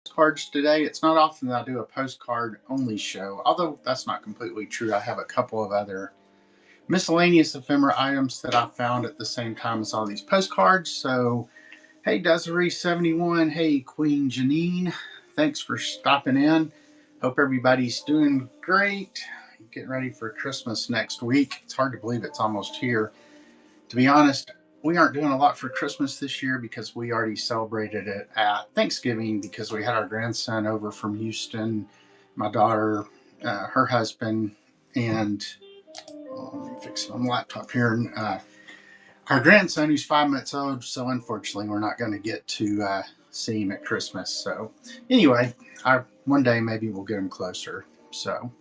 Postcards today. It's not often that I do a postcard only show, although that's not completely true. I have a couple of other miscellaneous ephemera items that I found at the same time as all these postcards. So, hey, Desiree71. Hey, Queen Janine. Thanks for stopping in. Hope everybody's doing great. Getting ready for Christmas next week. It's hard to believe it's almost here. To be honest, we aren't doing a lot for Christmas this year because we already celebrated it at Thanksgiving because we had our grandson over from Houston, my daughter, her husband, and let me fix my laptop here. And our grandson, who's 5 months old. So unfortunately, we're not going to get to see him at Christmas. So anyway, one day maybe we'll get him closer. So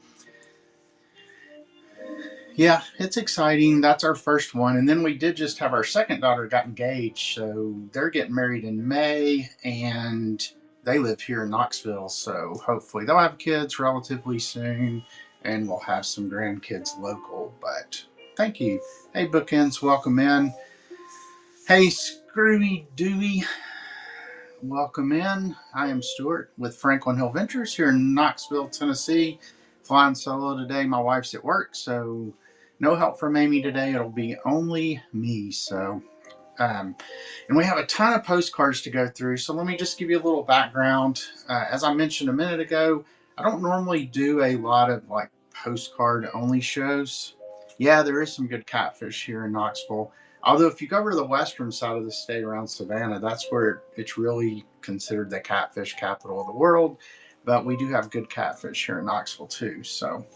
yeah, it's exciting. That's our first one. And then we did just have our second daughter got engaged. So they're getting married in May and they live here in Knoxville. So hopefully they'll have kids relatively soon and we'll have some grandkids local. But thank you. Hey, Bookends, welcome in. Hey, Screwy Dewey, welcome in. I am Stuart with Franklin Hill Ventures here in Knoxville, Tennessee. Flying solo today. My wife's at work, so no help from Amy today. It'll be only me. So, and we have a ton of postcards to go through. So let me just give you a little background. As I mentioned a minute ago, I don't normally do a lot of like postcard only shows. Yeah, there is some good catfish here in Knoxville. Although if you go over to the western side of the state around Savannah, that's where it's really considered the catfish capital of the world. But we do have good catfish here in Knoxville too. So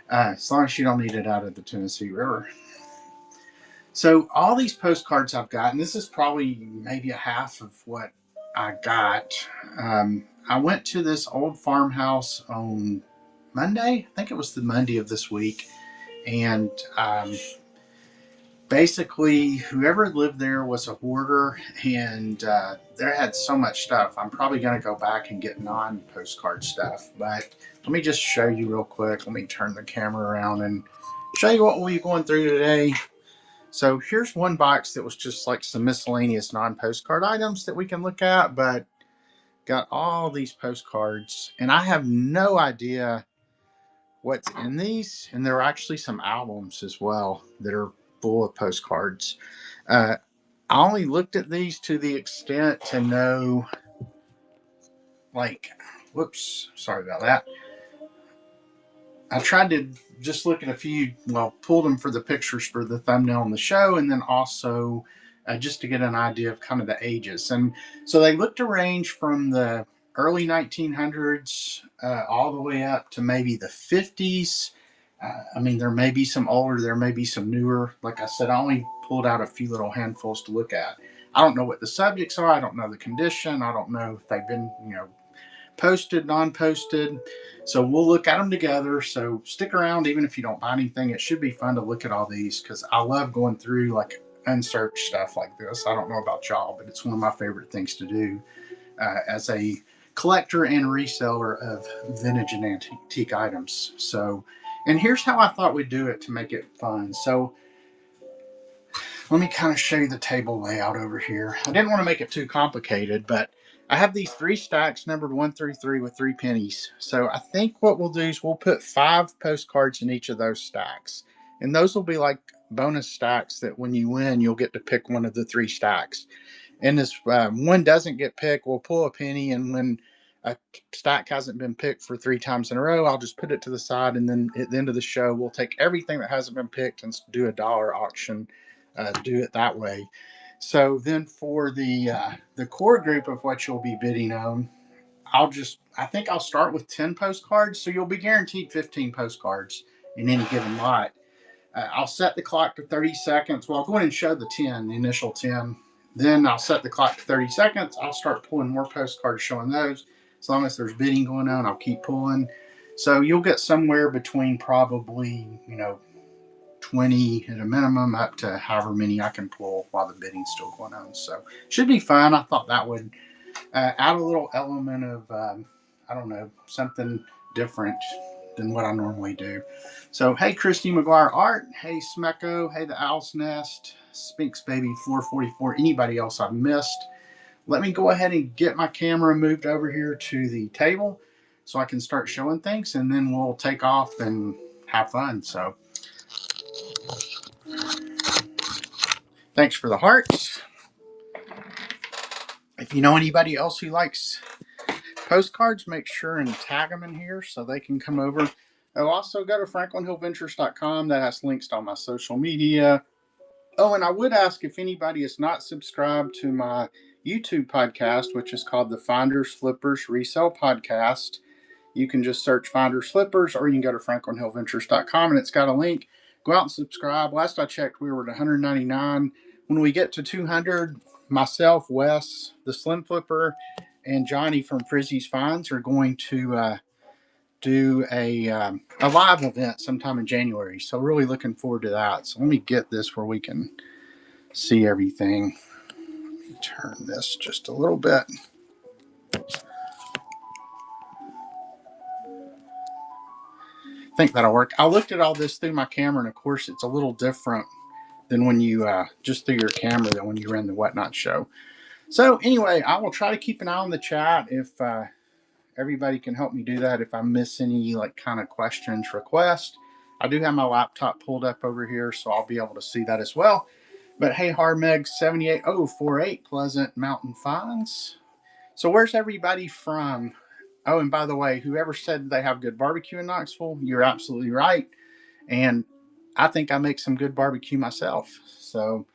as long as you don't need it out of the Tennessee River. So all these postcards I've got, and this is probably maybe a half of what I got. I went to this old farmhouse on Monday. I think it was the Monday of this week. And basically, whoever lived there was a hoarder, and they had so much stuff. I'm probably going to go back and get non-postcard stuff. But let me just show you real quick. Let me turn the camera around and show you what we're going through today. So here's one box that was just like some miscellaneous non-postcard items that we can look at, but got all these postcards, and I have no idea what's in these. And there are actually some albums as well that are full of postcards. I only looked at these to the extent to know, like, whoops, sorry about that. I tried to just look at a few, well, pulled them for the pictures for the thumbnail on the show, and then also just to get an idea of kind of the ages. And so they looked to range from the early 1900s all the way up to maybe the 50s. I mean, there may be some older, there may be some newer. Like I said, I only pulled out a few little handfuls to look at. I don't know what the subjects are. I don't know the condition. I don't know if they've been, posted, non-posted. So we'll look at them together. So stick around, even if you don't buy anything. It should be fun to look at all these because I love going through like unsearched stuff like this. I don't know about y'all, but it's one of my favorite things to do as a collector and reseller of vintage and antique items. So, and here's how I thought we'd do it to make it fun. So let me kind of show you the table layout over here. I didn't want to make it too complicated, but I have these 3 stacks numbered 1 through 3 with 3 pennies. So I think what we'll do is we'll put 5 postcards in each of those stacks. And those will be like bonus stacks that when you win, you'll get to pick one of the 3 stacks. And this one doesn't get picked, we'll pull a penny. And when a stack hasn't been picked for 3 times in a row, I'll just put it to the side. And then at the end of the show, we'll take everything that hasn't been picked and do a dollar auction, do it that way. So then for the core group of what you'll be bidding on, I think I'll start with 10 postcards. So you'll be guaranteed 15 postcards in any given lot. I'll set the clock to 30 seconds. Well, I'll go ahead and show the initial 10. Then I'll set the clock to 30 seconds. I'll start pulling more postcards showing those. As long as there's bidding going on, I'll keep pulling. So you'll get somewhere between probably, 20 at a minimum up to however many I can pull while the bidding's still going on. So should be fun. I thought that would add a little element of, I don't know, something different than what I normally do. So, hey, Christy McGuire Art. Hey, Smecco. Hey, the Owl's Nest. Spinks Baby 444. Anybody else I've missed, let me go ahead and get my camera moved over here to the table so I can start showing things, and then we'll take off and have fun. So thanks for the hearts. If you know anybody else who likes postcards, make sure and tag them in here so they can come over. I'll also go to franklinhillventures.com. That has links to all my social media. Oh, and I would ask if anybody is not subscribed to my YouTube podcast, which is called the Finders Flippers Resale Podcast. You can just search Finders Flippers, or you can go to franklinhillventures.com and it's got a link. Go out and subscribe. Last I checked, we were at 199. When we get to 200, myself, Wes, the Slim Flipper, and Johnny from Frizzy's Finds are going to do a live event sometime in January. So really looking forward to that. So let me get this where we can see everything. Let me turn this just a little bit. I think that'll work. I looked at all this through my camera, and of course it's a little different than when you just through your camera than when you ran the Whatnot show. So anyway, I will try to keep an eye on the chat if everybody can help me do that. If I miss any like kind of questions, requests, I do have my laptop pulled up over here, so I'll be able to see that as well. But hey, Harmeg 78048 Pleasant Mountain Finds. So where's everybody from? Oh, and by the way, whoever said they have good barbecue in Knoxville, you're absolutely right. And I think I make some good barbecue myself. So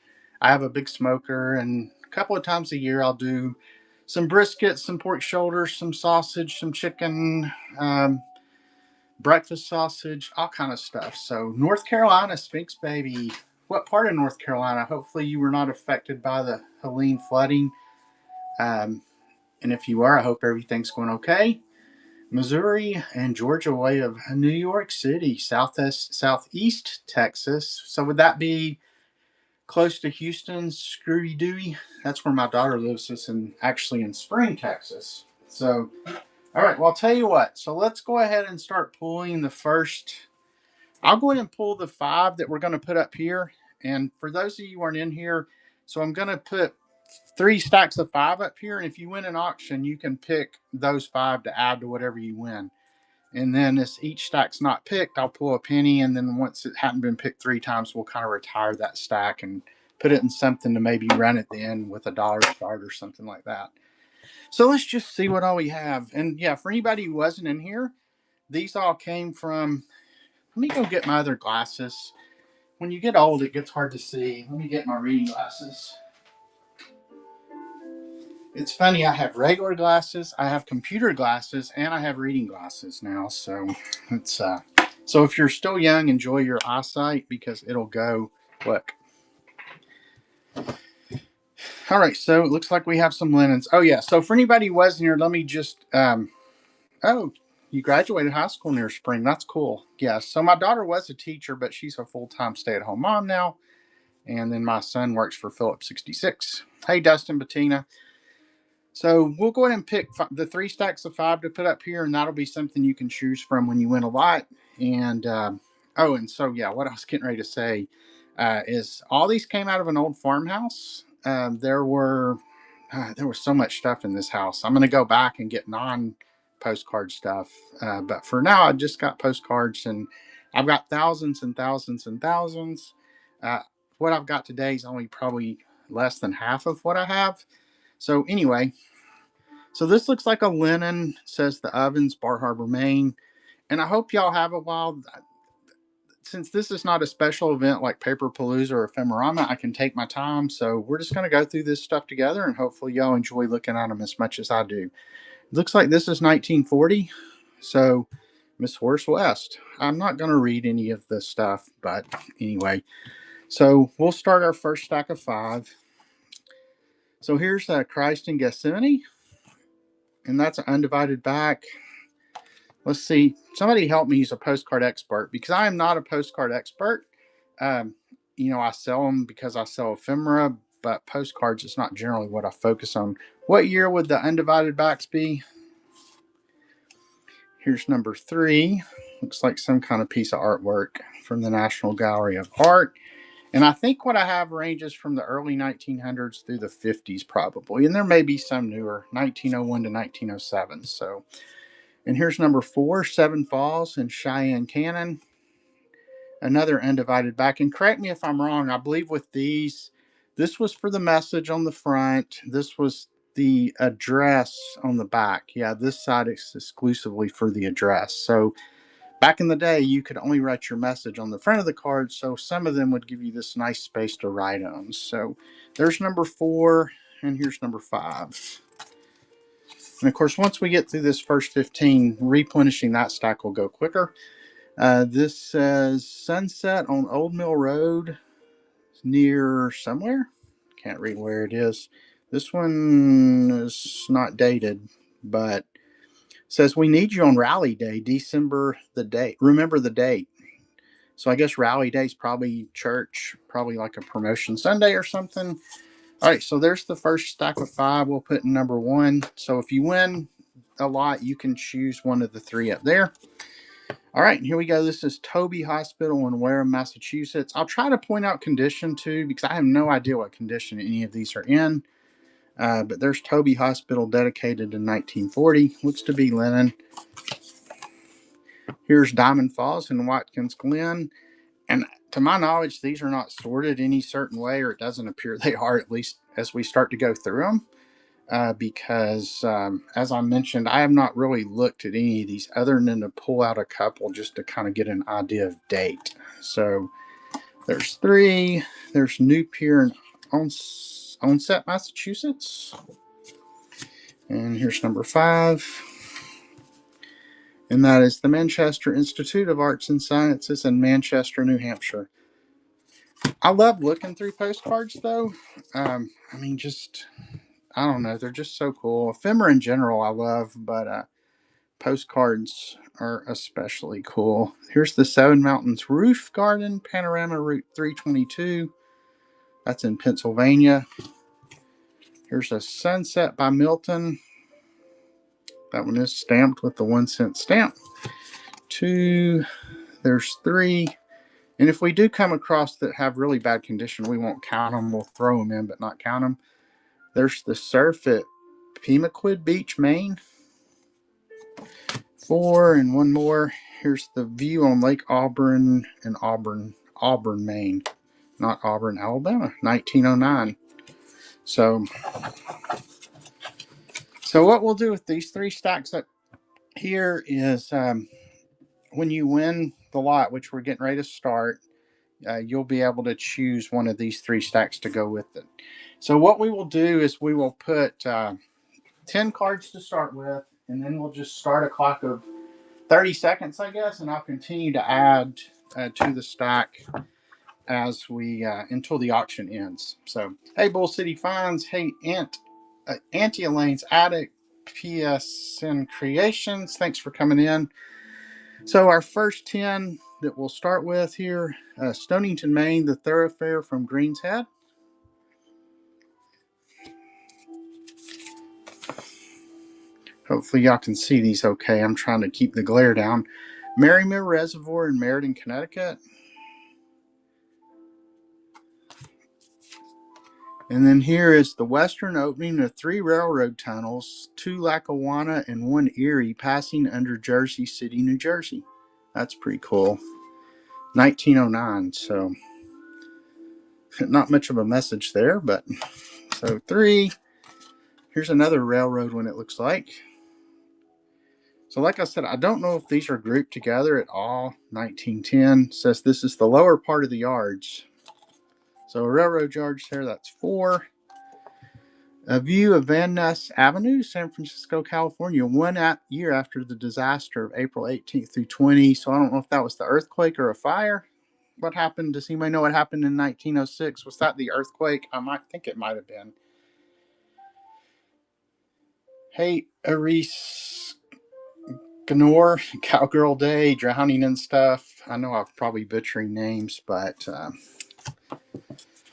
I have a big smoker, and a couple of times a year I'll do some brisket, some pork shoulders, some sausage, some chicken, breakfast sausage, all kind of stuff. So North Carolina, Sphinx baby. What part of North Carolina? Hopefully you were not affected by the Helene flooding. And if you are, I hope everything's going okay. Missouri and Georgia way of New York City, southeast Texas. So would that be close to Houston, Screwy Dewey? That's where my daughter lives. It's actually in Spring, Texas. So, all right. Well, I'll tell you what. So let's go ahead and start pulling the first. I'll go ahead and pull the 5 that we're going to put up here. And for those of you who aren't in here, so I'm going to put 3 stacks of 5 up here, and if you win an auction, you can pick those 5 to add to whatever you win. And then as each stack's not picked, I'll pull a penny, and then once it hadn't been picked 3 times, we'll kind of retire that stack and put it in something to maybe run at the end with $1 start or something like that. So let's just see what all we have. And yeah, for anybody who wasn't in here, these all came from, let me go get my other glasses. When you get old, it gets hard to see. Let me get my reading glasses. It's funny, I have regular glasses, I have computer glasses, and I have reading glasses now. So it's so if you're still young, enjoy your eyesight because it'll go. Look. All right, so it looks like we have some linens. Oh yeah, so for anybody who wasn't here, let me just oh, you graduated high school near spring. That's cool. Yeah, so my daughter was a teacher, but she's a full-time stay-at-home mom now. And then my son works for Phillips 66. Hey, Dustin, Bettina. So we'll go ahead and pick the 3 stacks of 5 to put up here, and that'll be something you can choose from when you win a lot. And oh, and so yeah, what I was getting ready to say is all these came out of an old farmhouse. There was so much stuff in this house. I'm going to go back and get non-postcard stuff, but for now, I just got postcards, and I've got thousands and thousands and thousands. What I've got today is only probably less than half of what I have. So anyway, so this looks like a linen. It says the Ovens, Bar Harbor, Maine. And I hope y'all have a while. Since this is not a special event like Paper Palooza or Ephemerama, I can take my time. So we're just going to go through this stuff together, and hopefully y'all enjoy looking at them as much as I do. It looks like this is 1940. So Miss Horace West. I'm not going to read any of this stuff, but anyway. So we'll start our first stack of 5. So here's Christ in Gethsemane. And that's an undivided back. Let's see. Somebody help me. He's a postcard expert because I am not a postcard expert. I sell them because I sell ephemera, but postcards is not generally what I focus on. What year would the undivided backs be? Here's number 3. Looks like some kind of piece of artwork from the National Gallery of Art. And I think what I have ranges from the early 1900s through the 50s, probably. And there may be some newer, 1901 to 1907. So, and here's number 4, Seven Falls in Cheyenne Canyon. Another undivided back. And correct me if I'm wrong, I believe with these, this was for the message on the front. This was the address on the back. Yeah, this side is exclusively for the address. So back in the day, you could only write your message on the front of the card. So some of them would give you this nice space to write on. So there's number 4, and here's number 5. And of course, once we get through this first 15, replenishing that stack will go quicker. This says Sunset on Old Mill Road near somewhere. Can't read where it is. This one is not dated, but says we need you on Rally Day, December the date. Remember the date. So I guess Rally Day is probably church, probably like a promotion Sunday or something. All right, so there's the first stack of 5. We'll put in number 1. So if you win a lot, you can choose one of the 3 up there. All right, here we go. This is Toby Hospital in Wareham, Massachusetts. I'll try to point out condition too, because I have no idea what condition any of these are in. But there's Toby Hospital, dedicated in 1940. Looks to be linen. Here's Diamond Falls in Watkins Glen. And to my knowledge, these are not sorted any certain way, or it doesn't appear they are, at least as we start to go through them. Because, as I mentioned, I have not really looked at any of these other than to pull out a couple just to kind of get an idea of date. So there's 3. There's New Pier in Onset, Massachusetts. And here's number 5. And that is the Manchester Institute of Arts and Sciences in Manchester, New Hampshire. I love looking through postcards, though. I mean, just, I don't know. They're just so cool. Ephemera in general, I love, but postcards are especially cool. Here's the Seven Mountains Roof Garden, Panorama Route 322. That's in Pennsylvania. Here's a Sunset by Milton. That one is stamped with the 1-cent stamp. 2. There's 3. And if we do come across that have really bad condition, we won't count them. We'll throw them in, but not count them. There's the Surf at Pemaquid Beach, Maine. 4, and one more. Here's the View on Lake Auburn in Auburn, Maine. Not Auburn, Alabama, 1909. So what we'll do with these 3 stacks up here is when you win the lot, which we're getting ready to start, you'll be able to choose one of these 3 stacks to go with it. So what we will do is we will put 10 cards to start with, and then we'll just start a clock of 30 seconds, I guess, and I'll continue to add to the stack as we until the auction ends. So, hey, Bull City Finds, hey, Auntie Elaine's Attic, PSN Creations, thanks for coming in. So our first 10 that we'll start with here, Stonington, Maine, the thoroughfare from Greens Head. Hopefully y'all can see these okay. I'm trying to keep the glare down. Merrimer Reservoir in Meriden, Connecticut. And then here is the western opening of 3 railroad tunnels, 2 Lackawanna and 1 Erie, passing under Jersey City, New Jersey. That's pretty cool. 1909, so not much of a message there, but so 3. Here's another railroad one, it looks like. So like I said, I don't know if these are grouped together at all. 1910 says this is the lower part of the yards. So railroad yards there, that's 4. A view of Van Ness Avenue, San Francisco, California, 1 year after the disaster of April 18th through 20. So I don't know if that was the earthquake or a fire. What happened? Does anybody know what happened in 1906? Was that the earthquake? I might think it might have been. Hey, Aris Ganor, Cowgirl Day, drowning and stuff. I know I'm probably butchering names, but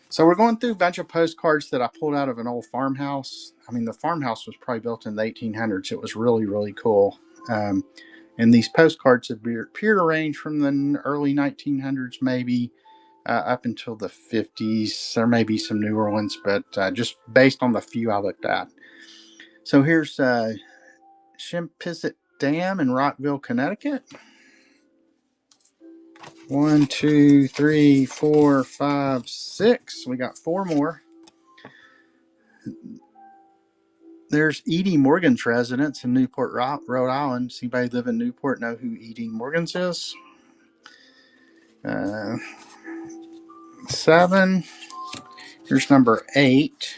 so we're going through a bunch of postcards that I pulled out of an old farmhouse. I mean, the farmhouse was probably built in the 1800s. It was really, really cool. And these postcards appear to range from the early 1900s, maybe, up until the 50s. There may be some newer ones, but just based on the few I looked at. So here's Shimpisset Dam in Rockville, Connecticut. 1, 2, 3, 4, 5, 6. We got 4 more. There's Edie Morgan's residence in Newport, Rhode Island. Does anybody live in Newport know who Edie Morgan's is? 7. Here's number 8.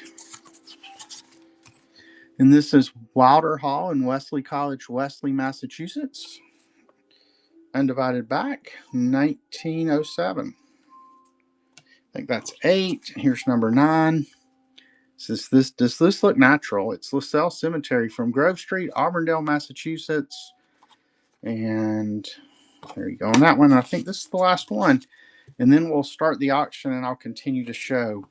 And this is Wilder Hall in Wesley College, Wesley, Massachusetts. Undivided back, 1907. I think that's 8. Here's number 9. Does this look natural? It's LaSalle Cemetery from Grove Street, Auburndale, Massachusetts. And there you go on that one. I think this is the last one. And then we'll start the auction and I'll continue to show.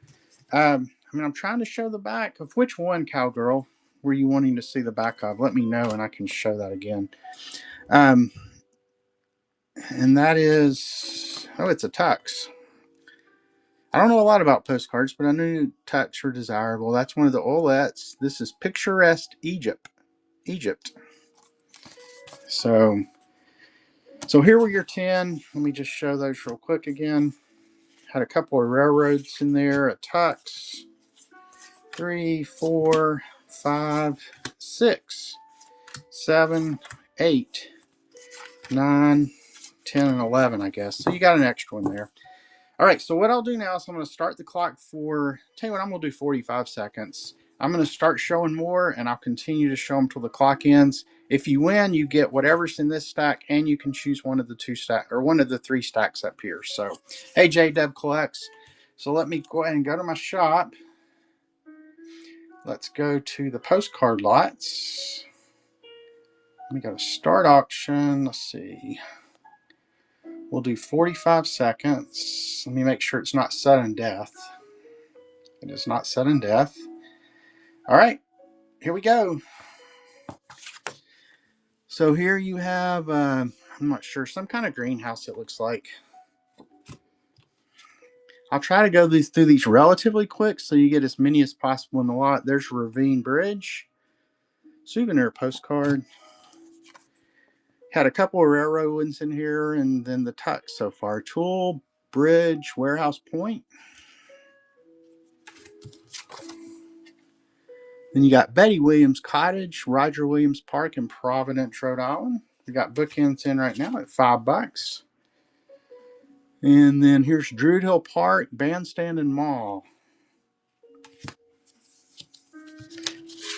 I'm trying to show the back of which one, Cowgirl, were you wanting to see the back of? Let me know and I can show that again. And that is, it's a tux. I don't know a lot about postcards, but I knew tux were desirable. That's one of the Olettes. This is Picturesque Egypt. So here were your 10. Let me just show those real quick again. Had a couple of railroads in there, a tux. 3, 4, 5, 6, 7, 8, 9, 10, and 11, I guess. So you got an extra one there. All right, so what I'll do now is I'm going to start the clock for, tell you what, I'm going to do 45 seconds. I'm going to start showing more, and I'll continue to show them till the clock ends. If you win, you get whatever's in this stack, and you can choose one of the 2 stack or one of the 3 stacks up here. So, hey, J-Dub Collects. So let me go ahead and go to my shop. Let's go to the postcard lots. Let me go to start auction. Let's see. We'll do 45 seconds. Let me make sure it's not sudden death. It is not sudden death. All right, here we go. So here you have, I'm not sure, some kind of greenhouse it looks like. I'll try to go through these relatively quick so you get as many as possible in the lot. There's Ravine Bridge. Souvenir postcard. Had a couple of railroad ones in here, and then the tux so far. Tool, Bridge, Warehouse Point. Then you got Betty Williams Cottage, Roger Williams Park in Providence, Rhode Island. We got bookends in right now at $5. And then here's Druid Hill Park, Bandstand and Mall.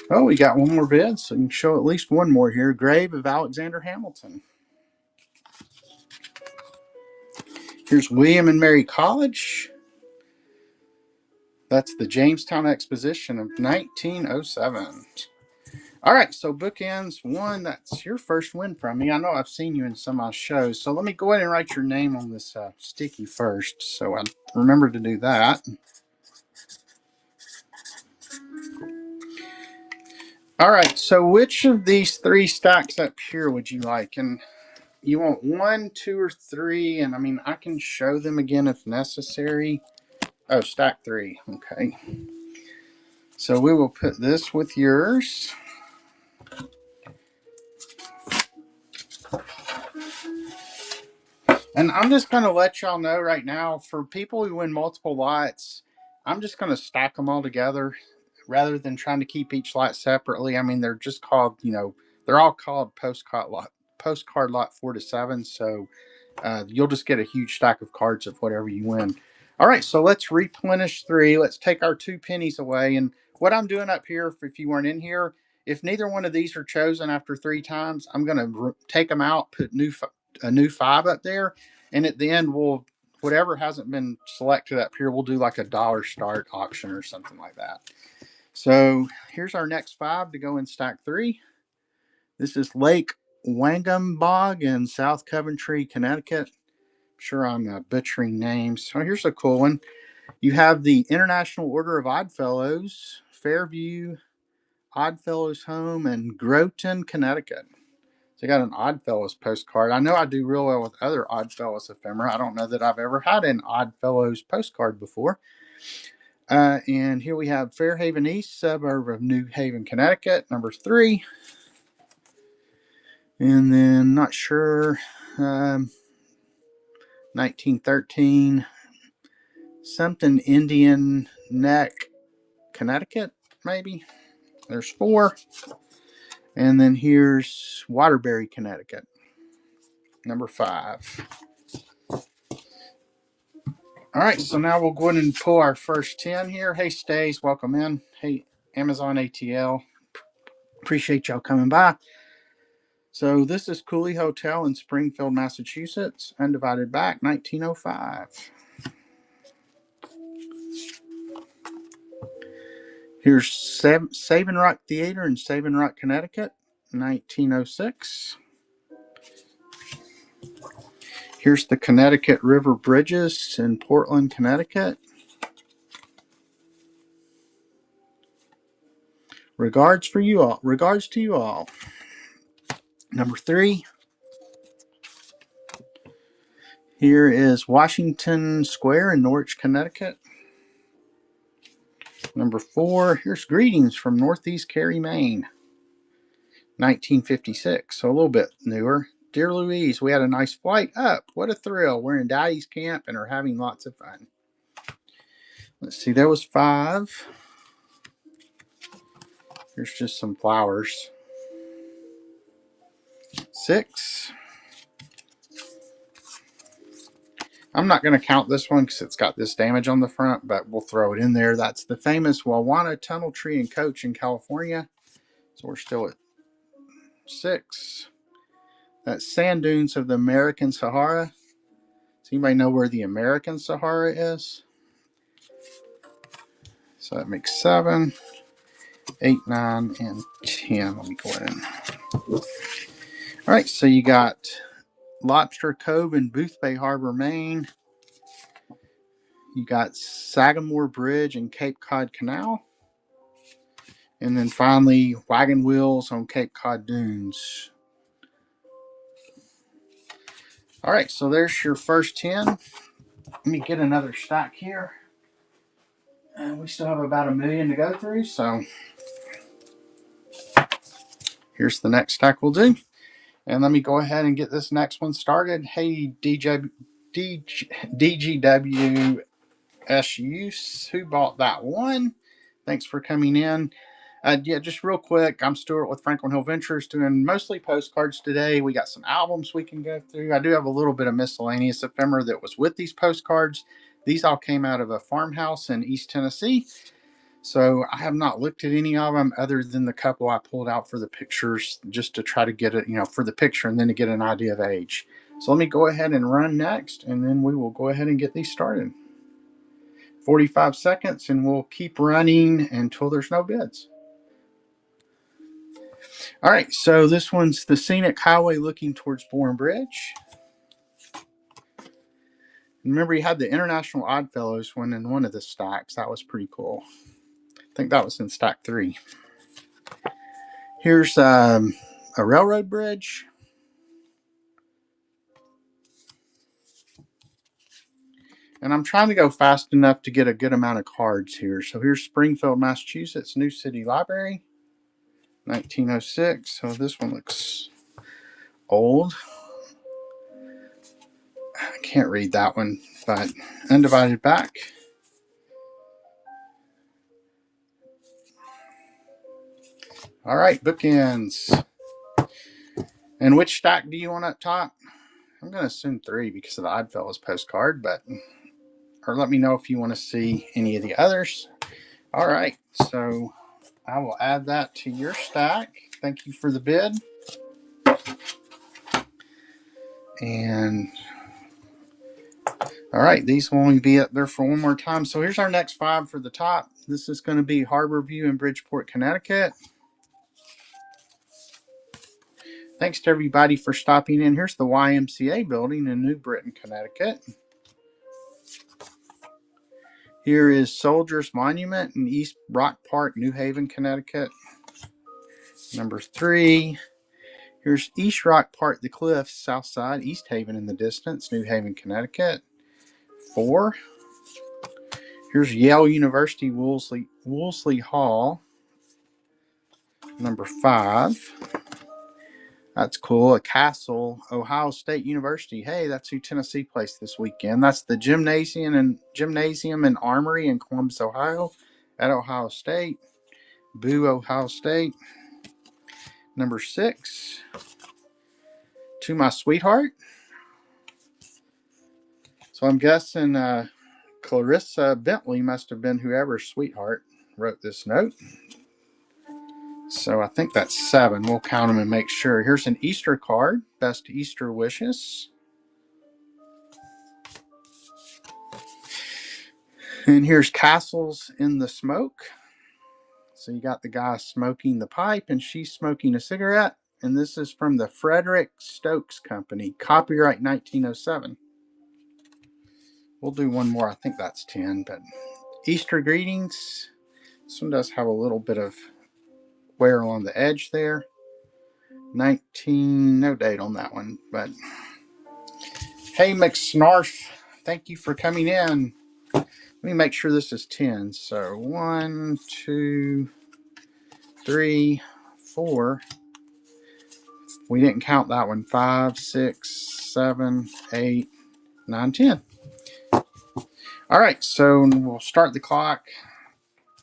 Oh, we got one more bid, so you can show at least one more here. Grave of Alexander Hamilton. Here's William and Mary College. That's the Jamestown Exposition of 1907. All right, so bookends. 1, that's your first win from me. I know I've seen you in some of my shows, so let me go ahead and write your name on this sticky first, so I remember to do that. All right, so which of these 3 stacks up here would you like? And you want 1, 2, or 3? And I can show them again if necessary. Oh, stack 3. Okay. So we will put this with yours. And I'm just going to let y'all know right now, for people who win multiple lots, I'm just going to stack them all together rather than trying to keep each lot separately. They're just called, they're all called postcard lot 4 to 7. So you'll just get a huge stack of cards of whatever you win. All right, so let's replenish 3. Let's take our 2 pennies away. And what I'm doing up here, if you weren't in here, if neither one of these are chosen after 3 times, I'm going to take them out, put a new 5 up there, and at the end whatever hasn't been selected up here, we'll do like a dollar start auction or something like that. So here's our next 5 to go in stack 3. This is Lake Wanganbog in South Coventry, Connecticut. I'm sure I'm butchering names. So here's a cool one. You have the International Order of Oddfellows, Fairview Oddfellows Home in Groton, Connecticut. So I got an Oddfellows postcard. I know I do real well with other Oddfellows ephemera. I don't know that I've ever had an Oddfellows postcard before. And here we have Fairhaven East, suburb of New Haven, Connecticut, number 3. And then, not sure, 1913, something Indian Neck, Connecticut, maybe. There's 4. And then here's Waterbury, Connecticut, number 5. All right, so now we'll go ahead and pull our first 10 here. Hey, Stays, welcome in. Hey, Amazon ATL, appreciate y'all coming by. So this is Cooley Hotel in Springfield, Massachusetts, undivided back, 1905. Here's Savin Rock Theater in Savin Rock, Connecticut, 1906. Here's the Connecticut River Bridges in Portland, Connecticut. Regards for you all. Regards to you all. Number 3. Here is Washington Square in Norwich, Connecticut. Number 4. Here's Greetings from Northeast Cary, Maine, 1956. So a little bit newer. Dear Louise, we had a nice flight up. What a thrill. We're in Daddy's camp and are having lots of fun. Let's see, there was 5. Here's just some flowers. 6. I'm not going to count this one because it's got this damage on the front, but we'll throw it in there. That's the famous Wawana Tunnel Tree and Coach in California. So we're still at 6. That's Sand Dunes of the American Sahara. Does anybody know where the American Sahara is? So that makes 7, 8, 9, and 10. Let me go in. All right, so you got Lobster Cove in Booth Bay Harbor, Maine. You got Sagamore Bridge and Cape Cod Canal. And then finally, Wagon Wheels on Cape Cod Dunes. All right, so there's your first 10. Let me get another stack here. And we still have about 1 million to go through, so here's the next stack we'll do. And let me go ahead and get this next one started. Hey, DGW SUs, who bought that one? Thanks for coming in. Yeah, just real quick, I'm Stuart with Franklin Hill Ventures, doing mostly postcards today. We got some albums we can go through. I do have a little bit of miscellaneous ephemera that was with these postcards. These all came out of a farmhouse in East Tennessee. So I have not looked at any of them other than the couple I pulled out for the pictures, just to try to get it, for the picture and then to get an idea of age. So let me go ahead and run next, and then we will go ahead and get these started. 45 seconds, and we'll keep running until there's no bids. All right, so this one's the Scenic Highway looking towards Bourne Bridge. Remember, you had the International Oddfellows one in one of the stacks. That was pretty cool. I think that was in stack 3. Here's a railroad bridge. And I'm trying to go fast enough to get a good amount of cards here. So here's Springfield, Massachusetts, New City Library, 1906. So this one looks old. I can't read that one, but undivided back. All right, bookends. And which stack do you want up top? I'm going to assume 3 because of the Oddfellows postcard, or let me know if you want to see any of the others. All right, so I will add that to your stack. Thank you for the bid. And all right, these will only be up there for one more time. So here's our next 5 for the top. This is going to be Harborview in Bridgeport, Connecticut. Thanks to everybody for stopping in. Here's the YMCA building in New Britain, Connecticut. Here is Soldiers Monument in East Rock Park, New Haven, Connecticut. Number 3. Here's East Rock Park, the Cliffs, South Side, East Haven in the distance, New Haven, Connecticut. 4. Here's Yale University, Wolseley Hall. Number 5. That's cool. A Castle, Ohio State University. Hey, that's who Tennessee plays this weekend. That's the gymnasium and armory in Columbus, Ohio, at Ohio State. Boo, Ohio State. Number 6. To My Sweetheart. So I'm guessing Clarissa Bentley must have been whoever's sweetheart wrote this note. So I think that's 7. We'll count them and make sure. Here's an Easter card. Best Easter wishes. And here's Castles in the Smoke. So you got the guy smoking the pipe and she's smoking a cigarette. And this is from the Frederick Stokes Company. Copyright 1907. We'll do one more. I think that's 10. But Easter greetings. This one does have a little bit of wear on the edge there. 19, no date on that one. But hey, McSnarf, thank you for coming in. Let me make sure this is 10. So 1, 2, 3, 4. We didn't count that one. 5, 6, 7, 8, 9, 10. All right, so we'll start the clock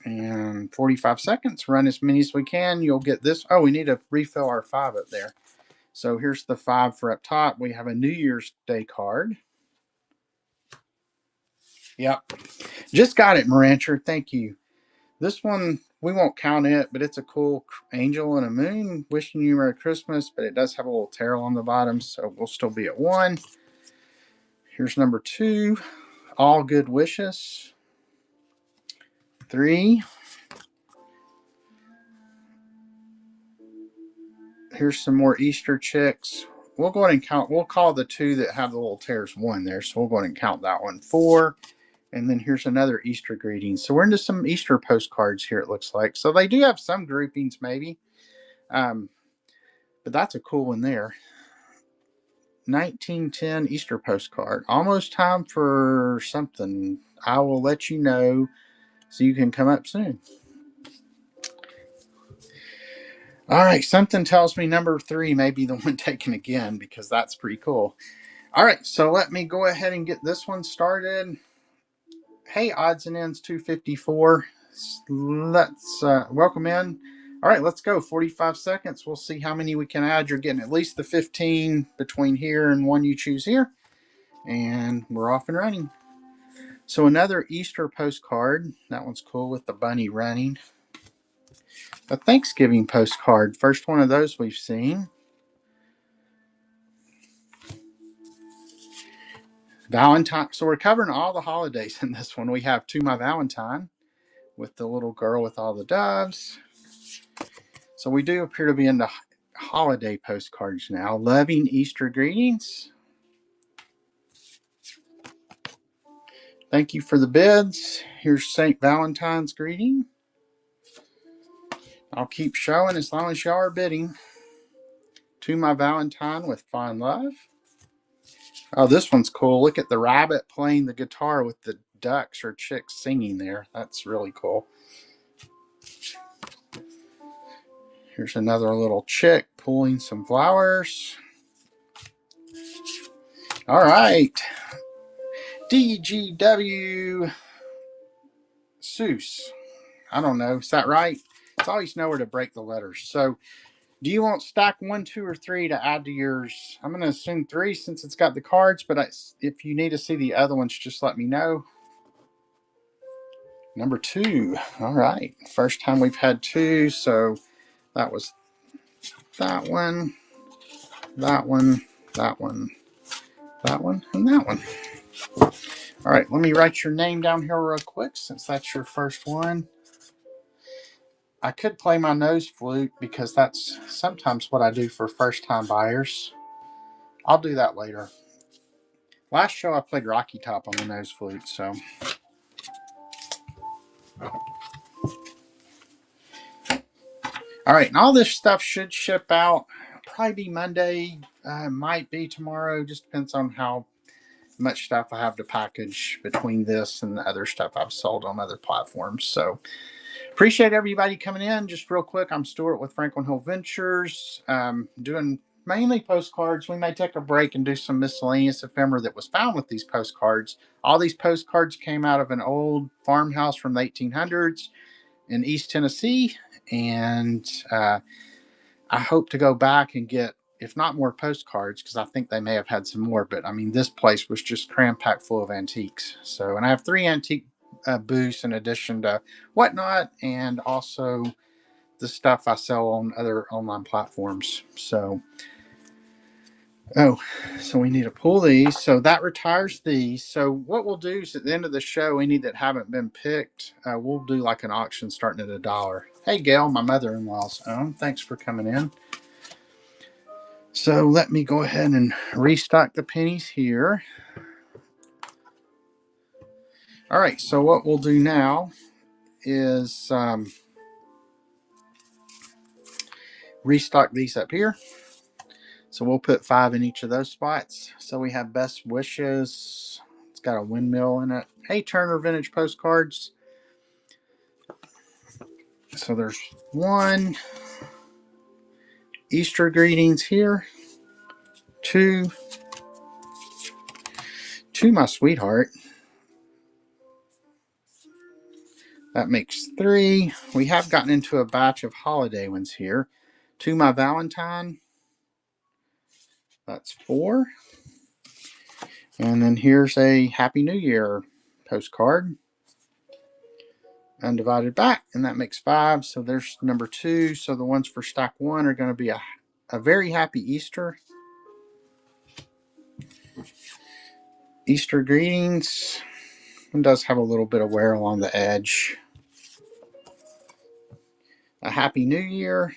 in 45 seconds. Run as many as we can. You'll get this. Oh, we need to refill our 5 up there. So here's the 5 for up top. We have a New Year's Day card. Yep. Just got it, Marancher. Thank you. This one, we won't count it, but it's a cool angel and a moon wishing you Merry Christmas, but it does have a little tarot on the bottom, so we'll still be at 1. Here's number 2. All good wishes. 3. Here's some more Easter chicks. We'll go ahead and count. We'll call the 2 that have the little tears 1 there, so we'll go ahead and count that one. 4. And then here's another Easter greeting. So we're into some Easter postcards here, it looks like. So they do have some groupings, maybe. But that's a cool one there. 1910 Easter postcard. Almost time for something. I will let you know so you can come up soon. All right, something tells me number 3 may be the one taken again because that's pretty cool. All right, so let me go ahead and get this one started. Hey, odds and ends 254. Let's welcome in. All right, let's go. 45 seconds. We'll see how many we can add. You're getting at least the 15 between here and one you choose here. And we're off and running. So another Easter postcard. That one's cool with the bunny running. A Thanksgiving postcard. First one of those we've seen. Valentine. So we're covering all the holidays in this one. We have To My Valentine with the little girl with all the doves. So we do appear to be into holiday postcards now. Loving Easter greetings. Thank you for the bids. Here's St. Valentine's greeting. I'll keep showing as long as y'all are bidding. To My Valentine with fond love. Oh, this one's cool. Look at the rabbit playing the guitar with the ducks or chicks singing there. That's really cool. Here's another little chick pulling some flowers. All right. DGW Seuss. I don't know. Is that right? It's always nowhere to break the letters. So do you want stack 1, 2, or 3 to add to yours? I'm going to assume 3 since it's got the cards, but if you need to see the other ones, just let me know. Number 2. All right. First time we've had 2, so that was that one, that one, that one, that one, and that one. All right, let me write your name down here real quick since that's your first one. I could play my nose flute because that's sometimes what I do for first-time buyers. I'll do that later. Last show I played Rocky Top on the nose flute, so. All right, and all this stuff should ship out probably be Monday. Might be tomorrow. Just depends on how much stuff I have to package between this and the other stuff I've sold on other platforms. So appreciate everybody coming in. Just real quick, I'm Stuart with Franklin Hill Ventures, doing mainly postcards. We may take a break and do some miscellaneous ephemera that was found with these postcards. All these postcards came out of an old farmhouse from the 1800s in East Tennessee, and I hope to go back and get, if not more postcards, because I think they may have had some more. But I mean, this place was just cram packed full of antiques. So, and I have 3 antique booths in addition to whatnot, and also the stuff I sell on other online platforms. So, oh, so we need to pull these. So that retires these. So what we'll do is at the end of the show, any that haven't been picked, we'll do like an auction starting at $1. Hey, Gail, my mother-in-law's own. Thanks for coming in. So let me go ahead and restock the pennies here. All right, so what we'll do now is restock these up here. So we'll put 5 in each of those spots. So we have Best Wishes. It's got a windmill in it. Hey, Turner Vintage Postcards. So there's 1. Easter greetings here. 2. To my sweetheart. That makes 3. We have gotten into a batch of holiday ones here. To my Valentine. That's 4. And then here's a Happy New Year postcard. Undivided back, and that makes 5. So there's number 2. So the ones for stack 1 are going to be a very happy Easter. Easter greetings. It does have a little bit of wear along the edge. A Happy New Year.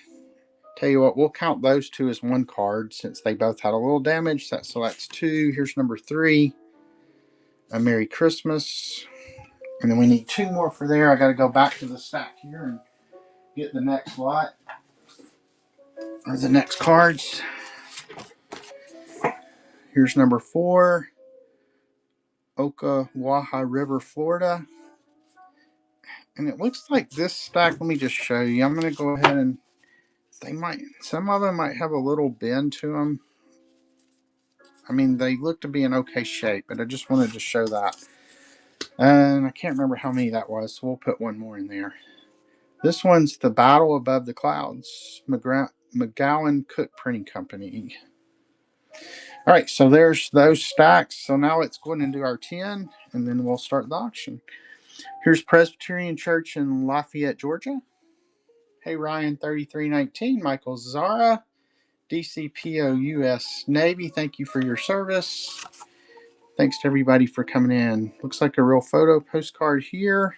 Tell you what, we'll count those 2 as 1 card since they both had a little damage. So that's 2. Here's number 3. A Merry Christmas. And then we need 2 more for there. I got to go back to the stack here and get the next lot. Or the next cards. Here's number 4. Ocklawaha River, Florida. And it looks like this stack, let me just show you. I'm going to go ahead and some of them might have a little bend to them. I mean, they look to be in okay shape, but I just wanted to show that. And I can't remember how many that was, so we'll put 1 more in there. This one's The Battle Above the Clouds, McGowan Cook Printing Company. All right, so there's those stacks. So now let's go ahead and do our 10, and then we'll start the auction. Here's Presbyterian Church in Lafayette, Georgia. Hey, Ryan, 3319. Michael Zara, DCPO U.S. Navy. Thank you for your service. Thanks to everybody for coming in. Looks like a real photo postcard here.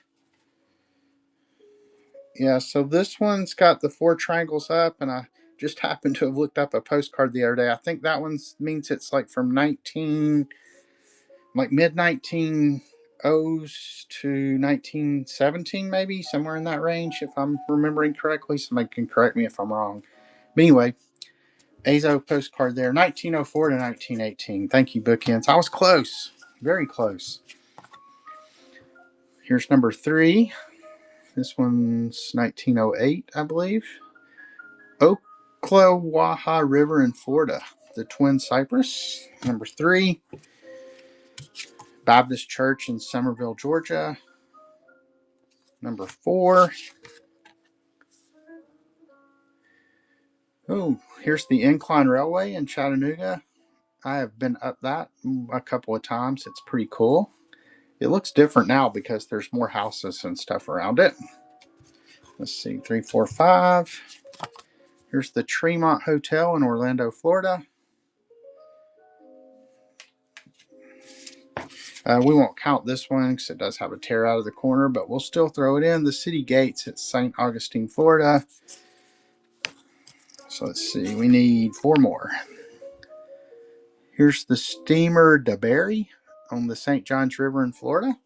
Yeah, so this one's got the 4 triangles up, and I just happened to have looked up a postcard the other day. I think that one means it's like from mid-1900s to 1917, maybe, somewhere in that range, if I'm remembering correctly. Somebody can correct me if I'm wrong. But anyway, Azo postcard there, 1904 to 1918. Thank you, Bookends. I was close, very close. Here's number 3. This one's 1908, I believe. Ocklawaha River in Florida, the Twin Cypress. Number 3. Baptist Church in Somerville, Georgia. Number 4. Oh, here's the Incline Railway in Chattanooga. I have been up that a couple of times. It's pretty cool. It looks different now because there's more houses and stuff around it. Let's see, 3, 4, 5. Here's the Tremont Hotel in Orlando, Florida. We won't count this one because it does have a tear out of the corner, but we'll still throw it in. The City Gates at St. Augustine, Florida. So let's see, we need 4 more. Here's the Steamer DeBerry on the St. Johns River in Florida.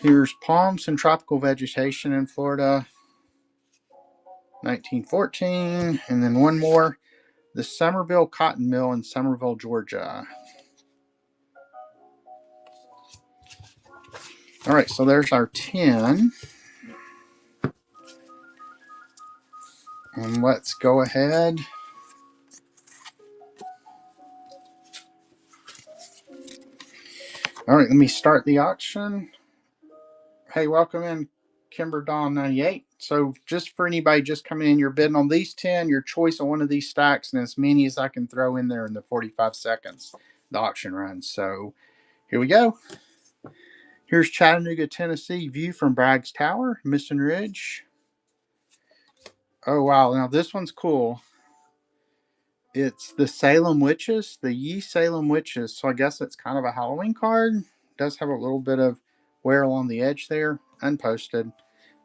Here's palms and tropical vegetation in Florida. 1914. And then one more, the Somerville Cotton Mill in Somerville, Georgia. All right, so there's our 10. And let's go ahead. All right, let me start the auction. Hey, welcome in, Kimber Dawn 98. So just for anybody just coming in, you're bidding on these 10, your choice on one of these stacks, and as many as I can throw in there in the 45 seconds the auction runs. So here we go. Here's Chattanooga, Tennessee view from Bragg's Tower, Mission Ridge. Oh, wow. Now this one's cool. It's the Salem Witches, the Ye Salem Witches. So I guess it's kind of a Halloween card. It does have a little bit of wear along the edge there, unposted.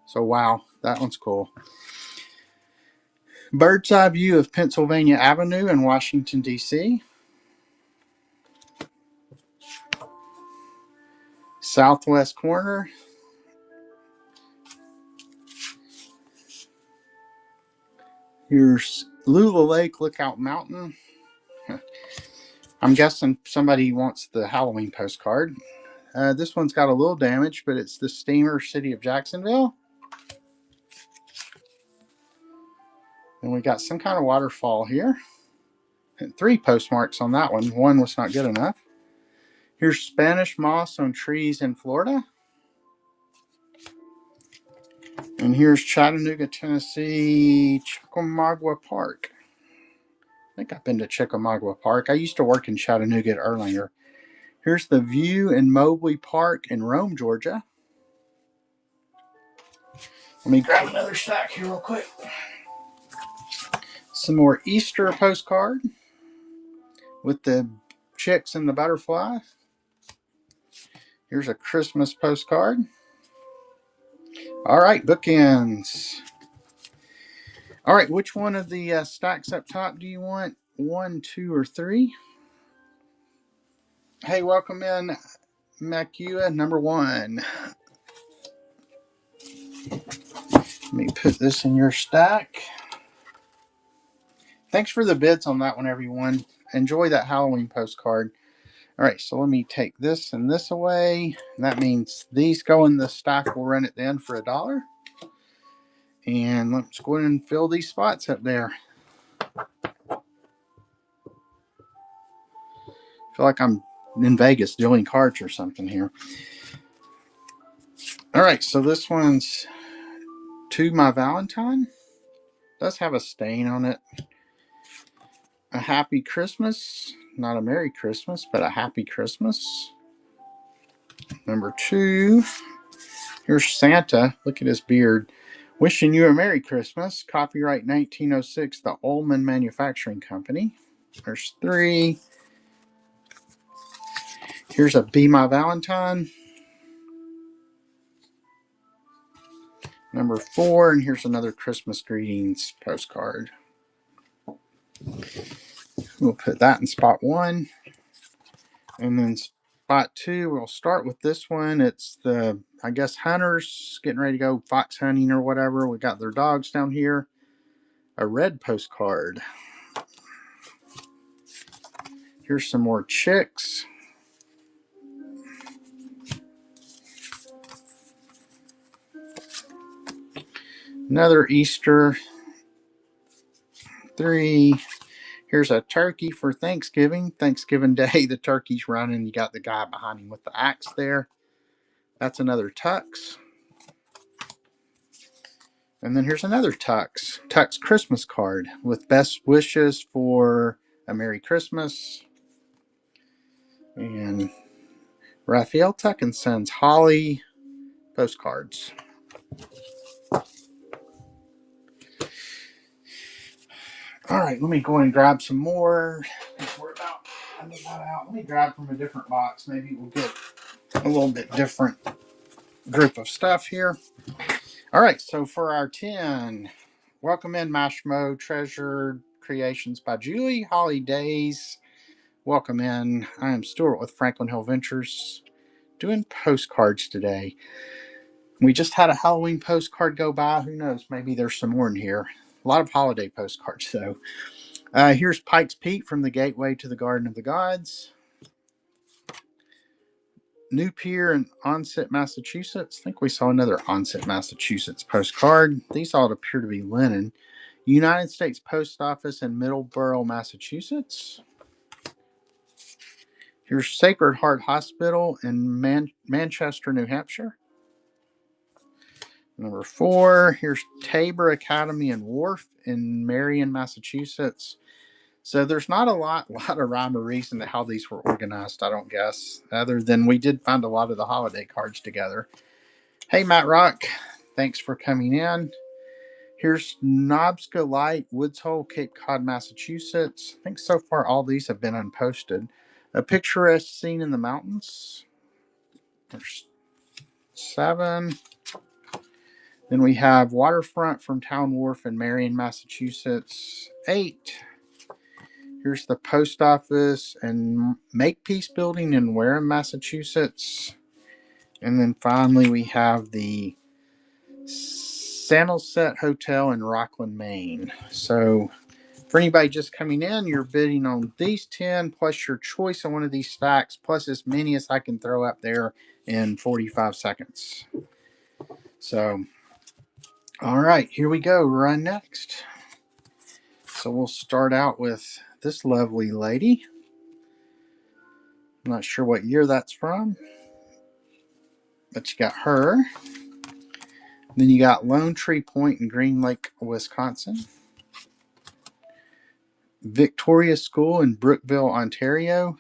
So wow, that one's cool. Bird's eye view of Pennsylvania Avenue in Washington, D.C. Southwest corner. Here's Lula Lake Lookout Mountain. I'm guessing somebody wants the Halloween postcard. This one's got a little damage, but it's the steamer City of Jacksonville. And we got some kind of waterfall here. And 3 postmarks on that one. One was not good enough. Here's Spanish moss on trees in Florida. And here's Chattanooga, Tennessee, Chickamauga Park. I think I've been to Chickamauga Park. I used to work in Chattanooga at Erlanger. Here's the view in Mobley Park in Rome, Georgia. Let me grab another stack here real quick. Some more Easter postcard with the chicks and the butterfly. Here's a Christmas postcard. All right, bookends. All right, which one of the stacks up top do you want? 1, 2, or 3? Hey, welcome in, Macua, number 1. Let me put this in your stack. Thanks for the bids on that one, everyone. Enjoy that Halloween postcard. All right, so let me take this and this away. And that means these go in the stack. We'll run it then for $1. And let's go ahead and fill these spots up there. I feel like I'm in Vegas doing cards or something here. All right, so this one's To My Valentine. Does have a stain on it. A Happy Christmas. Not a Merry Christmas, but a Happy Christmas. Number 2. Here's Santa. Look at his beard. Wishing you a Merry Christmas. Copyright 1906, the Ullman Manufacturing Company. There's 3. Here's a Be My Valentine. Number 4, and here's another Christmas greetings postcard. We'll put that in spot 1. And then spot 2, we'll start with this one. It's the, I guess, hunters getting ready to go fox hunting or whatever. We got their dogs down here. A red postcard. Here's some more chicks. Another Easter. 3. Here's a turkey for Thanksgiving. Thanksgiving Day, the turkey's running. You got the guy behind him with the axe there. That's another tux. And then here's another tux. Tux Christmas card with best wishes for a Merry Christmas. And Raphael Tuck and Sons Holly postcards. All right, let me go and grab some more. I'm about out. Let me grab from a different box. Maybe we'll get a little bit different group of stuff here. All right, so for our 10, welcome in Mashmo Treasured Creations by Julie Holly Days. Welcome in. I am Stuart with Franklin Hill Ventures, doing postcards today. We just had a Halloween postcard go by. Who knows? Maybe there's some more in here. A lot of holiday postcards, though. Here's Pike's Peak from the Gateway to the Garden of the Gods. New Pier in Onset, Massachusetts. I think we saw another Onset, Massachusetts postcard. These all appear to be linen. United States Post Office in Middleborough, Massachusetts. Here's Sacred Heart Hospital in Manchester, New Hampshire. Number 4, here's Tabor Academy and Wharf in Marion, Massachusetts. So there's not a lot of rhyme or reason to how these were organized, I don't guess, other than we did find a lot of the holiday cards together. Hey, Matt Rock, thanks for coming in. Here's Nobska Light, Woods Hole, Cape Cod, Massachusetts. I think so far all these have been unposted. A picturesque scene in the mountains. There's 7. Then we have Waterfront from Town Wharf in Marion, Massachusetts. 8. Here's the post office and Makepeace Building in Wareham, Massachusetts. And then finally we have the Sandalset Hotel in Rockland, Maine. So for anybody just coming in, you're bidding on these 10 plus your choice on one of these stacks, plus as many as I can throw up there in 45 seconds. So, all right, here we go. Run next. So we'll start out with this lovely lady. I'm not sure what year that's from, but you got her. Then you got Lone Tree Point in Green Lake, Wisconsin. Victoria School in Brookville, Ontario.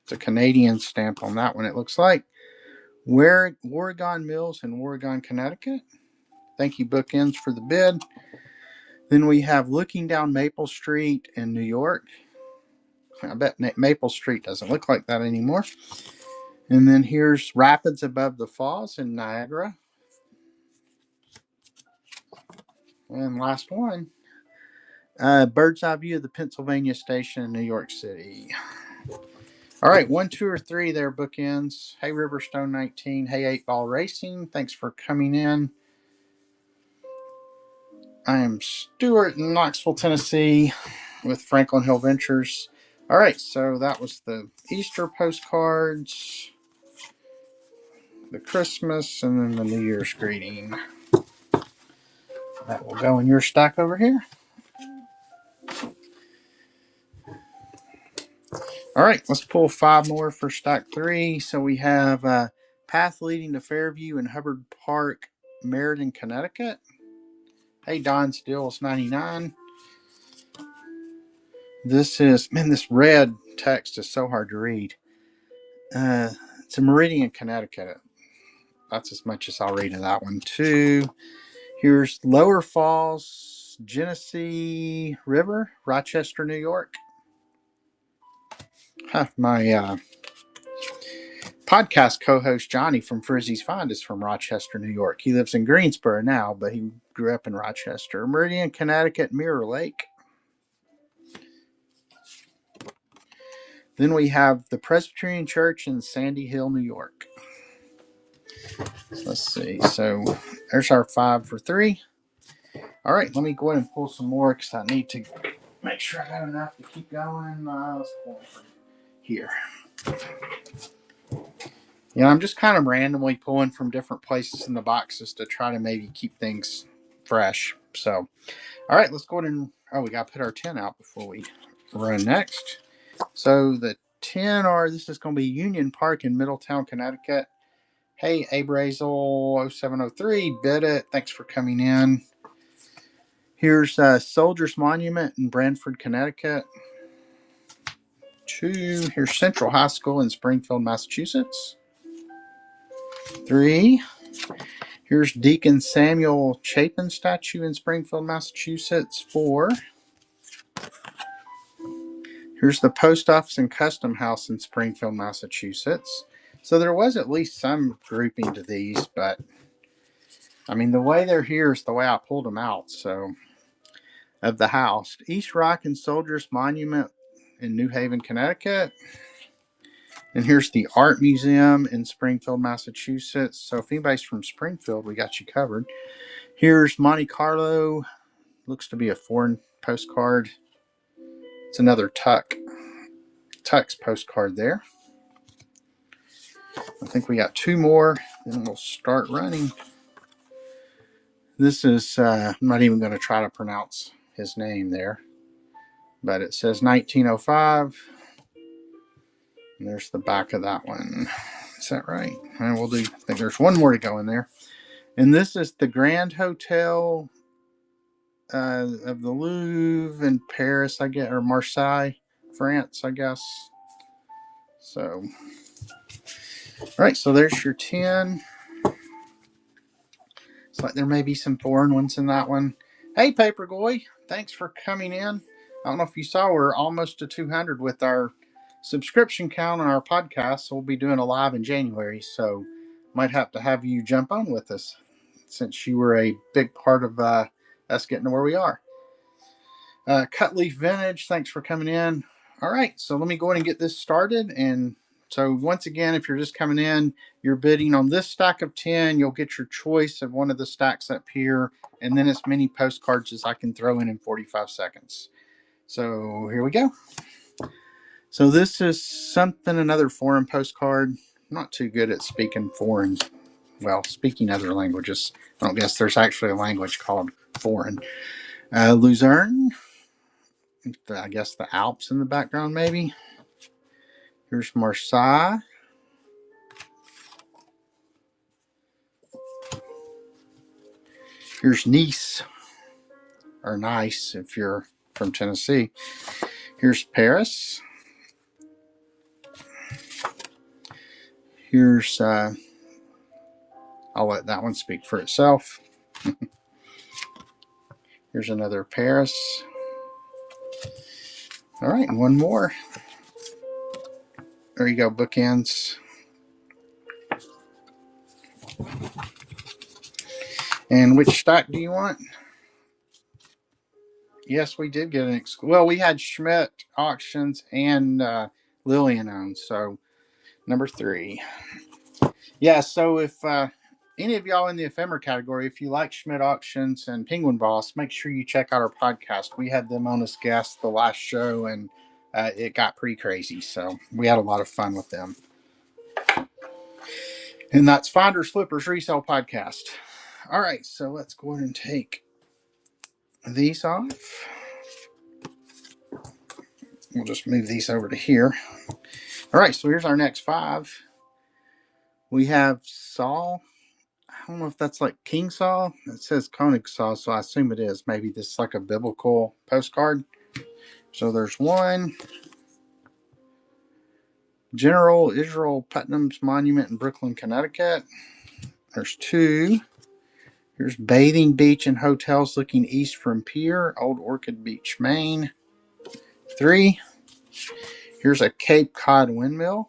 It's a Canadian stamp on that one, it looks like. Oregon Mills in Oregon, Connecticut. Thank you, Bookends, for the bid. Then we have Looking Down Maple Street in New York. I bet Maple Street doesn't look like that anymore. And then here's Rapids Above the Falls in Niagara. And last one, Bird's Eye View of the Pennsylvania Station in New York City. All right, 1, 2, or 3 there, Bookends. Hey, Riverstone 19. Hey, 8 Ball Racing. Thanks for coming in. I am Stuart in Knoxville, Tennessee with Franklin Hill Ventures. All right, so that was the Easter postcards, the Christmas, and then the New Year's greeting. That will go in your stack over here. All right, let's pull 5 more for stack 3. So we have Path Leading to Fairview in Hubbard Park, Meriden, Connecticut. Hey, Don Stills 99. This is, man, this red text is so hard to read. It's a Meridian, Connecticut. That's as much as I'll read in that one, too. Here's Lower Falls, Genesee River, Rochester, New York. My podcast co-host Johnny from Frizzy's Find is from Rochester, New York. He lives in Greensboro now, but he grew up in Rochester. Meridian, Connecticut, Mirror Lake. Then we have the Presbyterian Church in Sandy Hill, New York. Let's see. So there's our 5 for 3. All right, let me go ahead and pull some more because I need to make sure I got enough to keep going. Let's pull from here. Yeah, I'm just kind of randomly pulling from different places in the boxes to try to maybe keep things fresh. So, all right, let's go ahead and, we got to put our 10 out before we run next. So the 10 are, this is going to be Union Park in Middletown, Connecticut. Hey, Abrazel 0703, bid it. Thanks for coming in. Here's Soldiers Monument in Branford, Connecticut. 2, here's Central High School in Springfield, Massachusetts. 3, here's Deacon Samuel Chapin statue in Springfield, Massachusetts. 4, here's the Post Office and Custom House in Springfield, Massachusetts. So there was at least some grouping to these, but I mean, the way they're here is the way I pulled them out. So, of the house, East Rock and Soldiers Monument in New Haven, Connecticut. And here's the Art Museum in Springfield, Massachusetts. So if anybody's from Springfield, we got you covered. Here's Monte Carlo Looks to be a foreign postcard. It's another Tux postcard there. I think we got two more, then we'll start running. This is, I'm not even going to try to pronounce his name there, but it says 1905. And there's the back of that one. Is that right? And I think there's one more to go in there. And this is the Grand Hotel of the Louvre in Paris, I guess, or Marseille, France, I guess. So, all right, so there's your 10. It's like there may be some foreign ones in that one. Hey, Papergoy, thanks for coming in. I don't know if you saw, we're almost to 200 with our subscription count on our podcast. So we'll be doing a live in January. So might have to have you jump on with us since you were a big part of us getting to where we are. Cutleaf Vintage, thanks for coming in. All right, so let me go ahead and get this started. And so once again, if you're just coming in, you're bidding on this stack of 10. You'll get your choice of one of the stacks up here, and then as many postcards as I can throw in 45 seconds. So here we go. So this is another foreign postcard. I'm not too good at speaking foreign. Well, speaking other languages. I don't guess there's actually a language called foreign. Luzerne. I guess the Alps in the background, maybe. Here's Marseille. Here's Nice, or Nice if you're from Tennessee. Here's Paris. Here's, I'll let that one speak for itself. Here's another Paris. All right, and one more. There you go, bookends. And which stack do you want? Yes, we did get well, we had Schmidt Auctions and Lillian owned, so number 3. Yeah, so if any of y'all in the ephemera category, if you like Schmidt Auctions and Penguin Boss, make sure you check out our podcast. We had them on as guests the last show, and it got pretty crazy, so we had a lot of fun with them. And that's Finders Flippers Resale Podcast. All right, so let's go ahead and take these off. We'll just move these over to here. All right, so here's our next 5. We have Saul. I don't know if that's like King Saul. It says Koenig Saul, so I assume it is. Maybe this is like a biblical postcard. So there's one. General Israel Putnam's Monument in Brooklyn, Connecticut. There's 2. Here's Bathing Beach and Hotels looking east from Pier, Old Orchid Beach, Maine. 3. Here's a Cape Cod windmill.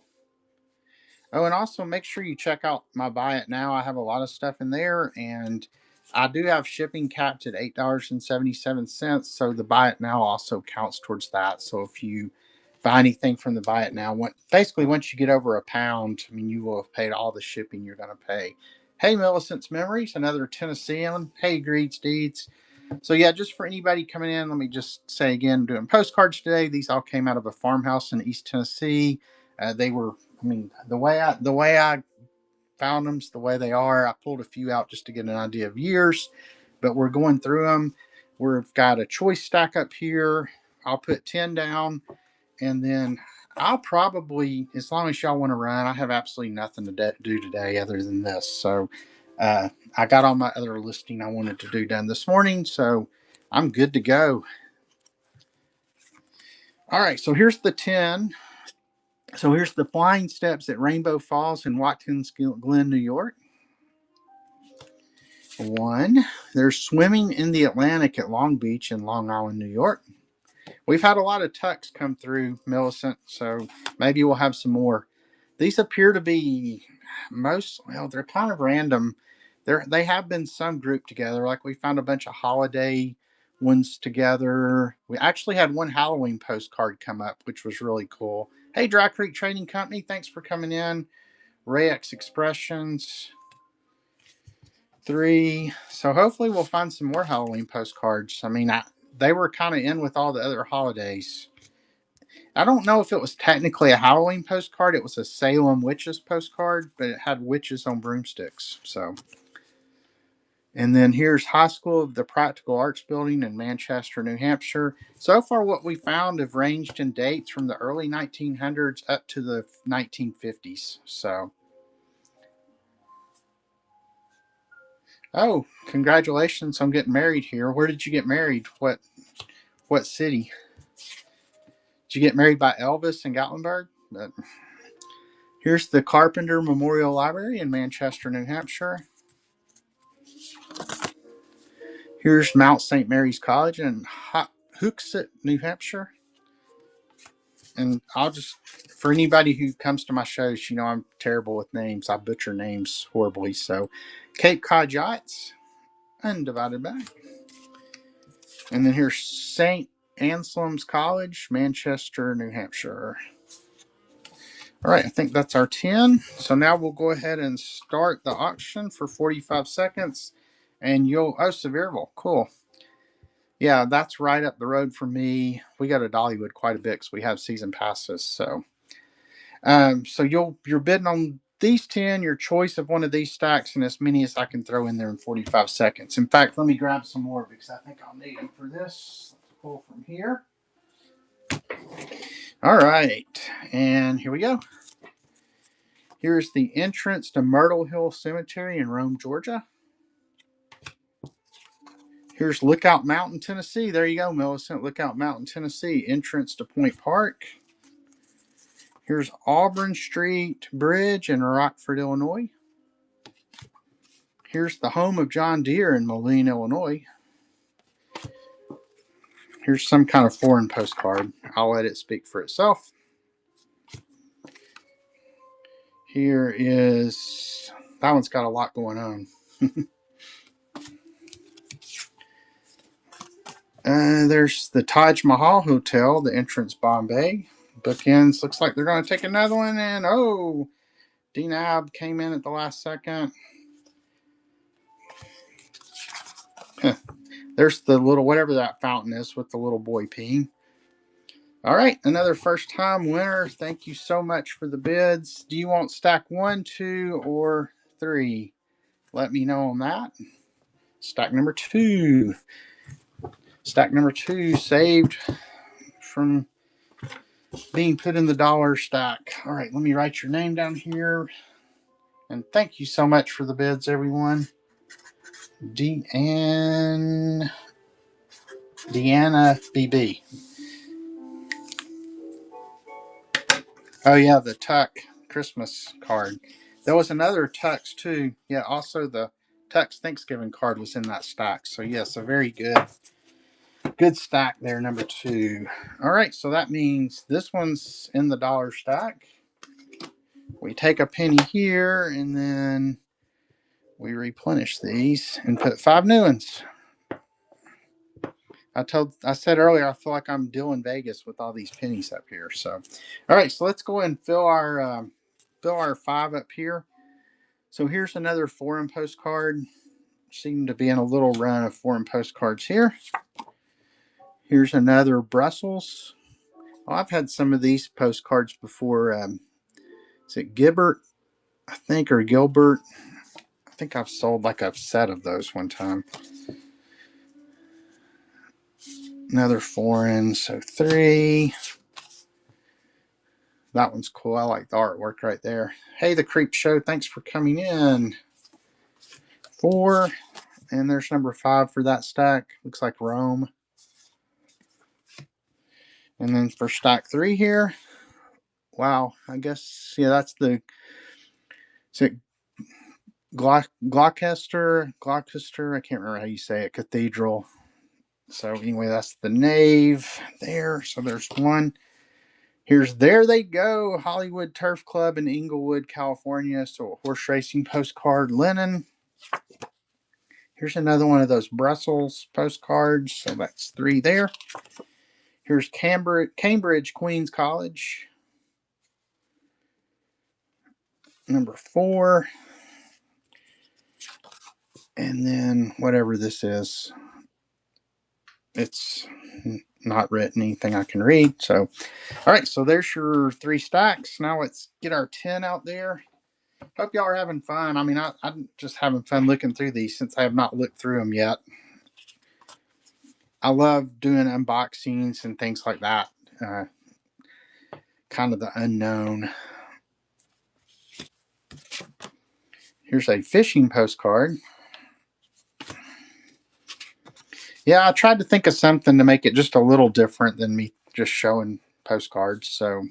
Oh, and also make sure you check out my Buy It Now. I have a lot of stuff in there, and I do have shipping capped at $8.77. So the Buy It Now also counts towards that. So if you buy anything from the Buy It Now, basically once you get over £1, I mean, you will have paid all the shipping you're going to pay. Hey, Millicent's Memories, another Tennessean. Hey, Greeds Deeds. So yeah, just for anybody coming in, let me just say again, I'm doing postcards today. These all came out of a farmhouse in East Tennessee. They were, I mean, the way I found them is the way they are. I pulled a few out just to get an idea of years, but we're going through them. We've got a choice stack up here. I'll put 10 down, and then I'll probably, as long as y'all want to run, I have absolutely nothing to do today other than this. So I got all my other listing I wanted to do done this morning, so I'm good to go. All right, so here's the 10. So here's the Flying Steps at Rainbow Falls in Watkins Glen, New York. 1. There's Swimming in the Atlantic at Long Beach in Long Island, New York. We've had a lot of tucks come through, Millicent, so maybe we'll have some more. These appear to be they're kind of random. They have been some grouped together. Like we found a bunch of holiday ones together. We actually had one Halloween postcard come up, which was really cool. Hey, Dry Creek Trading Company, thanks for coming in. Ray X Expressions. 3. So hopefully we'll find some more Halloween postcards. I mean, they were kind of in with all the other holidays. I don't know if it was technically a Halloween postcard. It was a Salem witches postcard, but it had witches on broomsticks. So, and then here's High School of the Practical Arts Building in Manchester, New Hampshire. So far, what we found have ranged in dates from the early 1900s up to the 1950s. So, oh, congratulations on getting married here. Where did you get married? What city? Did you get married by Elvis in Gatlinburg? But here's the Carpenter Memorial Library in Manchester, New Hampshire. Here's Mount St. Mary's College in Hooksett, New Hampshire. And I'll just, for anybody who comes to my shows, I'm terrible with names. I butcher names horribly. So, Cape Cod Yachts, Undivided by. And then here's St. Anselm's College, Manchester, New Hampshire. All right, I think that's our 10. So now we'll go ahead and start the auction for 45 seconds. And Sevierville, cool. Yeah, that's right up the road from me. We go to Dollywood quite a bit because we have season passes. So, you're bidding on these 10, your choice of one of these stacks, and as many as I can throw in there in 45 seconds. In fact, let me grab some more because I think I'll need them for this. Let's pull from here. All right, and here we go. Here's the entrance to Myrtle Hill Cemetery in Rome, Georgia. Here's Lookout Mountain, Tennessee. There you go, Millicent. Lookout Mountain, Tennessee. Entrance to Point Park. Here's Auburn Street Bridge in Rockford, Illinois. Here's the home of John Deere in Moline, Illinois. Here's some kind of foreign postcard. I'll let it speak for itself. Here is, that one's got a lot going on. There's the Taj Mahal Hotel, the entrance Bombay. Bookends, looks like they're going to take another one. And oh, DNAB came in at the last second. There's the little, whatever that fountain is with the little boy peeing. All right, another first time winner. Thank you so much for the bids. Do you want stack 1, 2, or 3? Let me know on that. Stack number 2. Stack number 2 saved from being put in the dollar stack. All right, let me write your name down here. And thank you so much for the bids, everyone. Deanna BB. Oh, yeah, the Tuck Christmas card. There was another Tux, too. Yeah, also the Tux Thanksgiving card was in that stack. So, yes, a very good stack there, number 2. All right, so that means this one's in the dollar stack. We take a penny here, and then we replenish these and put 5 new ones. I said earlier, I feel like I'm Dylan Vegas with all these pennies up here. So, all right, so let's go ahead and fill our 5 up here. So here's another foreign postcard. Seem to be in a little run of foreign postcards here. Here's another Brussels. Well, I've had some of these postcards before. Is it Gilbert, I think, or Gilbert? I think I've sold like a set of those one time. Another foreign, so 3. That one's cool. I like the artwork right there. Hey, the Creep Show, thanks for coming in. 4, and there's number 5 for that stack. Looks like Rome. And then for stack 3 here, wow, I guess, yeah, that's the, is it Gloucester, I can't remember how you say it, Cathedral. So anyway, that's the nave there. So there's 1. Here's There They Go, Hollywood Turf Club in Inglewood, California. So a horse racing postcard, linen. Here's another one of those Brussels postcards. So that's 3 there. Here's Cambridge Queen's College. Number 4. And then whatever this is, it's not written anything I can read. So, all right, so there's your 3 stacks. Now let's get our 10 out there. Hope y'all are having fun. I mean, I'm just having fun looking through these since I have not looked through them yet. I love doing unboxings and things like that. Kind of the unknown. Here's a fishing postcard. Yeah, I tried to think of something to make it just a little different than me just showing postcards. So,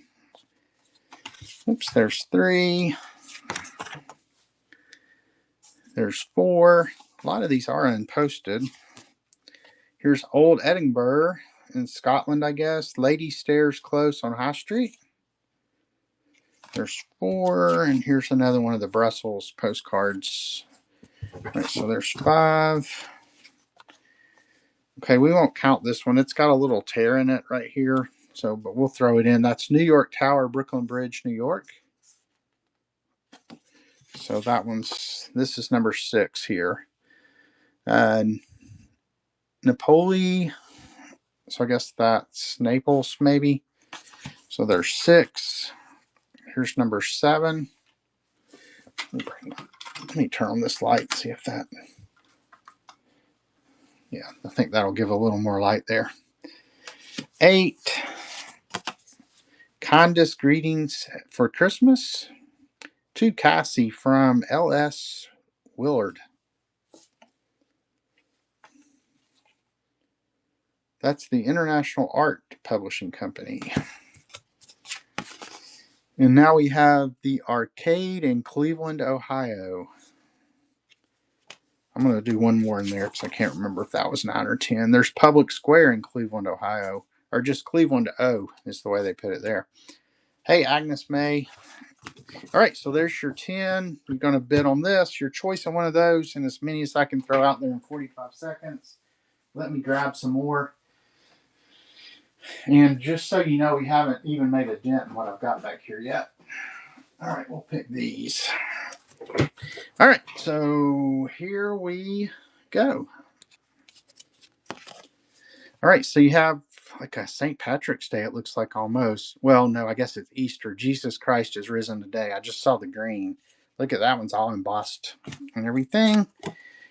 oops, there's 3. There's 4. A lot of these are unposted. Here's Old Edinburgh in Scotland, I guess. Lady Stairs Close on High Street. There's 4, and here's another one of the Brussels postcards. All right, so there's 5. Okay, we won't count this one. It's got a little tear in it right here. So, but we'll throw it in. That's New York Tower, Brooklyn Bridge, New York. So this is number 6 here. Napoli. So I guess that's Naples, maybe. So there's 6. Here's number 7. Let me turn on this light, see if that. Yeah, I think that'll give a little more light there. 8. Kindest greetings for Christmas to Cassie from L.S. Willard. That's the International Art Publishing Company. And now we have the Arcade in Cleveland, Ohio. I'm going to do one more in there because I can't remember if that was 9 or 10. There's Public Square in Cleveland, Ohio. Or just Cleveland O is the way they put it there. Hey, Agnes May. All right, so there's your 10. You're going to bid on this. Your choice on one of those, and as many as I can throw out there in 45 seconds. Let me grab some more. And just so you know, we haven't even made a dent in what I've got back here yet. All right, we'll pick these. All right, so here we go. All right, so you have like a St. Patrick's Day, it looks like almost. Well, no, I guess it's Easter. Jesus Christ is risen today. I just saw the green. Look at that one's all embossed and everything.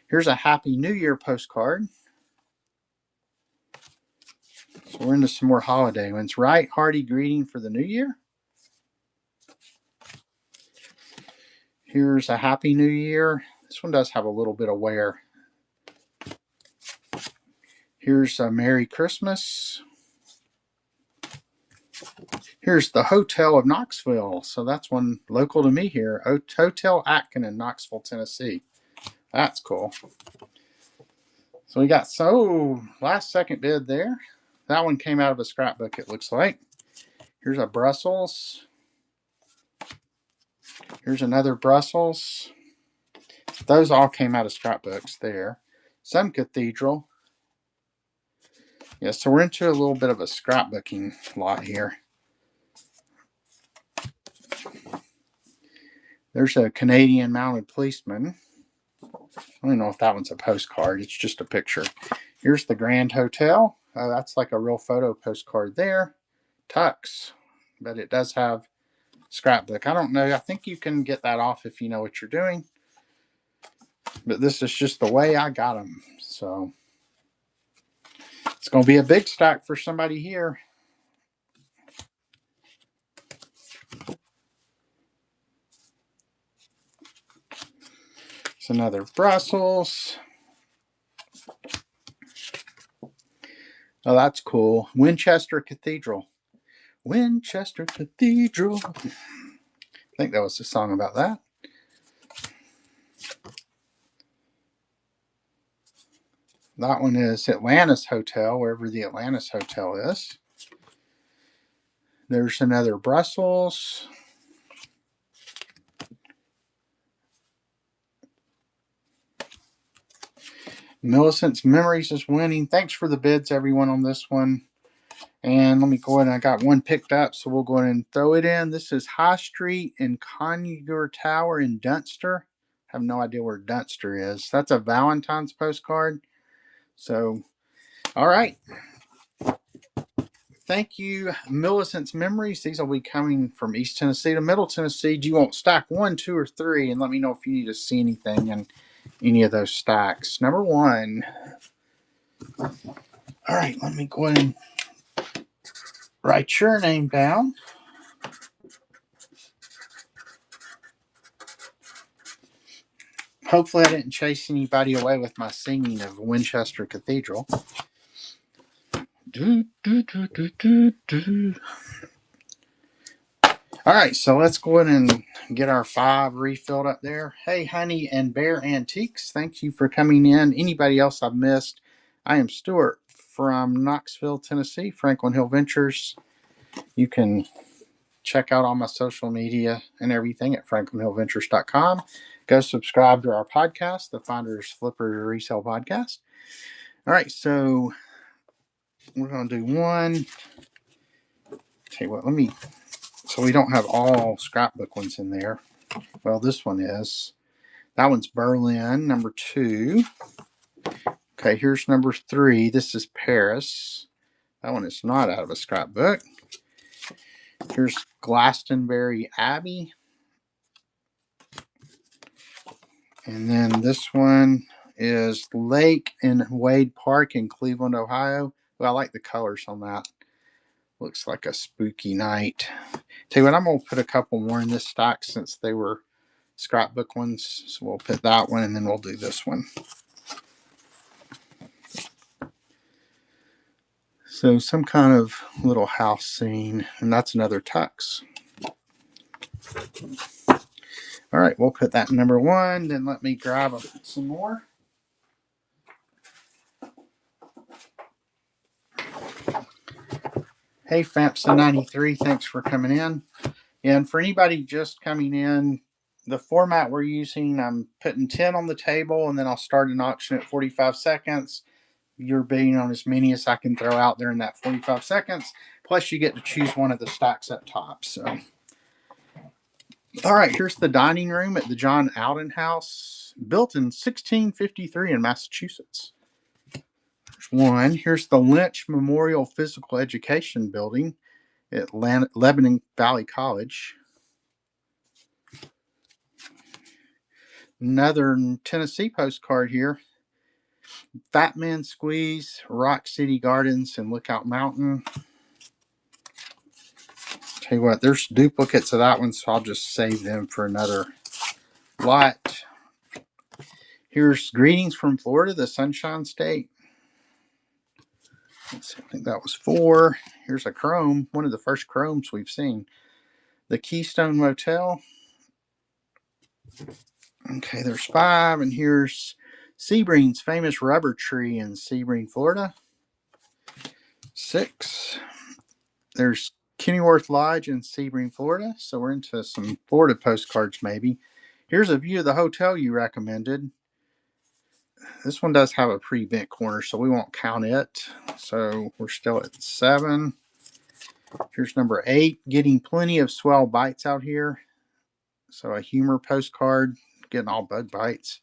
Here's a Happy New Year postcard. So we're into some more holiday ones. Right hearty greeting for the new year. Here's a Happy New Year. This one does have a little bit of wear. Here's a Merry Christmas. Here's the Hotel of Knoxville. So that's one local to me here. Hotel Atkin in Knoxville, Tennessee. That's cool. So we got last second bid there. That one came out of a scrapbook, it looks like. Here's a Brussels. Here's another Brussels. Those all came out of scrapbooks there. Some cathedral. Yeah, so we're into a little bit of a scrapbooking lot here. There's a Canadian mounted policeman. I don't know if that one's a postcard. It's just a picture. Here's the Grand Hotel. That's like a real photo postcard there. Tux. But it does have scrapbook. I don't know. I think you can get that off if you know what you're doing. But this is just the way I got them. So it's going to be a big stack for somebody here. It's another Brussels. Oh, that's cool. Winchester Cathedral. Winchester Cathedral. I think that was the song about that. That one is Atlantis Hotel, wherever the Atlantis Hotel is. There's another Brussels. Millicent's Memories is winning. Thanks for the bids, everyone, on this one. And let me go ahead and I got one picked up, so we'll go ahead and throw it in. This is High Street in Conure Tower in Dunster. have no idea where Dunster is. That's a Valentine's postcard. So, all right. Thank you, Millicent's Memories. These will be coming from East Tennessee to Middle Tennessee. Do you want stack 1, 2, or 3? And let me know if you need to see anything in any of those stacks. Number 1. All right, let me go ahead and write your name down. Hopefully I didn't chase anybody away with my singing of Winchester Cathedral. Do, do, do, do, do, do. All right, so let's go ahead and get our 5 refilled up there. Hey, Honey and Bear Antiques, thank you for coming in. Anybody else I've missed? I am Stuart from Knoxville, Tennessee, Franklin Hill Ventures. You can check out all my social media and everything at franklinhillventures.com. Go subscribe to our podcast, the Finders Flippers Resale Podcast. All right, so we're going to do one. Tell you what, so we don't have all scrapbook ones in there. Well, this one is. That one's Berlin, number 2. Okay, here's number 3. This is Paris. That one is not out of a scrapbook. Here's Glastonbury Abbey. And then this one is Lake and Wade Park in Cleveland, Ohio. Well, I like the colors on that. Looks like a spooky night. Tell you what, I'm going to put a couple more in this stock since they were scrapbook ones. So we'll put that one and then we'll do this one. So some kind of little house scene, and that's another tux. All right, we'll put that in number 1. Then let me grab some more. Hey, Fampson93, thanks for coming in. And for anybody just coming in, the format we're using, I'm putting 10 on the table, and then I'll start an auction at 45 seconds. You're bidding on as many as I can throw out there in that 45 seconds. Plus, you get to choose one of the stacks up top. So, all right, here's the dining room at the John Alden House, built in 1653 in Massachusetts. There's one. Here's the Lynch Memorial Physical Education Building at Lebanon Valley College. Another Tennessee postcard here. Fat Man Squeeze, Rock City Gardens, and Lookout Mountain. Tell you what, there's duplicates of that one, so I'll just save them for another lot. Here's Greetings from Florida, the Sunshine State. Let's see, I think that was 4. Here's a chrome, one of the first chromes we've seen. The Keystone Motel. Okay, there's 5, and here's Sebring's famous rubber tree in Sebring, Florida. 6. There's Kennyworth Lodge in Sebring, Florida. So we're into some Florida postcards maybe. Here's a view of the hotel you recommended. This one does have a pretty bent corner, so we won't count it. So we're still at 7. Here's number 8. Getting plenty of swell bites out here. So a humor postcard. Getting all bug bites.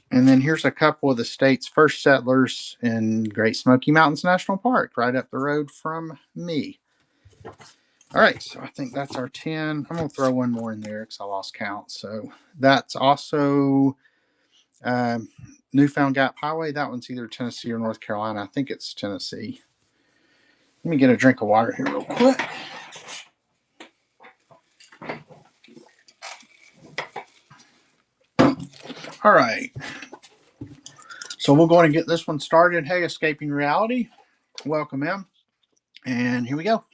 And then here's a couple of the state's first settlers in Great Smoky Mountains National Park, right up the road from me. All right, so I think that's our 10. I'm going to throw one more in there because I lost count. So that's also Newfound Gap Highway. That one's either Tennessee or North Carolina. I think it's Tennessee. Let me get a drink of water here real quick. All right. So we'll go ahead and get this one started. Hey, Escaping Reality. Welcome in. And here we go.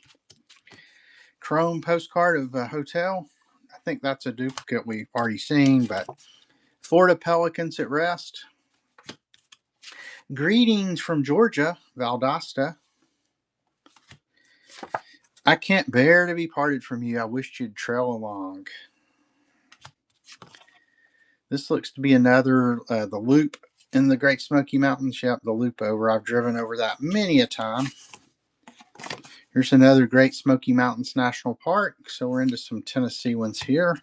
Chrome postcard of a hotel. I think that's a duplicate we've already seen, but Florida Pelicans at rest. Greetings from Georgia, Valdosta. I can't bear to be parted from you. I wished you'd trail along. This looks to be another, the loop in the Great Smoky Mountains. Yep, the loop over. I've driven over that many a time. Here's another Great Smoky Mountains National Park. So we're into some Tennessee ones here.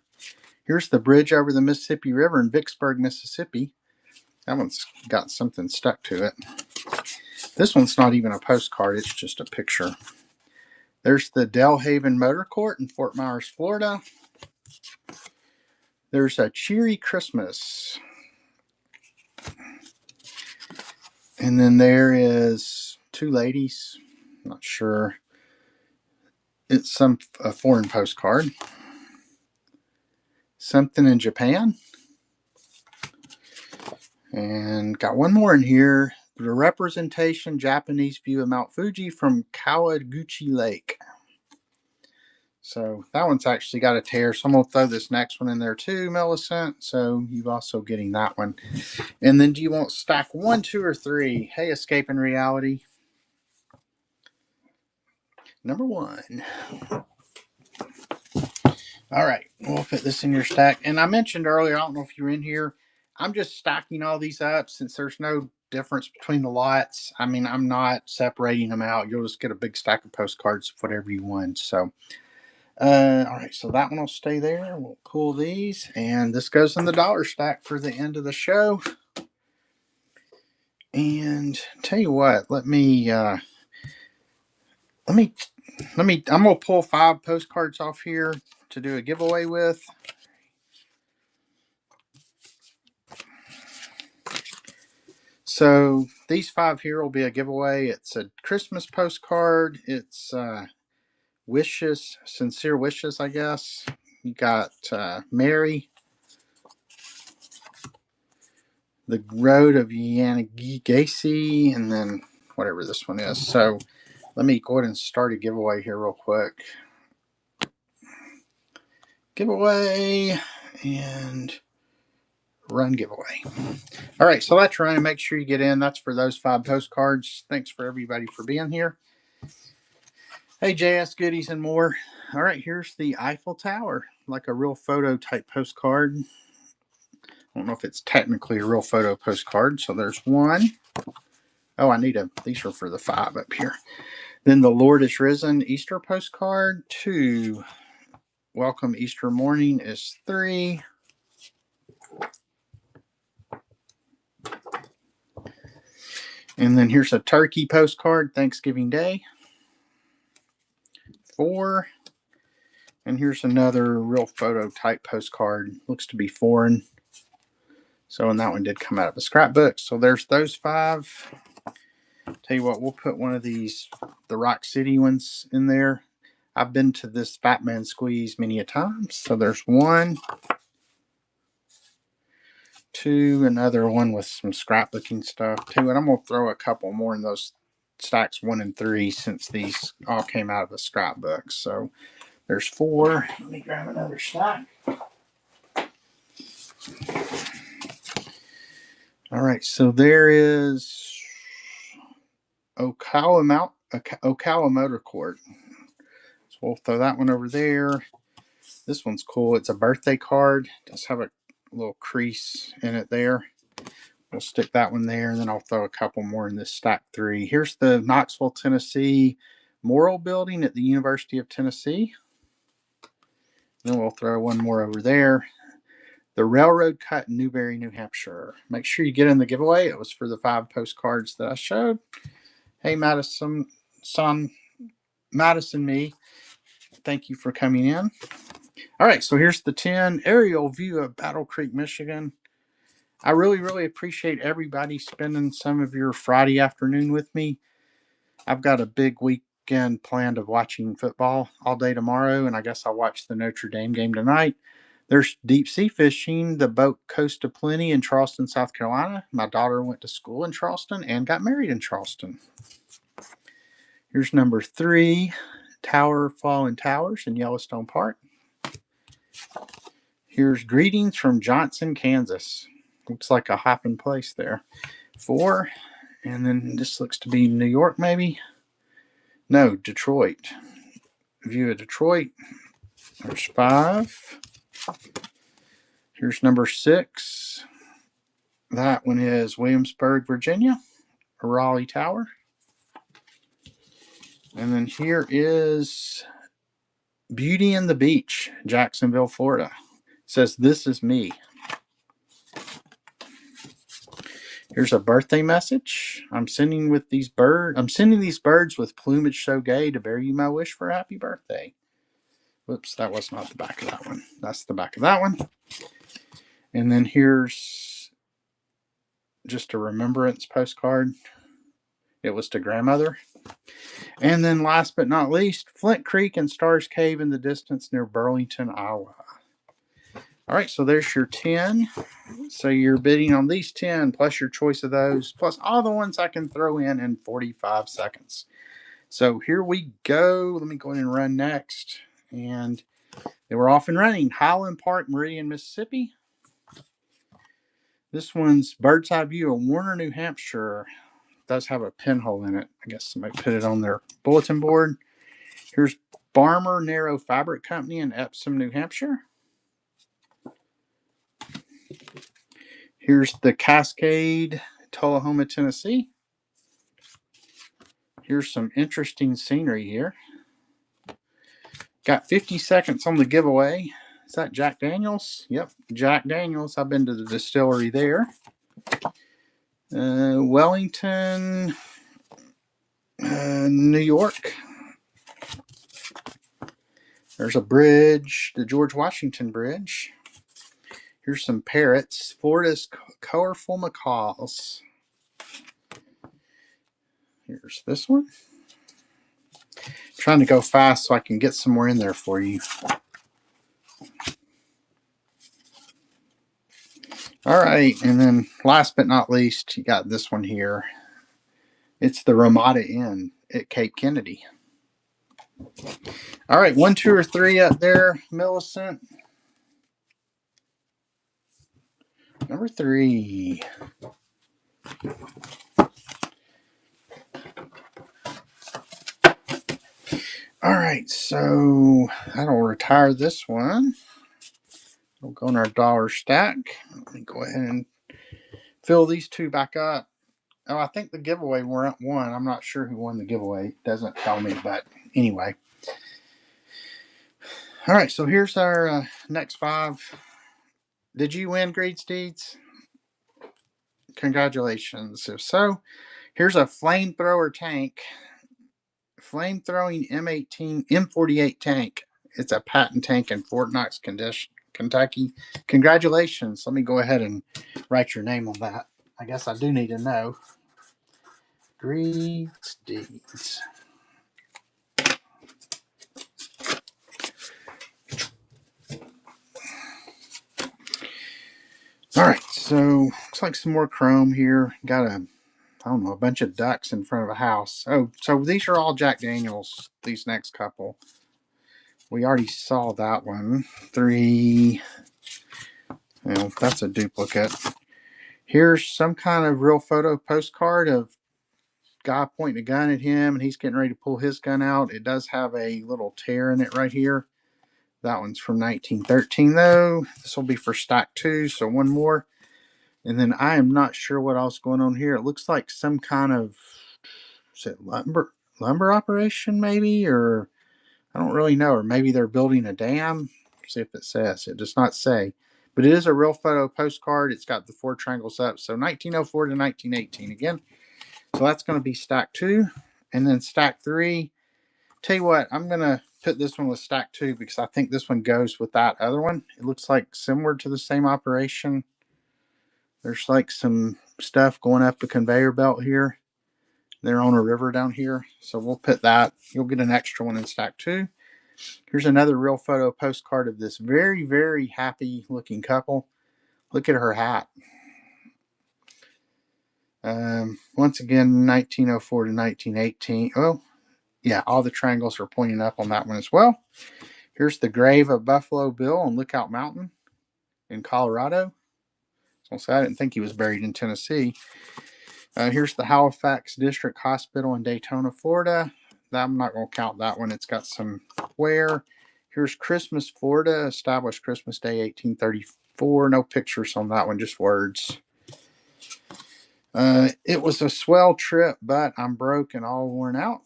Here's the bridge over the Mississippi River in Vicksburg, Mississippi. That one's got something stuck to it. This one's not even a postcard, it's just a picture. There's the Delhaven Motor Court in Fort Myers, Florida. There's a Cheery Christmas. And then there is two ladies. Not sure. It's a foreign postcard. Something in Japan. And got one more in here. The representation Japanese view of Mount Fuji from Kawaguchi Lake. So that one's actually got a tear. So I'm going to throw this next one in there too, Millicent. So you're also getting that one. And then do you want stack 1, 2, or 3? Hey, Escaping Reality. Number 1. All right, we'll put this in your stack. And I mentioned earlier, I don't know if you were in here, I'm just stacking all these up since there's no difference between the lots. I mean, I'm not separating them out. You'll just get a big stack of postcards of whatever you want. So, all right, so that one will stay there. We'll pull these, and this goes in the dollar stack for the end of the show. And tell you what, I'm gonna pull 5 postcards off here to do a giveaway with. So these 5 here will be a giveaway. It's a Christmas postcard. It's wishes, sincere wishes, I guess. You got Mary, the road of Yanagasi, and then whatever this one is. So let me go ahead and start a giveaway here real quick. Giveaway and run giveaway. All right, so that's running. Make sure you get in. That's for those 5 postcards. Thanks for everybody for being here. Hey, JS Goodies and more. All right, here's the Eiffel Tower, like a real photo type postcard. I don't know if it's technically a real photo postcard. So there's one. Oh, these are for the 5 up here. Then the Lord is Risen Easter postcard. 2. Welcome Easter morning is 3. And then here's a turkey postcard, Thanksgiving Day. 4. And here's another real photo type postcard. Looks to be foreign. So, and that one did come out of a scrapbook. So there's those 5. Tell you what, we'll put one of these, the Rock City ones in there. I've been to this Fat Man Squeeze many a time. So there's 1. 2, another one with some scrapbooking stuff. 2, and I'm going to throw a couple more in those stacks 1 and 3 since these all came out of a scrapbook. So there's 4. Let me grab another stack. All right, so there is Ocala Motor Court. So we'll throw that one over there. This one's cool. It's a birthday card. It does have a little crease in it there. We'll stick that one there, and then I'll throw a couple more in this stack 3. Here's the Knoxville, Tennessee Memorial Building at the University of Tennessee. Then we'll throw one more over there. The Railroad Cut in Newberry, New Hampshire. Make sure you get in the giveaway. It was for the 5 postcards that I showed. Hey, Madison, me. Thank you for coming in. All right, so here's the 10 aerial view of Battle Creek, Michigan. I really, really appreciate everybody spending some of your Friday afternoon with me. I've got a big weekend planned of watching football all day tomorrow, and I guess I'll watch the Notre Dame game tonight. There's deep sea fishing, the boat Coast of Plenty in Charleston, South Carolina. My daughter went to school in Charleston and got married in Charleston. Here's number 3, Tower Fallen Towers in Yellowstone Park. Here's Greetings from Johnson, Kansas. Looks like a hopping place there. 4. And then this looks to be New York, maybe? No, Detroit. View of Detroit. There's 5. Here's number 6. That one is Williamsburg, Virginia. Raleigh Tower. And then here is Beauty and the Beach, Jacksonville, Florida. says, "This is me." Here's a birthday message. I'm sending these birds with plumage so gay to bear you my wish for a happy birthday. Whoops, that was not the back of that one. That's the back of that one. And then here's just a remembrance postcard. It was to grandmother. And then last but not least, Flint Creek and Stars Cave in the distance near Burlington, Iowa. All right, so there's your 10. So you're bidding on these 10 plus your choice of those, plus all the ones I can throw in 45 seconds. So here we go. Let me go ahead and run next. And they were off and running. Highland Park, Meridian, Mississippi. This one's bird's eye view of Warner, New Hampshire. It does have a pinhole in it. I guess somebody put it on their bulletin board. Here's Barmer Narrow Fabric Company in Epsom, New Hampshire. Here's the Cascade, Tullahoma, Tennessee. Here's some interesting scenery here. Got 50 seconds on the giveaway. Is that Jack Daniels? Yep, Jack Daniels. I've been to the distillery there. Wellington, New York. There's a bridge, the George Washington Bridge. Here's some parrots. Florida's colorful macaws. Here's this one. I'm trying to go fast so I can get some more in there for you. All right, and then last but not least, you got this one here. It's the Ramada Inn at Cape Kennedy. All right, 1, 2, or 3 up there, Millicent. Number 3. All right, so that'll retire this one. We'll go in our dollar stack. Let me go ahead and fill these 2 back up. Oh, I think the giveaway won. I'm not sure who won the giveaway. It doesn't tell me, but anyway. All right, so here's our next 5. Did you win, Greed Steeds? Congratulations. If so, here's a flamethrower tank. Flamethrowing M48 tank. It's a patent tank in Fort Knox, Kentucky. Congratulations. Let me go ahead and write your name on that. I guess I do need to know. Greed Steeds. All right, so looks like some more chrome here. Got a bunch of ducks in front of a house. Oh, so these are all Jack Daniels, these next couple. We already saw that one. 3. Well, that's a duplicate. Here's some kind of real photo postcard of guy pointing a gun at him, and he's getting ready to pull his gun out. It does have a little tear in it right here. That one's from 1913, though. This will be for stack 2, so one more. And then I am not sure what else going on here. It looks like some kind of, is it lumber operation maybe, or I don't really know, or maybe they're building a dam. See if it says. It does not say, but it is a real photo postcard. It's got the 4 triangles up, so 1904 to 1918 again. So that's going to be stack 2, and then stack 3. Tell you what, I'm going to put this one with stack 2 because I think this one goes with that other one. It looks like similar to the same operation. There's like some stuff going up the conveyor belt here. They're on a river down here. So we'll put that. You'll get an extra one in stack 2. Here's another real photo postcard of this very, very happy looking couple. Look at her hat. Once again, 1904 to 1918. Oh, yeah, all the triangles are pointing up on that one as well. Here's the grave of Buffalo Bill on Lookout Mountain in Colorado. So I didn't think he was buried in Tennessee. Here's the Halifax District Hospital in Daytona, Florida. I'm not going to count that one. It's got some wear. Here's Christmas, Florida, established Christmas Day, 1834. No pictures on that one, just words. It was a swell trip, but I'm broke and all worn out.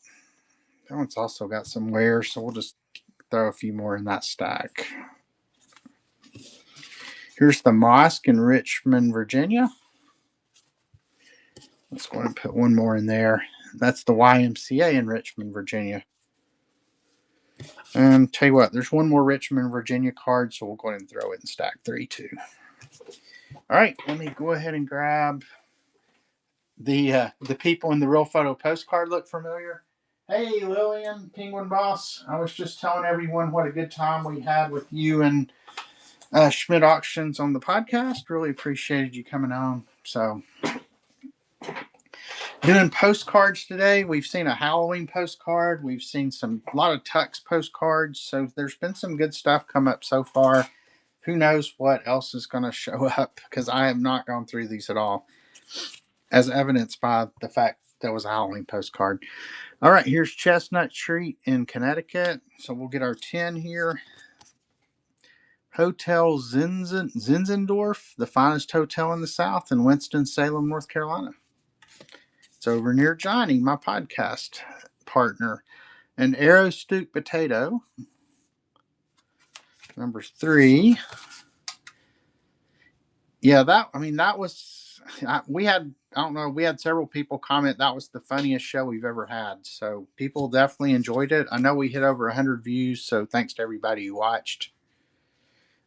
That one's also got some wear, so we'll just throw a few more in that stack. Here's the mosque in Richmond, Virginia. Let's go ahead and put one more in there. That's the YMCA in Richmond, Virginia. And tell you what, there's one more Richmond, Virginia card, so we'll go ahead and throw it in stack 3 too. All right, let me go ahead and grab the people in the real photo postcard. Look familiar? Hey, Lillian, Penguin Boss. I was just telling everyone what a good time we had with you and Schmidt Auctions on the podcast. Really appreciated you coming on. So, doing postcards today. We've seen a Halloween postcard. We've seen a lot of Tux postcards. So there's been some good stuff come up so far. Who knows what else is going to show up, because I have not gone through these at all, as evidenced by the fact there was a Halloween postcard. All right, here's Chestnut Street in Connecticut. So we'll get our 10 here. Hotel Zinzendorf, the finest hotel in the South in Winston-Salem, North Carolina. It's over near Johnny, my podcast partner. An Arrow Stewed Potato, number 3. Yeah, that was, we had several people comment that was the funniest show we've ever had. So people definitely enjoyed it. I know we hit over 100 views, so thanks to everybody who watched.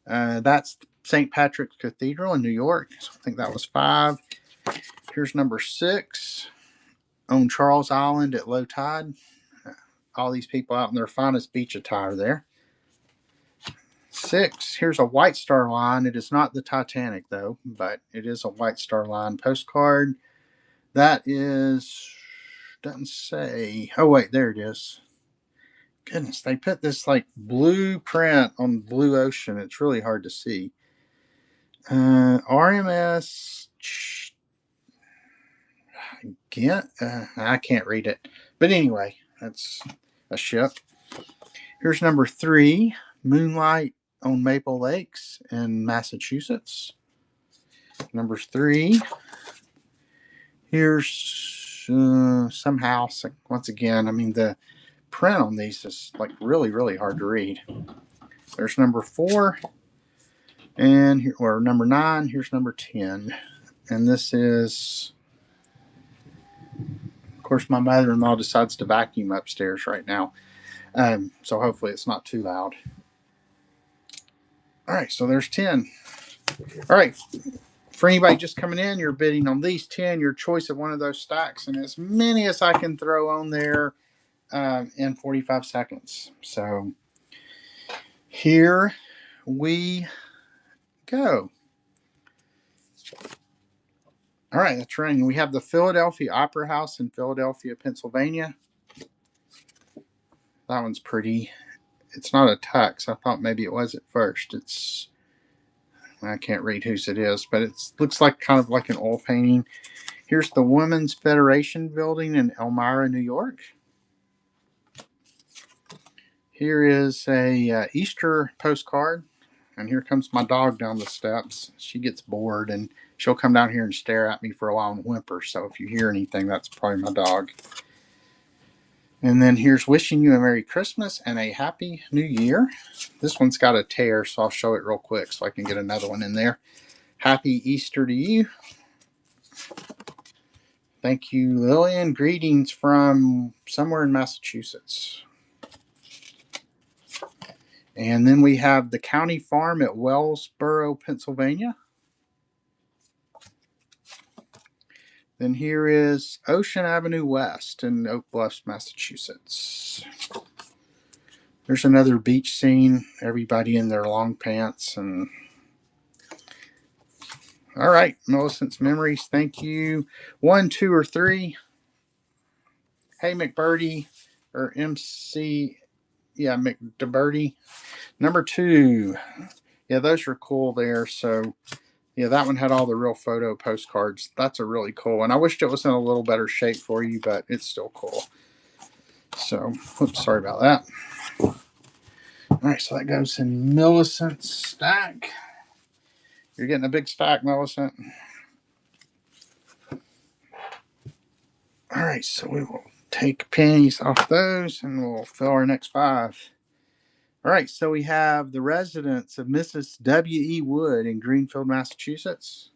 That's St. Patrick's Cathedral in New York. So I think that was 5. Here's number 6 on Charles Island at low tide. All these people out in their finest beach attire there. 6. Here's a White Star Line. It is not the Titanic, though, but it is a White Star Line postcard. That is, doesn't say. Oh, wait, there it is. Goodness, they put this like blue print on blue ocean. It's really hard to see. RMS. I can't read it. But anyway, that's a ship. Here's number 3, Moonlight on Maple Lakes in Massachusetts. Number 3. Here's some house. Once again, I mean, the print on these is like really, really hard to read. There's number 4. And here, or number 9. Here's number 10. And this is, of course, my mother-in-law decides to vacuum upstairs right now. So hopefully it's not too loud. All right, so there's 10. All right, for anybody just coming in, you're bidding on these 10, your choice of one of those stacks, and as many as I can throw on there in 45 seconds. So here we go. All right, that's running. We have the Philadelphia Opera House in Philadelphia, Pennsylvania. That one's pretty. It's not a tux. I thought maybe it was at first. I can't read whose it is, but it looks like kind of like an oil painting. Here's the Women's Federation building in Elmira, New York. Here is a Easter postcard. And here comes my dog down the steps. She gets bored, and she'll come down here and stare at me for a while and whimper. So if you hear anything, that's probably my dog. And then here's wishing you a Merry Christmas and a Happy New Year. This one's got a tear, so I'll show it real quick so I can get another one in there. Happy Easter to you. Thank you, Lillian. Greetings from somewhere in Massachusetts. And then we have the County Farm at Wellsboro, Pennsylvania. Then here is Ocean Avenue West in Oak Bluffs, Massachusetts. There's another beach scene. Everybody in their long pants. And all right, Millicent's Memories. Thank you. 1, 2, or 3. Hey, McBurdy, or MC. Yeah, McDeberty. Number 2. Yeah, those are cool there. So yeah, that one had all the real photo postcards. That's a really cool one. I wished it was in a little better shape for you, but it's still cool. So, oops, sorry about that. All right, so that goes in Millicent's stack. You're getting a big stack, Millicent. All right, so we will take pennies off those, and we'll fill our next 5. All right, so we have the residence of Mrs. W.E. Wood in Greenfield, Massachusetts.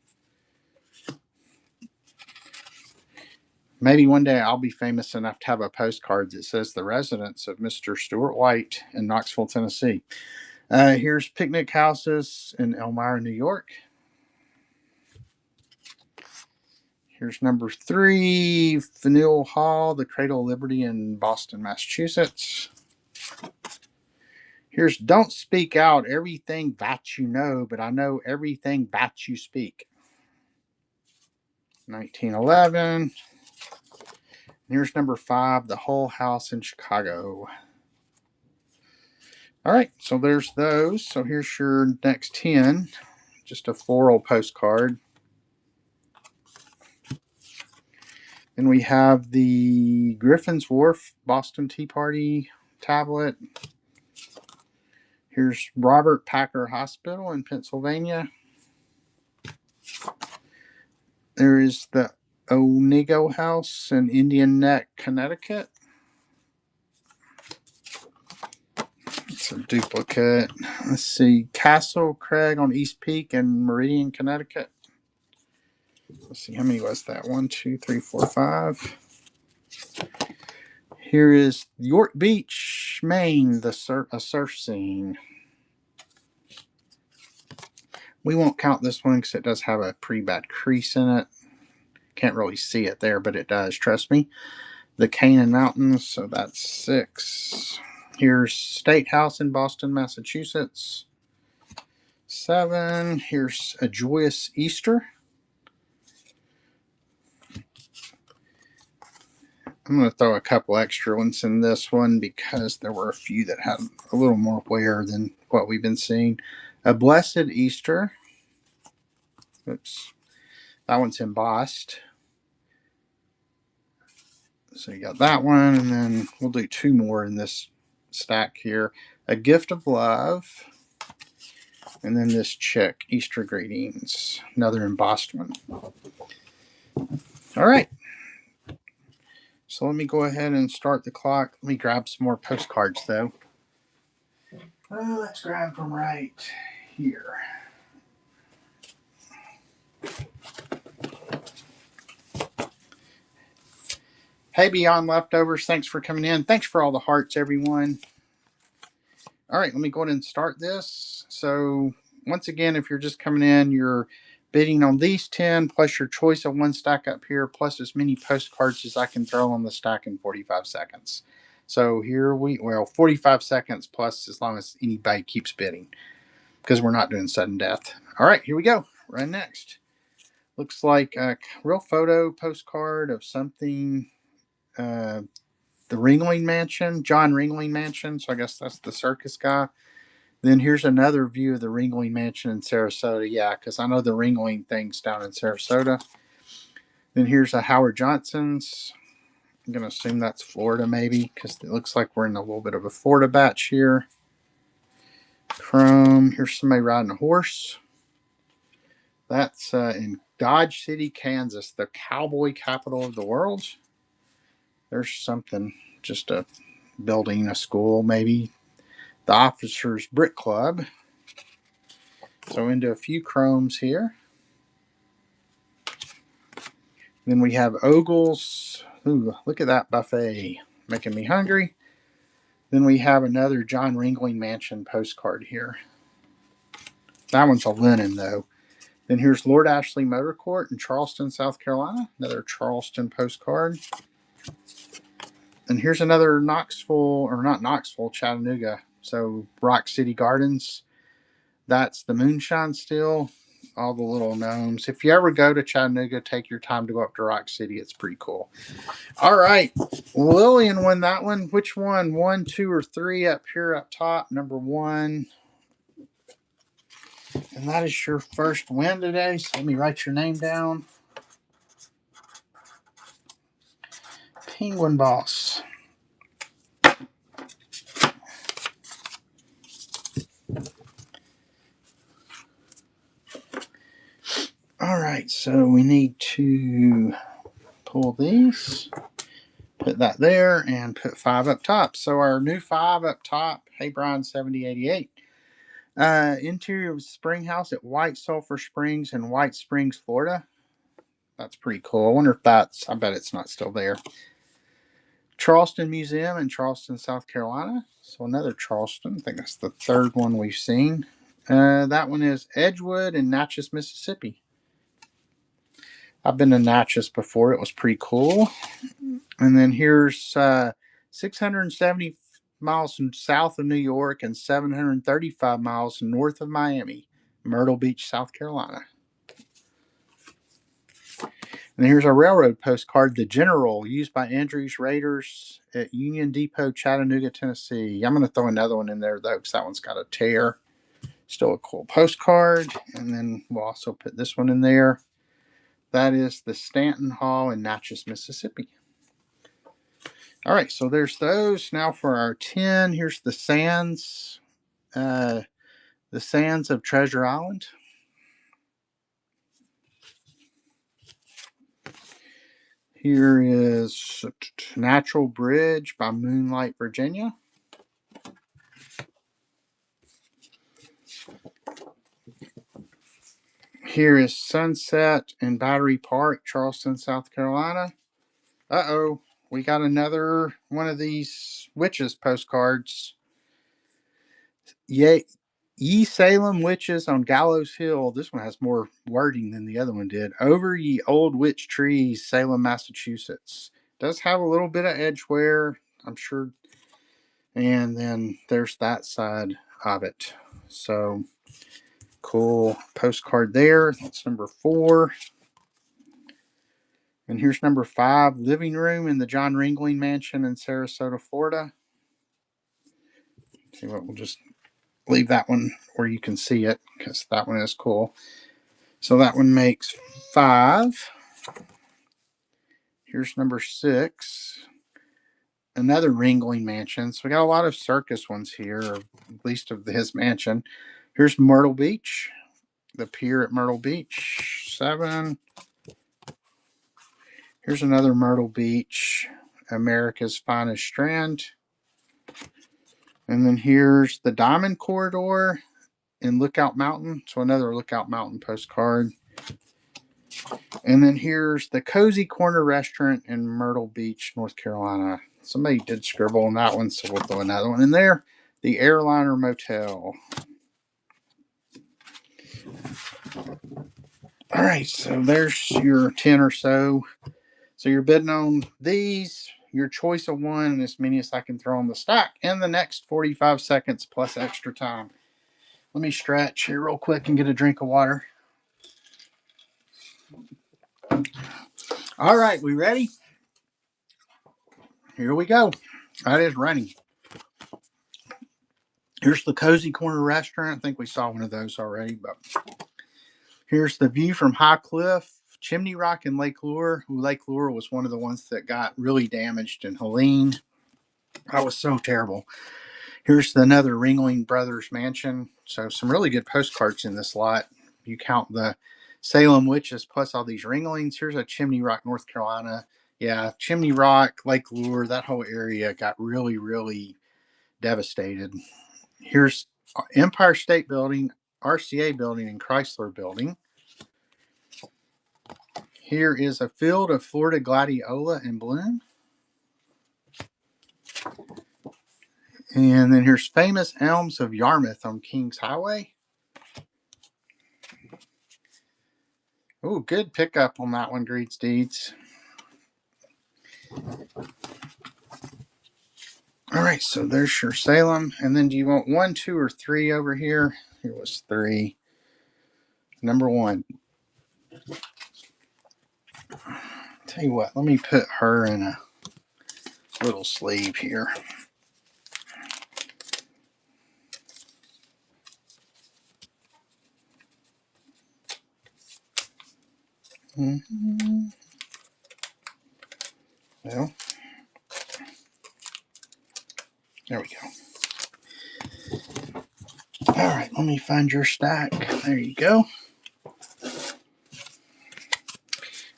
Maybe one day I'll be famous enough to have a postcard that says the residence of Mr. Stuart White in Knoxville, Tennessee. Here's picnic houses in Elmira, New York. Here's number 3, Faneuil Hall, the Cradle of Liberty in Boston, Massachusetts. Here's Don't Speak Out Everything That You Know, but I Know Everything That You Speak. 1911. Here's number 5, The Whole House in Chicago. All right, so there's those. So here's your next 10. Just a floral postcard. Then we have the Griffin's Wharf Boston Tea Party tablet. Here's Robert Packer Hospital in Pennsylvania. There is the Onego House in Indian Neck, Connecticut. It's a duplicate. Let's see, Castle Craig on East Peak in Meridian, Connecticut. Let's see, how many was that? 1, 2, 3, 4, 5. Here is York Beach, Maine, a surf scene. We won't count this one because it does have a pretty bad crease in it. Can't really see it there, but it does, trust me. The Canaan Mountains, so that's 6. Here's State House in Boston, Massachusetts. 7. Here's A Joyous Easter. I'm going to throw a couple extra ones in this one because there were a few that had a little more wear than what we've been seeing. A Blessed Easter. Oops. That one's embossed. So you got that one, and then we'll do 2 more in this stack here. A Gift of Love. And then this chick, Easter Greetings. Another embossed one. All right. So let me go ahead and start the clock. Let me grab some more postcards, though. Let's grab them right here. Hey, Beyond Leftovers, thanks for coming in. Thanks for all the hearts, everyone. All right, let me go ahead and start this. So once again, if you're just coming in, you're bidding on these 10 plus your choice of one stack up here plus as many postcards as I can throw on the stack in 45 seconds. So here 45 seconds plus as long as anybody keeps bidding because we're not doing sudden death. All right, here we go. Run next. Looks like a real photo postcard of something. The Ringling Mansion, John Ringling Mansion. So I guess that's the circus guy. Then here's another view of the Ringling Mansion in Sarasota. Yeah, because I know the Ringling thing's down in Sarasota. Then here's a Howard Johnson's. I'm going to assume that's Florida maybe because it looks like we're in a little bit of a Florida batch here. Chrome. Here's somebody riding a horse. That's in Dodge City, Kansas, the cowboy capital of the world. There's something, just a building, a school maybe. The Officers Brick Club. So into a few chromes here. Then we have Ogles. Ooh, look at that buffet. Making me hungry. Then we have another John Ringling Mansion postcard here. That one's a linen though. Then here's Lord Ashley Motor Court in Charleston, South Carolina. Another Charleston postcard. And here's another Knoxville, or not Knoxville, Chattanooga. So Rock City Gardens. That's the moonshine still. All the little gnomes. If you ever go to Chattanooga, take your time to go up to Rock City. It's pretty cool. All right. Lillian won that one. Which one? 1, 2, or 3 up here up top. Number 1. And that is your first win today. So let me write your name down. Penguin Boss. All right, so we need to pull these, put that there, and put 5 up top. So our new 5 up top Hey, Brian, 7088. Interior of Spring House at White Sulphur Springs in White Springs, Florida. That's pretty cool. I wonder if I bet it's not still there. Charleston Museum in Charleston, South Carolina. So another Charleston. I think that's the third one we've seen. That one is Edgewood in Natchez, Mississippi. I've been to Natchez before. It was pretty cool. And then here's 670 miles south of New York and 735 miles north of Miami, Myrtle Beach, South Carolina. And here's a railroad postcard, The General, used by Andrews Raiders at Union Depot, Chattanooga, Tennessee. I'm going to throw another one in there, though, because that one's got a tear. Still a cool postcard. And then we'll also put this one in there. That is the Stanton Hall in Natchez, Mississippi. All right, so there's those. Now for our 10, here's the sands. The sands of Treasure Island. Here is Natural Bridge by Moonlight, Virginia. Here is Sunset in Battery Park, Charleston, South Carolina. Uh-oh, we got another one of these witches postcards. Ye Salem Witches on Gallows Hill. This one has more wording than the other one did. Over ye old witch trees, Salem, Massachusetts. Does have a little bit of edge wear, I'm sure. And then there's that side of it. So cool postcard there. That's number 4. And here's number 5, living room in the John Ringling Mansion in Sarasota, Florida. See what, we'll just leave that one where you can see it because that one is cool. So that one makes 5. Here's number 6. Another Ringling Mansion. So we got a lot of circus ones here, or at least of his mansion. Here's Myrtle Beach. The pier at Myrtle Beach. 7. Here's another Myrtle Beach. America's Finest Strand. And then here's the Diamond Corridor in Lookout Mountain. So another Lookout Mountain postcard. And then here's the Cozy Corner Restaurant in Myrtle Beach, North Carolina. Somebody did scribble on that one, so we'll throw another one in there. The Airliner Motel. All right, so there's your 10 or so. So you're bidding on these, your choice of one, and as many as I can throw on the stack in the next 45 seconds plus extra time. Let me stretch here real quick and get a drink of water. All right, we ready? Here we go. That is running. Here's the Cozy Corner Restaurant. I think we saw one of those already, but here's the view from High Cliff, Chimney Rock, and Lake Lure. Lake Lure was one of the ones that got really damaged in Helene. That was so terrible. Here's another Ringling Brothers Mansion. So some really good postcards in this lot. You count the Salem Witches plus all these Ringlings. Here's a Chimney Rock, North Carolina. Yeah, Chimney Rock, Lake Lure, that whole area got really, really devastated. Here's Empire State Building, RCA Building, and Chrysler Building. Here is a field of Florida gladiola in bloom. And then here's famous elms of Yarmouth on Kings Highway. Oh, good pickup on that one, Greets Deeds. All right, so there's your Salem. And then do you want 1, 2, or 3 over here? Here was 3. Number 1. Tell you what, let me put her in a little sleeve here. Mm-hmm. Well, there we go. All right, let me find your stack. There you go.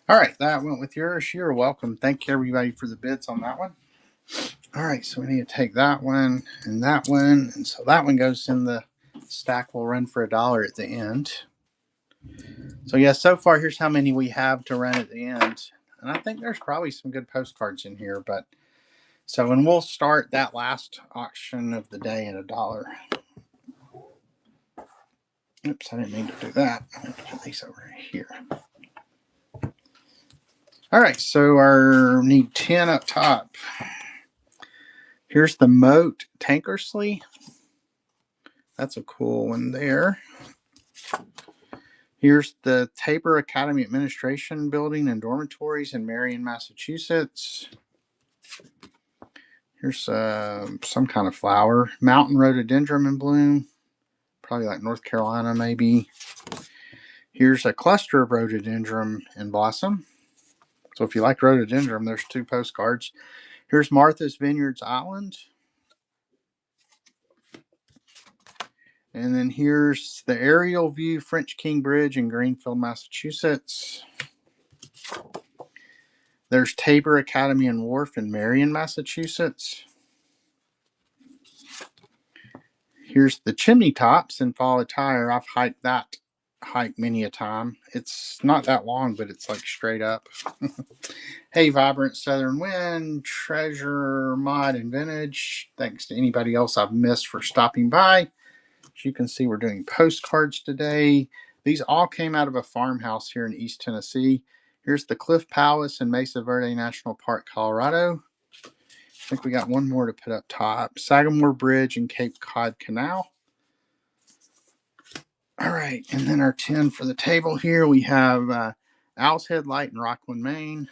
All right, that went with yours. You're welcome. Thank you, everybody, for the bids on that one. All right, so we need to take that one, and so that one goes in the stack. We'll run for $1 at the end. So yeah, so far here's how many we have to run at the end, and I think there's probably some good postcards in here. But so, and we'll start that last auction of the day at $1. Oops, I didn't mean to do that. I'm going to put these over here. All right, so our need 10 up top. Here's the Moat Tankersley. That's a cool one there. Here's the Tabor Academy Administration Building and Dormitories in Marion, Massachusetts. Here's some kind of flower. Mountain rhododendron in bloom. Probably like North Carolina, maybe. Here's a cluster of rhododendron in blossom. So if you like rhododendron, there's 2 postcards. Here's Martha's Vineyards Island. And then here's the aerial view French King Bridge in Greenfield, Massachusetts. There's Tabor Academy and Wharf in Marion, Massachusetts. Here's the Chimney Tops in Fall Attire. I've hiked that hike many a time. It's not that long, but it's like straight up. Hey, Vibrant Southern Wind, Treasure, Mod, and Vintage. Thanks to anybody else I've missed for stopping by. As you can see, we're doing postcards today. These all came out of a farmhouse here in East Tennessee. Here's the Cliff Palace in Mesa Verde National Park, Colorado. I think we got one more to put up top. Sagamore Bridge and Cape Cod Canal. All right, and then our 10 for the table here. We have Owl's Head Light in Rockland, Maine.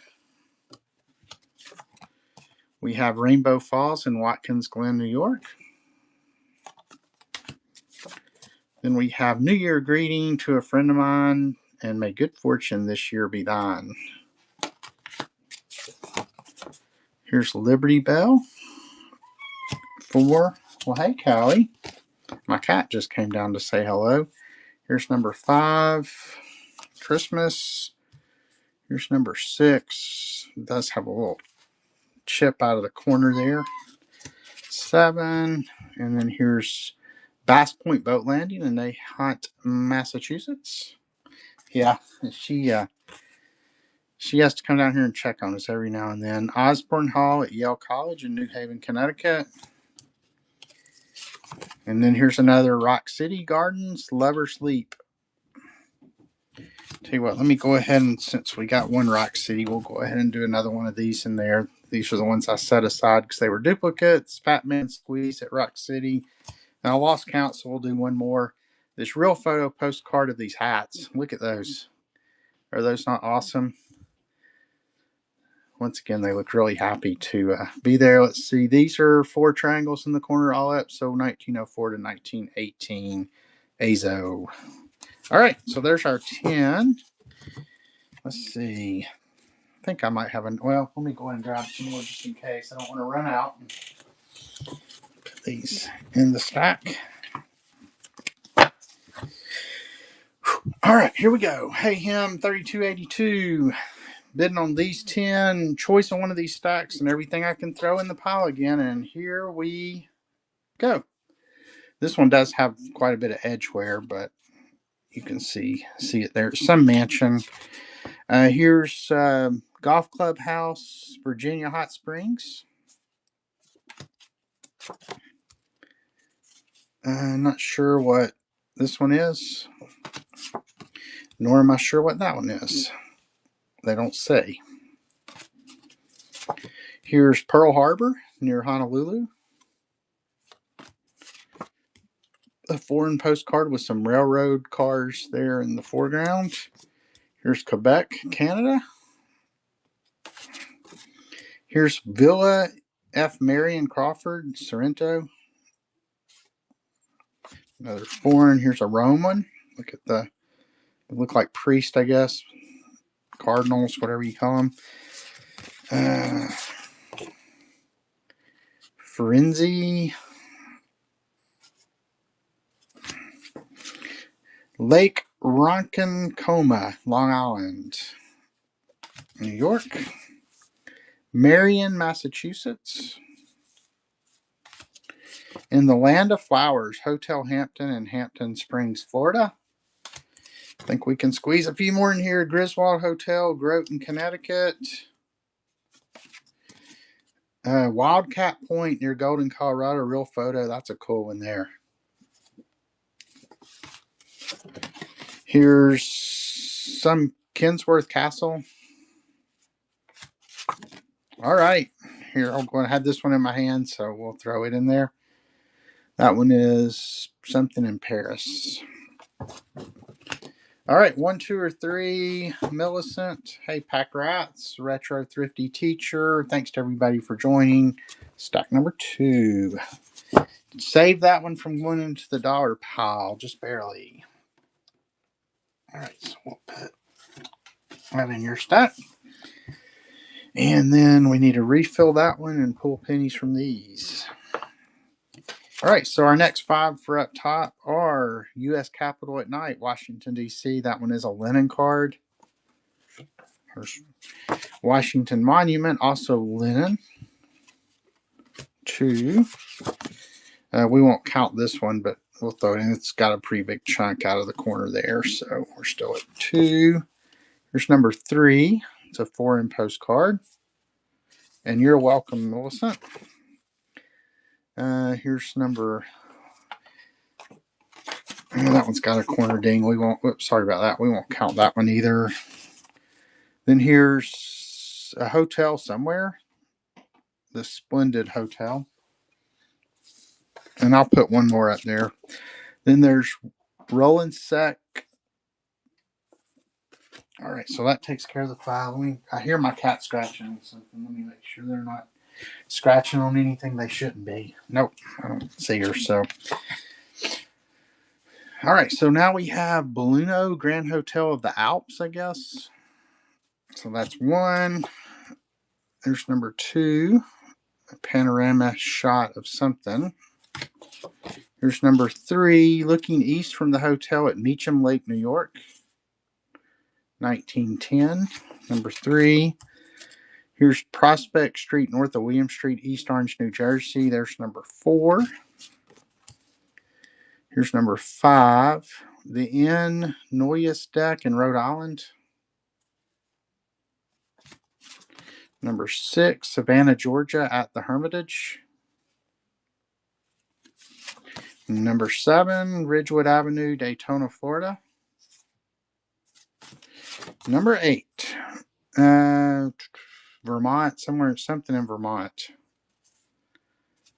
We have Rainbow Falls in Watkins Glen, New York. Then we have New Year Greeting to a Friend of Mine, and may good fortune this year be thine. Here's Liberty Bell. 4. Well, hey, Callie. My cat just came down to say hello. Here's number 5. Christmas. Here's number 6. It does have a little chip out of the corner there. 7. And then here's Bass Point Boat Landing in Nahant, Massachusetts. Yeah, she has to come down here and check on us every now and then. Osborne Hall at Yale College in New Haven, Connecticut. And then here's another Rock City Gardens, Lover's Leap. Tell you what, let me go ahead and, since we got one Rock City, we'll go ahead and do another one of these in there. These are the ones I set aside because they were duplicates. Fat Man Squeeze at Rock City. Now I lost count, so we'll do one more. This real photo postcard of these hats. Look at those. Are those not awesome? Once again, they look really happy to be there. Let's see. These are 4 triangles in the corner all up. So 1904 to 1918 Azo. All right. So there's our 10. Let's see. I think I might have well, let me go ahead and grab some more just in case. I don't want to run out. Put these in the stack. All right. Here we go. Hey, him 3282. Bidding on these 10, choice on one of these stacks, and everything I can throw in the pile again. And here we go. This one does have quite a bit of edge wear, but you can see it there. Some mansion. Here's Golf Club House, Virginia Hot Springs. Not sure what this one is, nor am I sure what that one is. They don't say. Here's Pearl Harbor near Honolulu. A foreign postcard with some railroad cars there in the foreground. Here's Quebec, Canada. Here's Villa F. Marion Crawford, Sorrento. Another foreign. Here's a Roman. Look at they look like priest, I guess. Cardinals, whatever you call them. Firenze. Lake Ronkonkoma, Long Island, New York. Marion, Massachusetts. In the Land of Flowers, Hotel Hampton in Hampton Springs, Florida. I think we can squeeze a few more in here. Griswold Hotel, Groton, Connecticut. Wildcat Point near Golden, Colorado. Real photo. That's a cool one there. Here's some Kinsworth Castle. All right. Here, I'm going to have this one in my hand, so we'll throw it in there. That one is something in Paris. All right, 1, 2, or 3. Millicent. Hey, Pack Rats. Retro Thrifty Teacher. Thanks to everybody for joining. Stack number 2. Save that one from going into the dollar pile, just barely. All right, so we'll put that in your stack. And then we need to refill that one and pull pennies from these. All right, so our next 5 for up top are U.S. Capitol at Night, Washington, D.C. That one is a linen card. There's Washington Monument, also linen. 2. We won't count this one, but we'll throw it in. It's got a pretty big chunk out of the corner there, so we're still at 2. Here's number 3. It's a foreign postcard. And you're welcome, Millicent. Here's number... that one's got a corner ding. We won't... Whoops, sorry about that. We won't count that one either. Then here's a hotel somewhere. The Splendid Hotel. And I'll put one more up there. Then there's Roland Sec. All right, so that takes care of the file. I hear my cat scratching on something. Let me make sure they're not scratching on anything they shouldn't be. Nope, I don't see her. So, all right, so now we have Belluno Grand Hotel of the Alps, I guess. So that's 1. There's number 2, a panorama shot of something. Here's number 3, looking east from the hotel at Meacham Lake, New York, 1910. Number 3. Here's Prospect Street north of William Street, East Orange, New Jersey. There's number 4. Here's number 5. The Inn Noyes Deck in Rhode Island. Number 6, Savannah, Georgia at the Hermitage. Number 7, Ridgewood Avenue, Daytona, Florida. Number 8, Vermont, something in Vermont.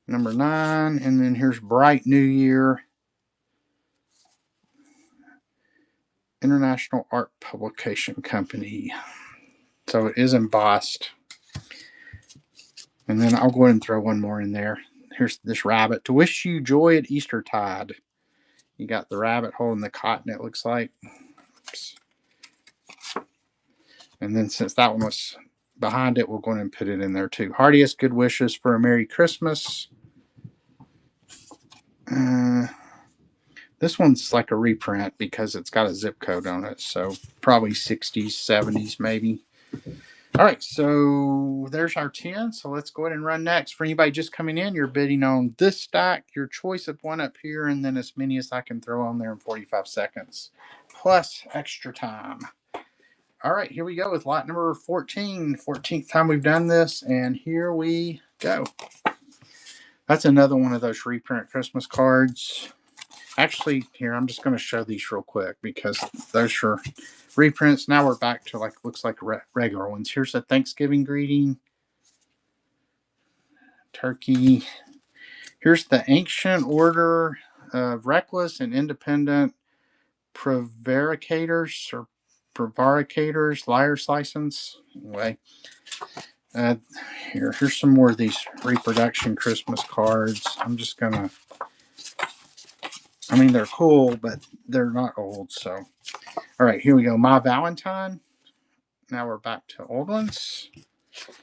Number 9, and then here's Bright New Year, International Art Publication Company. So it is embossed. And then I'll go ahead and throw one more in there. Here's this rabbit. To wish you joy at Eastertide. You got the rabbit holding the cotton, it looks like. Oops. And then since that one was behind it, we'll go ahead and put it in there too. Heartiest good wishes for a Merry Christmas. This one's like a reprint because it's got a zip code on it. So probably 60s, 70s maybe. All right, so there's our 10. So let's go ahead and run next. For anybody just coming in, you're bidding on this stack, your choice of one up here, and then as many as I can throw on there in 45 seconds, plus extra time. All right, here we go with lot number 14. 14th time we've done this, and here we go. That's another one of those reprint Christmas cards. Actually, here, I'm just going to show these real quick because those are reprints. Now we're back to looks like regular ones. Here's a Thanksgiving greeting. Turkey. Here's the Ancient Order of Reckless and Independent Prevaricators or Prevaricators, Liar's License. Anyway, here's some more of these reproduction Christmas cards. I'm just going to, I mean, they're cool, but they're not old, so. All right, here we go. My Valentine. Now we're back to old ones.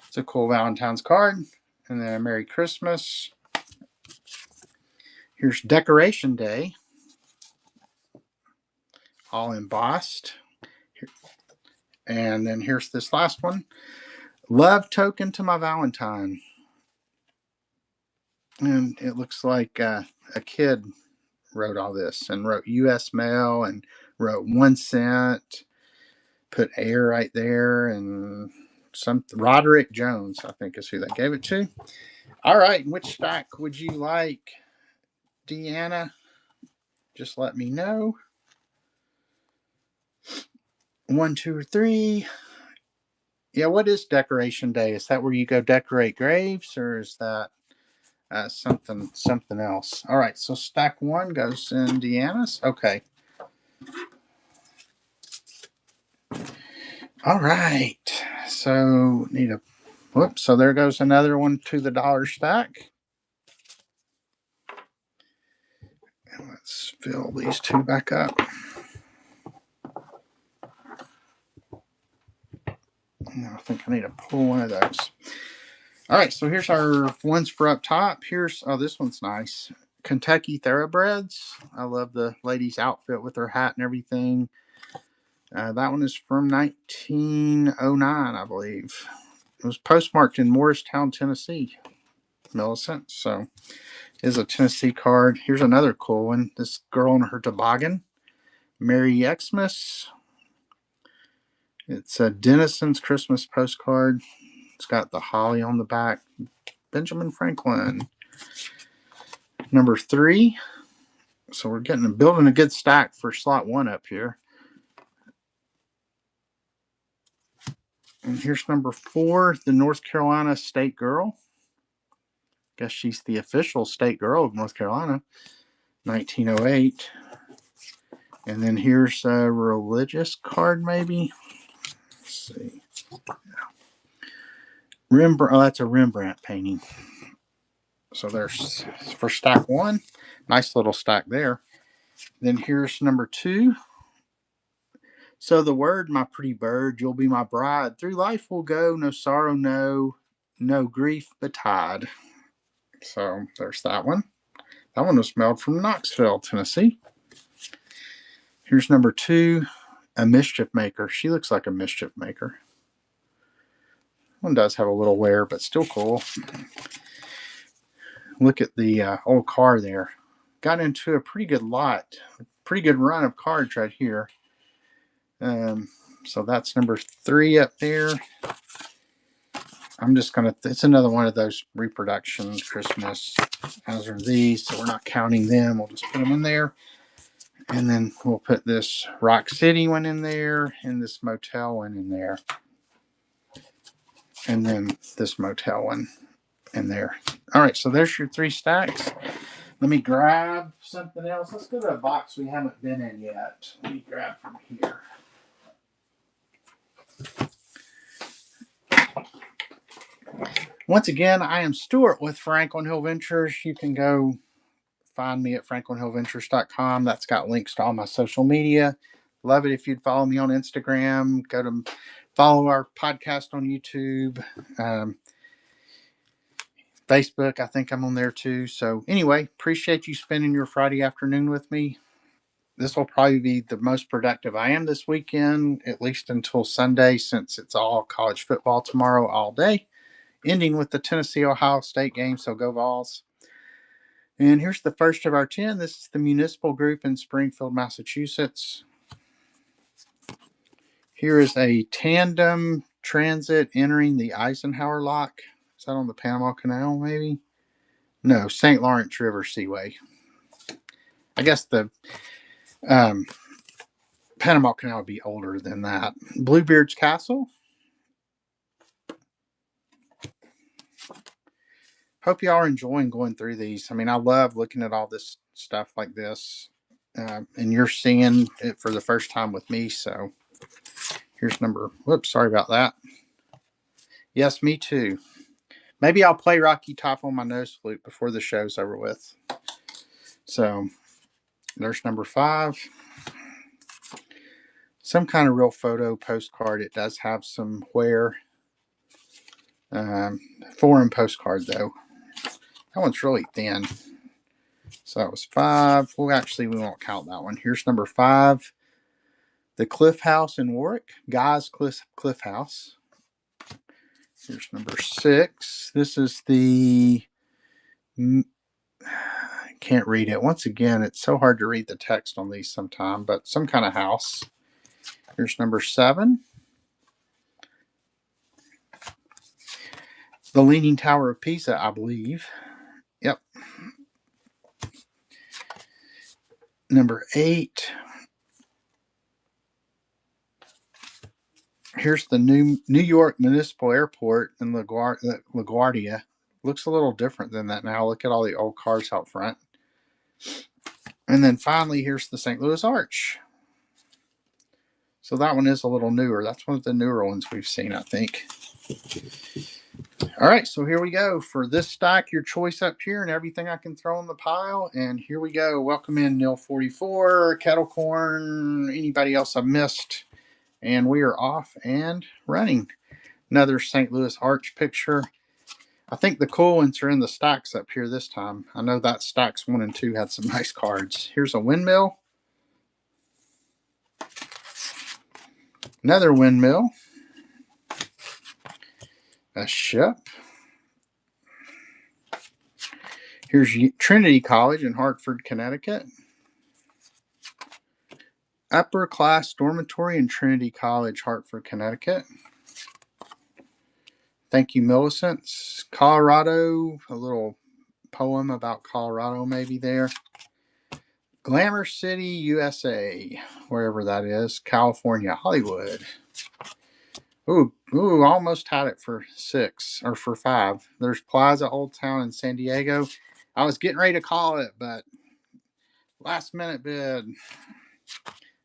It's a cool Valentine's card. And then a Merry Christmas. Here's Decoration Day. All embossed. And then here's this last one. Love Token to My Valentine. And it looks like a kid wrote all this and wrote U.S. mail and wrote 1 cent, put air right there, and some Roderick Jones, I think, is who they gave it to. All right, which stack would you like, Deanna? Just let me know. 1, 2, or 3. Yeah, what is Decoration Day? Is that where you go decorate graves, or is that something else? All right, so stack 1 goes in Deanna's. Okay. All right. So need a whoops. So there goes another one to the dollar stack. And let's fill these 2 back up. I think I need to pull one of those. All right, so here's our ones for up top. Here's, oh, this one's nice. Kentucky Thoroughbreds. I love the lady's outfit with her hat and everything. That one is from 1909, I believe. It was postmarked in Morristown, Tennessee, Millicent. So is a Tennessee card. Here's another cool one. This girl on her toboggan. Merry Xmas. It's a Denison's Christmas postcard. It's got the holly on the back. Benjamin Franklin. Number 3. So we're building a good stack for slot 1 up here. And here's number 4, the North Carolina State Girl. Guess she's the official state girl of North Carolina. 1908. And then here's a religious card, maybe. Let's see. Rembrandt. Oh, that's a Rembrandt painting. So there's for stack 1. Nice little stack there. Then here's number 2. So the word, my pretty bird, you'll be my bride. Through life we'll go, no sorrow, no grief betide. So there's that one. That one was mailed from Knoxville, Tennessee. Here's number 2, a mischief maker. She looks like a mischief maker. One does have a little wear, but still cool. Look at the old car there. Got into a pretty good lot. Pretty good run of cards right here. So that's number 3 up there. I'm just going to, it's another one of those reproduction Christmas, as are these. So we're not counting them. We'll just put them in there. And then we'll put this Rock City one in there and this motel one in there. And then this motel one in there. All right, so there's your 3 stacks. Let me grab something else. Let's go to a box we haven't been in yet. Let me grab from here. Once again, I am Stuart with Franklin Hill Ventures. You can go find me at franklinhillventures.com. That's got links to all my social media. Love it if you'd follow me on Instagram. Go to follow our podcast on YouTube. Facebook, I think I'm on there too. So anyway, appreciate you spending your Friday afternoon with me. This will probably be the most productive I am this weekend, at least until Sunday, since it's all college football tomorrow all day, ending with the Tennessee-Ohio State game, so go Vols. And here's the first of our 10. This is the Municipal Group in Springfield, Massachusetts. Here is a tandem transit entering the Eisenhower Lock. Is that on the Panama Canal, maybe? No, St. Lawrence River Seaway. I guess the Panama Canal would be older than that. Bluebeard's Castle. Hope y'all are enjoying going through these. I mean, I love looking at all this stuff like this. And you're seeing it for the first time with me. So here's number, whoops, sorry about that. Yes, me too. Maybe I'll play Rocky Top on my nose flute before the show's over with. So there's number 5. Some kind of real photo postcard. It does have some wear. Foreign postcard though. That one's really thin. So that was 5. Well, actually, we won't count that one. Here's number 5. The Cliff House in Warwick. Guy's Cliff House. Here's number 6. This is the Can't read it. Once again, it's so hard to read the text on these sometimes, but some kind of house. Here's number 7. The Leaning Tower of Pisa, I believe. Yep. Number 8. Here's the New York Municipal Airport in LaGuardia. Looks a little different than that now. Look at all the old cars out front. And then finally, here's the St. Louis Arch. So that one is a little newer. That's one of the newer ones we've seen, I think. All right, so here we go. For this stack, your choice up here and everything I can throw in the pile. And here we go. Welcome in Neil 44, Kettle Corn, anybody else I missed. And we are off and running. Another St. Louis Arch picture. I think the cool ones are in the stacks up here this time. I know that stacks 1 and 2 had some nice cards. Here's a windmill. Another windmill. A ship. Here's Trinity College in Hartford, Connecticut. Upper Class Dormitory in Trinity College, Hartford, Connecticut. Thank you, Millicent. Colorado, a little poem about Colorado maybe there. Glamour City, USA, wherever that is. California, Hollywood. Ooh, almost had it for 6 or for 5. There's Plaza Old Town in San Diego. I was getting ready to call it, but last minute bid.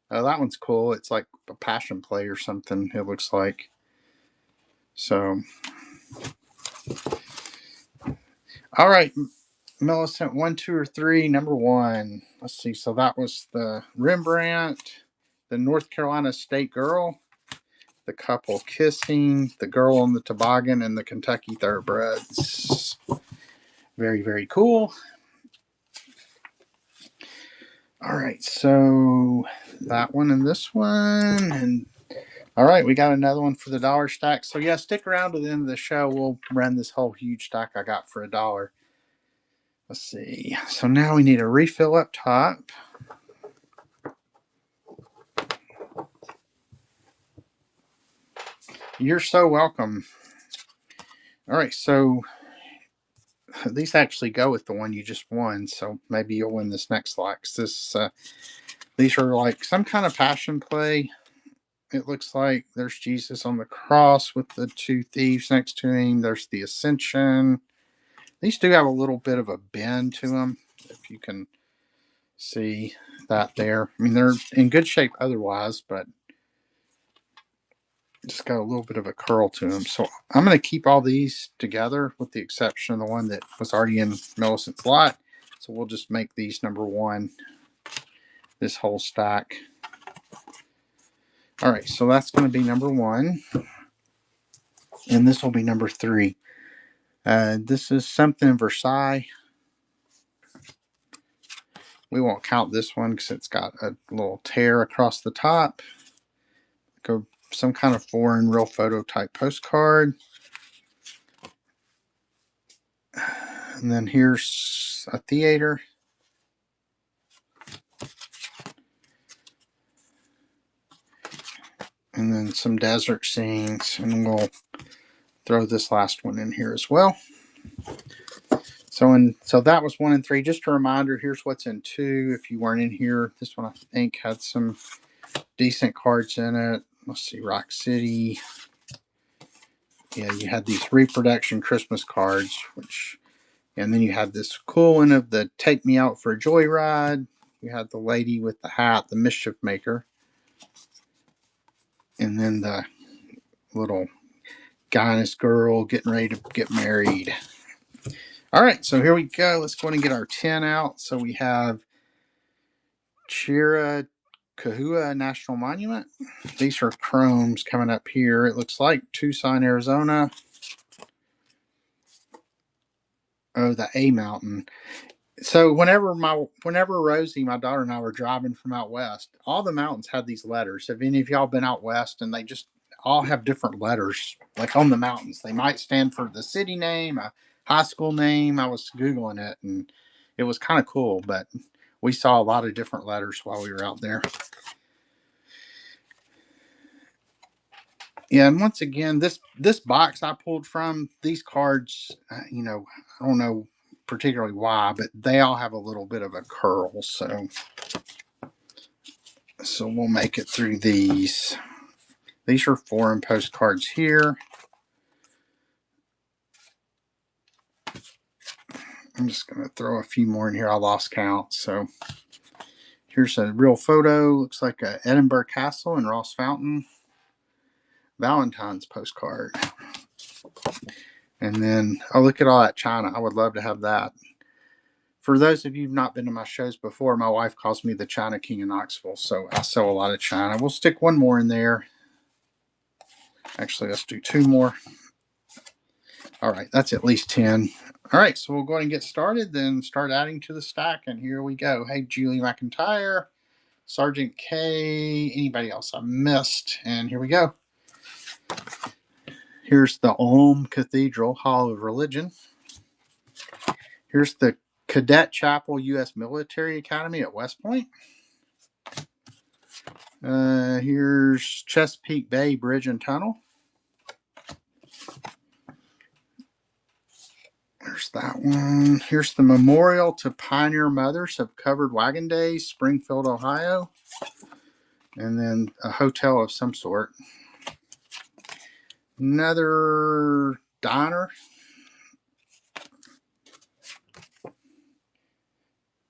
Oh, that one's cool. It's like a passion play or something, it looks like. So, all right, Millicent, 1, 2, or 3, number 1. Let's see. So that was the Rembrandt, the North Carolina State Girl, the couple kissing, the girl on the toboggan, and the Kentucky Thoroughbreds. Very, very cool. All right, so that one and this one, and all right, we got another one for the dollar stack. So yeah, stick around to the end of the show. We'll run this whole huge stack I got for $1. Let's see. So now we need a refill up top. You're so welcome. All right, so these actually go with the one you just won, so maybe you'll win this next lot. These are like some kind of passion play. It looks like there's Jesus on the cross with the 2 thieves next to him. There's the Ascension. These do have a little bit of a bend to them, if you can see that there. I mean, they're in good shape otherwise, but just got a little bit of a curl to them. So I'm going to keep all these together with the exception of the one that was already in Millicent's lot. So we'll just make these number 1, this whole stack. All right, so that's going to be number 1. And this will be number 3. This is something in Versailles. We won't count this one because it's got a little tear across the top. Go some kind of foreign real photo type postcard. And then here's a theater. And then some desert scenes. And we'll throw this last one in here as well. So that was 1 and 3. Just a reminder, here's what's in 2. If you weren't in here, this one I think had some decent cards in it. Let's see, Rock City. Yeah, you had these reproduction Christmas cards, and then you had this cool one of the Take Me Out for a Joyride. You had the lady with the hat, the Mischief Maker. And then the little guy and his girl getting ready to get married. All right, so here we go. Let's go ahead and get our 10 out. So we have Chiricahua National Monument. These are chromes coming up here. It looks like Tucson, Arizona. Oh, the A Mountain. So whenever Rosie, my daughter, and I were driving from out west, all the mountains had these letters. Have any of y'all been out west? And they just all have different letters, like on the mountains. They might stand for the city name, a high school name. I was Googling it, and it was kind of cool, but we saw a lot of different letters while we were out there. Yeah, and once again, this box I pulled from, these cards, I don't know particularly why, but they all have a little bit of a curl, so we'll make it through these. These are foreign postcards here. I'm just going to throw a few more in here. I lost count. So here's a real photo. Looks like a Edinburgh Castle and Ross Fountain. Valentine's postcard. And then, oh, look at all that china. I would love to have that. For those of you who've not been to my shows before, my wife calls me the China King of Knoxville. So I sell a lot of china. We'll stick one more in there. Actually, let's do two more. All right, that's at least 10. All right, so we'll go ahead and get started, then start adding to the stack, and here we go. Hey, Julie McIntyre, Sergeant K, anybody else I missed, and here we go. Here's the Ulm Cathedral, Hall of Religion. Here's the Cadet Chapel, U.S. Military Academy at West Point. Here's Chesapeake Bay Bridge and Tunnel. There's that one. Here's the Memorial to Pioneer Mothers of Covered Wagon Days, Springfield, Ohio. And then a hotel of some sort. Another diner.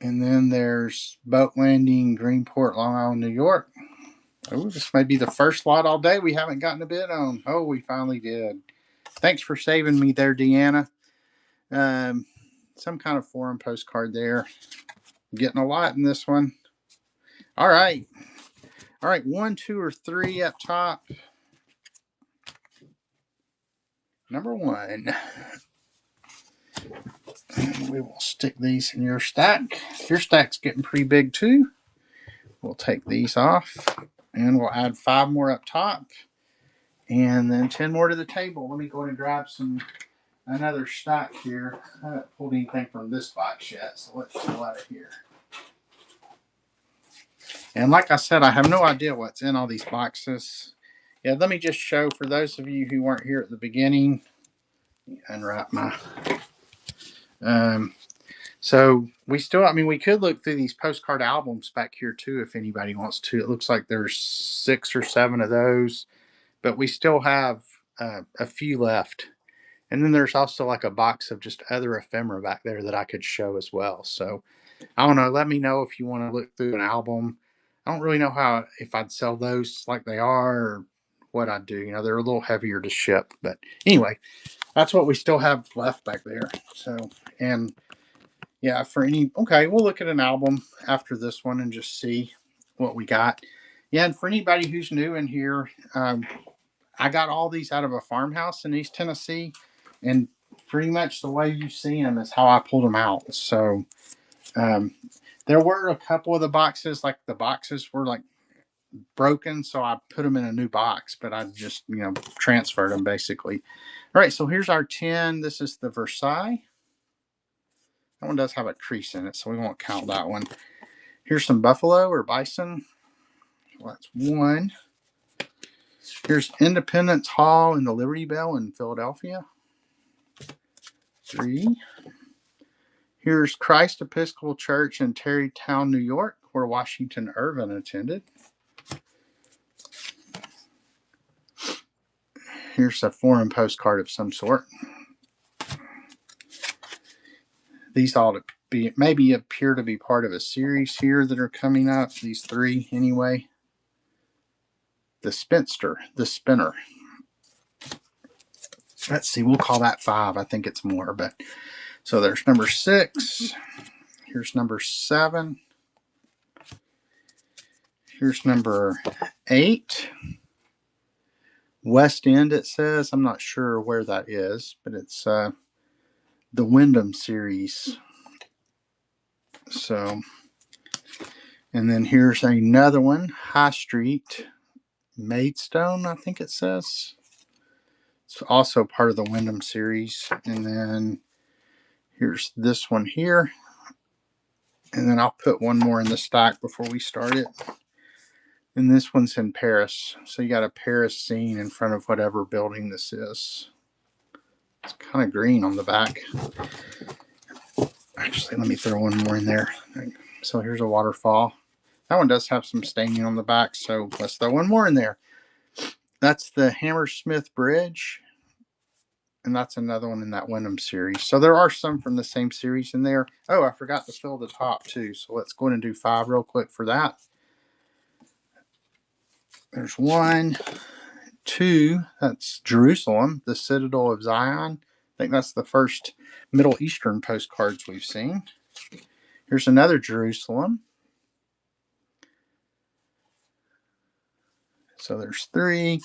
And then there's Boat Landing, Greenport, Long Island, New York. Oh, this might be the first lot all day we haven't gotten a bid on. Oh, we finally did. Thanks for saving me there, Deanna. Some kind of foreign postcard there. Getting a lot in this one. All right. All right, 1, 2, or 3 up top. Number 1. And we will stick these in your stack. Your stack's getting pretty big too. We'll take these off and we'll add 5 more up top and then 10 more to the table. Let me go ahead and grab another stack here. I haven't pulled anything from this box yet, so let's pull out of here. And like I said, I have no idea what's in all these boxes. Yeah, let me just show for those of you who weren't here at the beginning. Unwrap my so we could look through these postcard albums back here too if anybody wants to. It looks like there's 6 or 7 of those, but we still have a few left. And then there's also like a box of just other ephemera back there that I could show as well. So I don't know. Let me know if you want to look through an album. I don't really know if I'd sell those like they are or what I'd do. They're a little heavier to ship. But anyway, that's what we still have left back there. So, and yeah, we'll look at an album after this one and just see what we got. Yeah, and for anybody who's new in here, I got all these out of a farmhouse in East Tennessee, and pretty much the way you see them is how I pulled them out. So there were a couple of the boxes, like the boxes were like broken, so I put them in a new box, but I just, transferred them basically. All right, so here's our 10. This is the Versailles. That one does have a crease in it, so we won't count that one. Here's some buffalo or bison. Well, that's 1. Here's Independence Hall and the Liberty Bell in Philadelphia. 3. Here's Christ Episcopal Church in Tarrytown, New York, where Washington Irving attended. Here's a foreign postcard of some sort. These ought to maybe appear to be part of a series here that are coming up. These 3 anyway. The Spinster, the Spinner. Let's see, we'll call that 5. I think it's more, but so there's number 6. Here's number 7. Here's number 8. West End, it says. I'm not sure where that is, but it's the Wyndham series. So, and then here's another one, High Street, Maidstone, I think it says. It's also part of the Wyndham series. And then here's this one here, And then I'll put one more in the stack before we start it. And this one's in Paris. So you got a Paris scene in front of whatever building this is. It's kind of green on the back. Actually, let me throw one more in there. So here's a waterfall. That one does have some staining on the back, so let's throw one more in there. That's the Hammersmith Bridge. And that's another one in that Wyndham series. So there are some from the same series in there. Oh, I forgot to fill the top too. So let's go ahead and do 5 real quick for that. There's 1, 2. That's Jerusalem, the Citadel of Zion. I think that's the first Middle Eastern postcards we've seen. Here's another Jerusalem. So there's 3.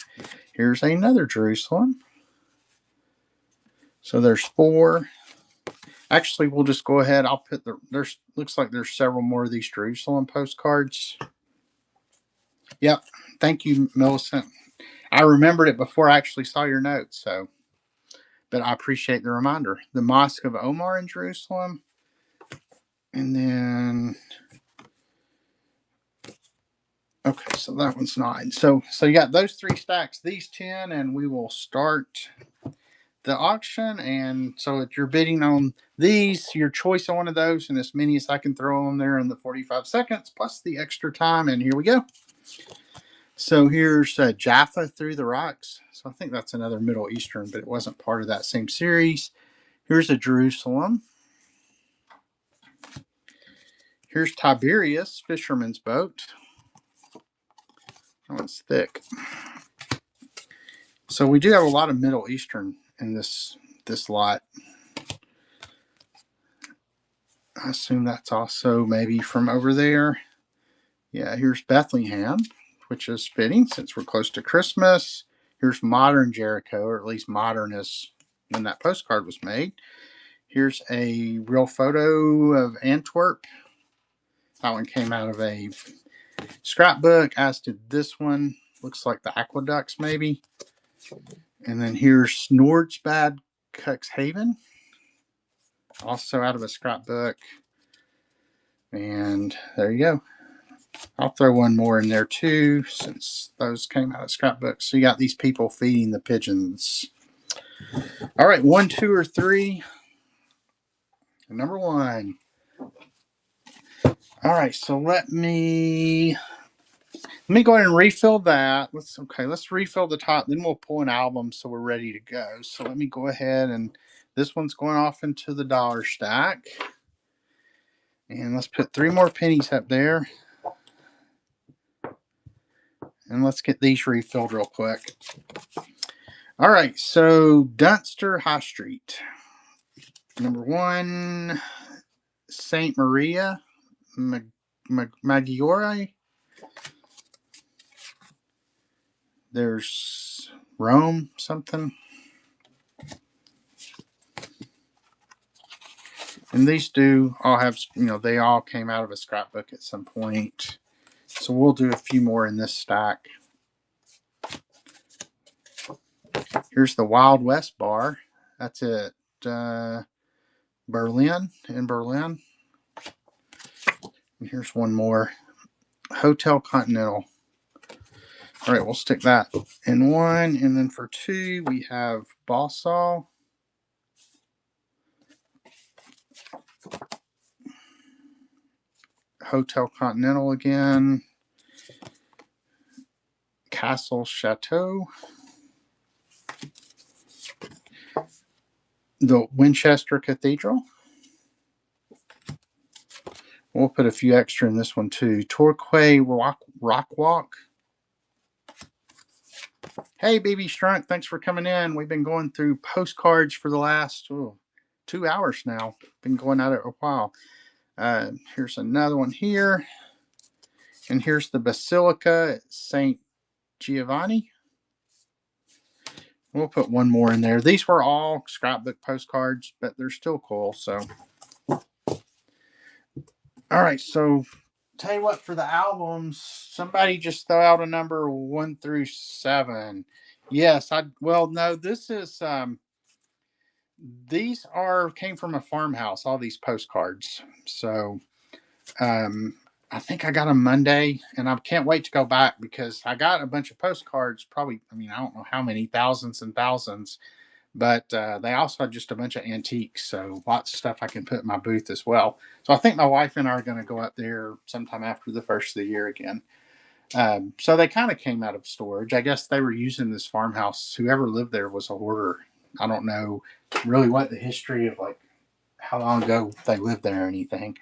Here's another Jerusalem. So there's 4. Actually, we'll just go ahead. I'll put there's looks like there's several more of these Jerusalem postcards. Yep. Thank you, Millicent. I remembered it before I actually saw your notes, so but I appreciate the reminder. The Mosque of Omar in Jerusalem. And then okay, so that one's 9. So you got those 3 stacks, these 10, and we will start the auction. And so if you're bidding on these, your choice on one of those, and as many as I can throw on there in the 45 seconds plus the extra time. And here we go. So here's Jaffa Through the Rocks. So I think that's another Middle Eastern, but it wasn't part of that same series. Here's a Jerusalem. Here's Tiberius, Fisherman's Boat. Oh, it's thick. So we do have a lot of Middle Eastern in this lot. I assume that's also maybe from over there. Yeah, here's Bethlehem, which is fitting since we're close to Christmas. Here's modern Jericho, or at least modern as when that postcard was made. Here's a real photo of Antwerp. That one came out of a scrapbook, as did this one. Looks like the aqueducts, maybe. And then here's Noordsbad, Cuxhaven. Also out of a scrapbook. And there you go. I'll throw one more in there too, since those came out of scrapbooks. So you got these people feeding the pigeons. All right, 1, 2, or 3. Number 1. All right, so let me go ahead and refill that. Let's refill the top, then we'll pull an album so we're ready to go. So let me go ahead, and this one's going off into the dollar stack. And let's put 3 more pennies up there. And let's get these refilled real quick. All right, so Dunster High Street. Number 1, Saint Maria Maggiore. There's Rome something. And these do all have, they all came out of a scrapbook at some point. So we'll do a few more in this stack. Here's the Wild West Bar. That's at Berlin, in Berlin. And here's one more. Hotel Continental. All right, we'll stick that in 1. And then for 2, we have Balsall. Hotel Continental again. Castle Chateau. The Winchester Cathedral. We'll put a few extra in this one too. Torquay Rock Walk. Hey, Baby Strunk, thanks for coming in. We've been going through postcards for the last 2 hours now. Been going at it a while. Here's another one here. And here's the Basilica at St. Giovanni. We'll put one more in there. These were all scrapbook postcards, but they're still cool. So, all right. So, tell you what, for the albums, somebody just throw out a number 1 through 7. Yes, no, this is these came from a farmhouse, all these postcards. So I think I got them Monday, and I can't wait to go back because I got a bunch of postcards. Probably, I mean, I don't know how many, thousands and thousands, but they also had just a bunch of antiques. So lots of stuff I can put in my booth as well. So I think my wife and I are going to go up there sometime after the first of the year again. So they kind of came out of storage. I guess they were using this farmhouse. Whoever lived there was a hoarder. I don't know really what the history of like how long ago they lived there or anything.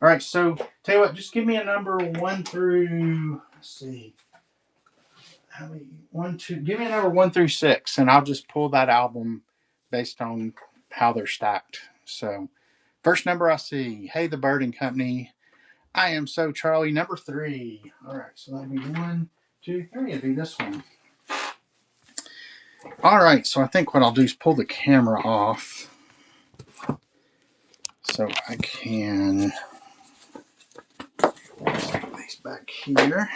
All right, so tell you what, just give me a number one through. Let's see, how many? One, two. Give me a number one through six, and I'll just pull that album based on how they're stacked. So, first number I see. Hey, the Bird and Company. I am so Charlie. Number three. All right, so that'd be one, two, three. It'd be this one. All right, so I think what I'll do is pull the camera off so I can put these back here.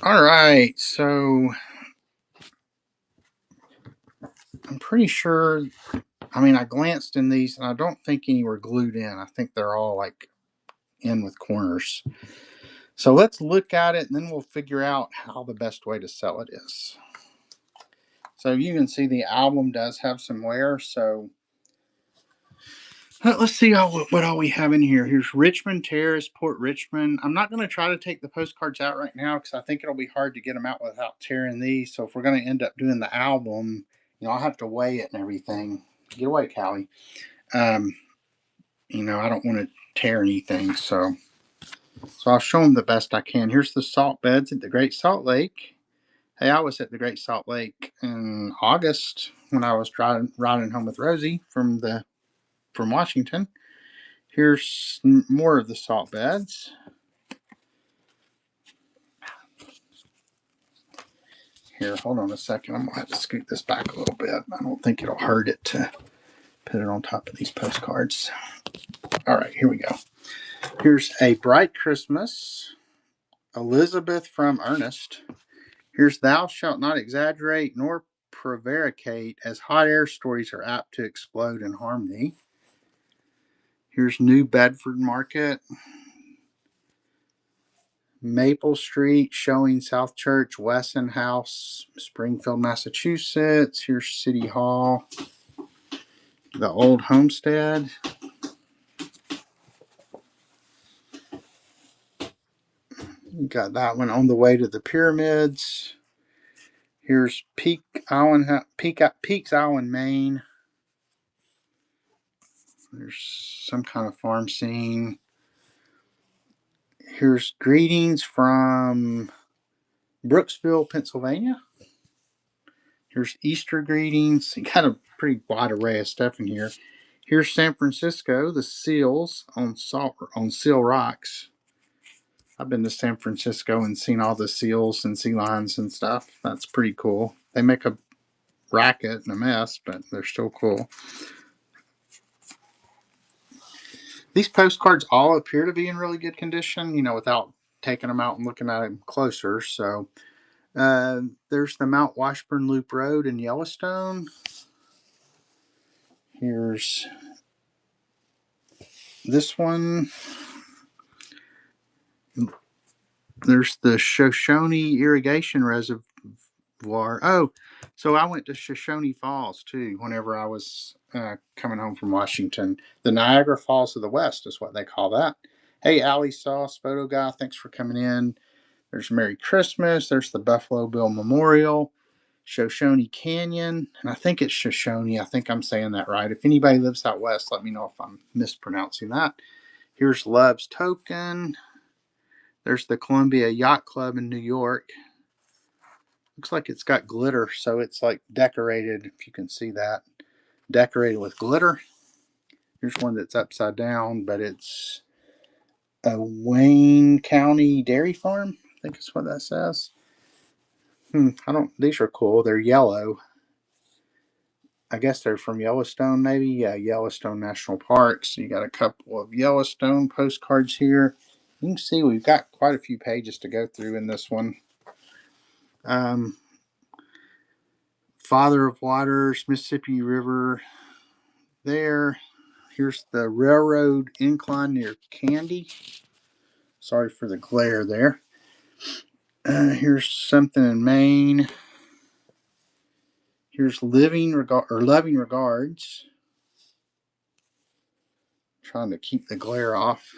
All right, so I'm pretty sure. I mean, I glanced in these and I don't think any were glued in. I think they're all like in with corners. So let's look at it and then we'll figure out how the best way to sell it is. So you can see the album does have some wear. So let's see what all we have in here. Here's Richmond Terrace, Port Richmond. I'm not going to try to take the postcards out right now because I think it'll be hard to get them out without tearing these. So if we're going to end up doing the album, I'll have to weigh it and everything. Get away, Callie. I don't want to tear anything, so I'll show them the best I can. Here's the salt beds at the Great Salt Lake. Hey, I was at the Great Salt Lake in August when I was riding home with Rosie from Washington. Here's more of the salt beds. Here, hold on a second. I'm going to have to scoot this back a little bit. I don't think it'll hurt it to put it on top of these postcards. All right, here we go. Here's A Bright Christmas, Elizabeth from Ernest. Here's Thou Shalt Not Exaggerate nor Prevaricate, as hot air stories are apt to explode and harm thee. Here's New Bedford Market. Maple Street, showing South Church, Wesson House, Springfield, Massachusetts. Here's City Hall. The Old Homestead. Got that one. On the Way to the Pyramids. Here's Peaks Island, Maine. There's some kind of farm scene. Here's Greetings from Brooksville, Pennsylvania. Here's Easter Greetings. You got a pretty wide array of stuff in here. Here's San Francisco, the seals on Seal Rocks. I've been to San Francisco and seen all the seals and sea lions and stuff. That's pretty cool. They make a racket and a mess, but they're still cool. These postcards all appear to be in really good condition, without taking them out and looking at them closer. So there's the Mount Washburn Loop Road in Yellowstone. Here's this one. There's the Shoshone Irrigation Reservoir. Oh, so I went to Shoshone Falls too whenever I was coming home from Washington. The Niagara Falls of the West is what they call that. Hey, Allie Sauce, photo guy, thanks for coming in. There's Merry Christmas. There's the Buffalo Bill Memorial. Shoshone Canyon. And I think it's Shoshone. I think I'm saying that right. If anybody lives out west, let me know if I'm mispronouncing that. Here's Love's Token. There's the Columbia Yacht Club in New York. Looks like it's got glitter, so it's like decorated, if you can see that. Decorated with glitter. Here's one that's upside down, but it's a Wayne County Dairy Farm. I think is what that says. These are cool. They're yellow. I guess they're from Yellowstone, maybe. Yeah, Yellowstone National Park. So you got a couple of Yellowstone postcards here. You can see we've got quite a few pages to go through in this one. Father of Waters, Mississippi River there. Here's the railroad incline near Candy. Sorry for the glare there. Here's something in Maine. Here's Loving Regards. Trying to keep the glare off.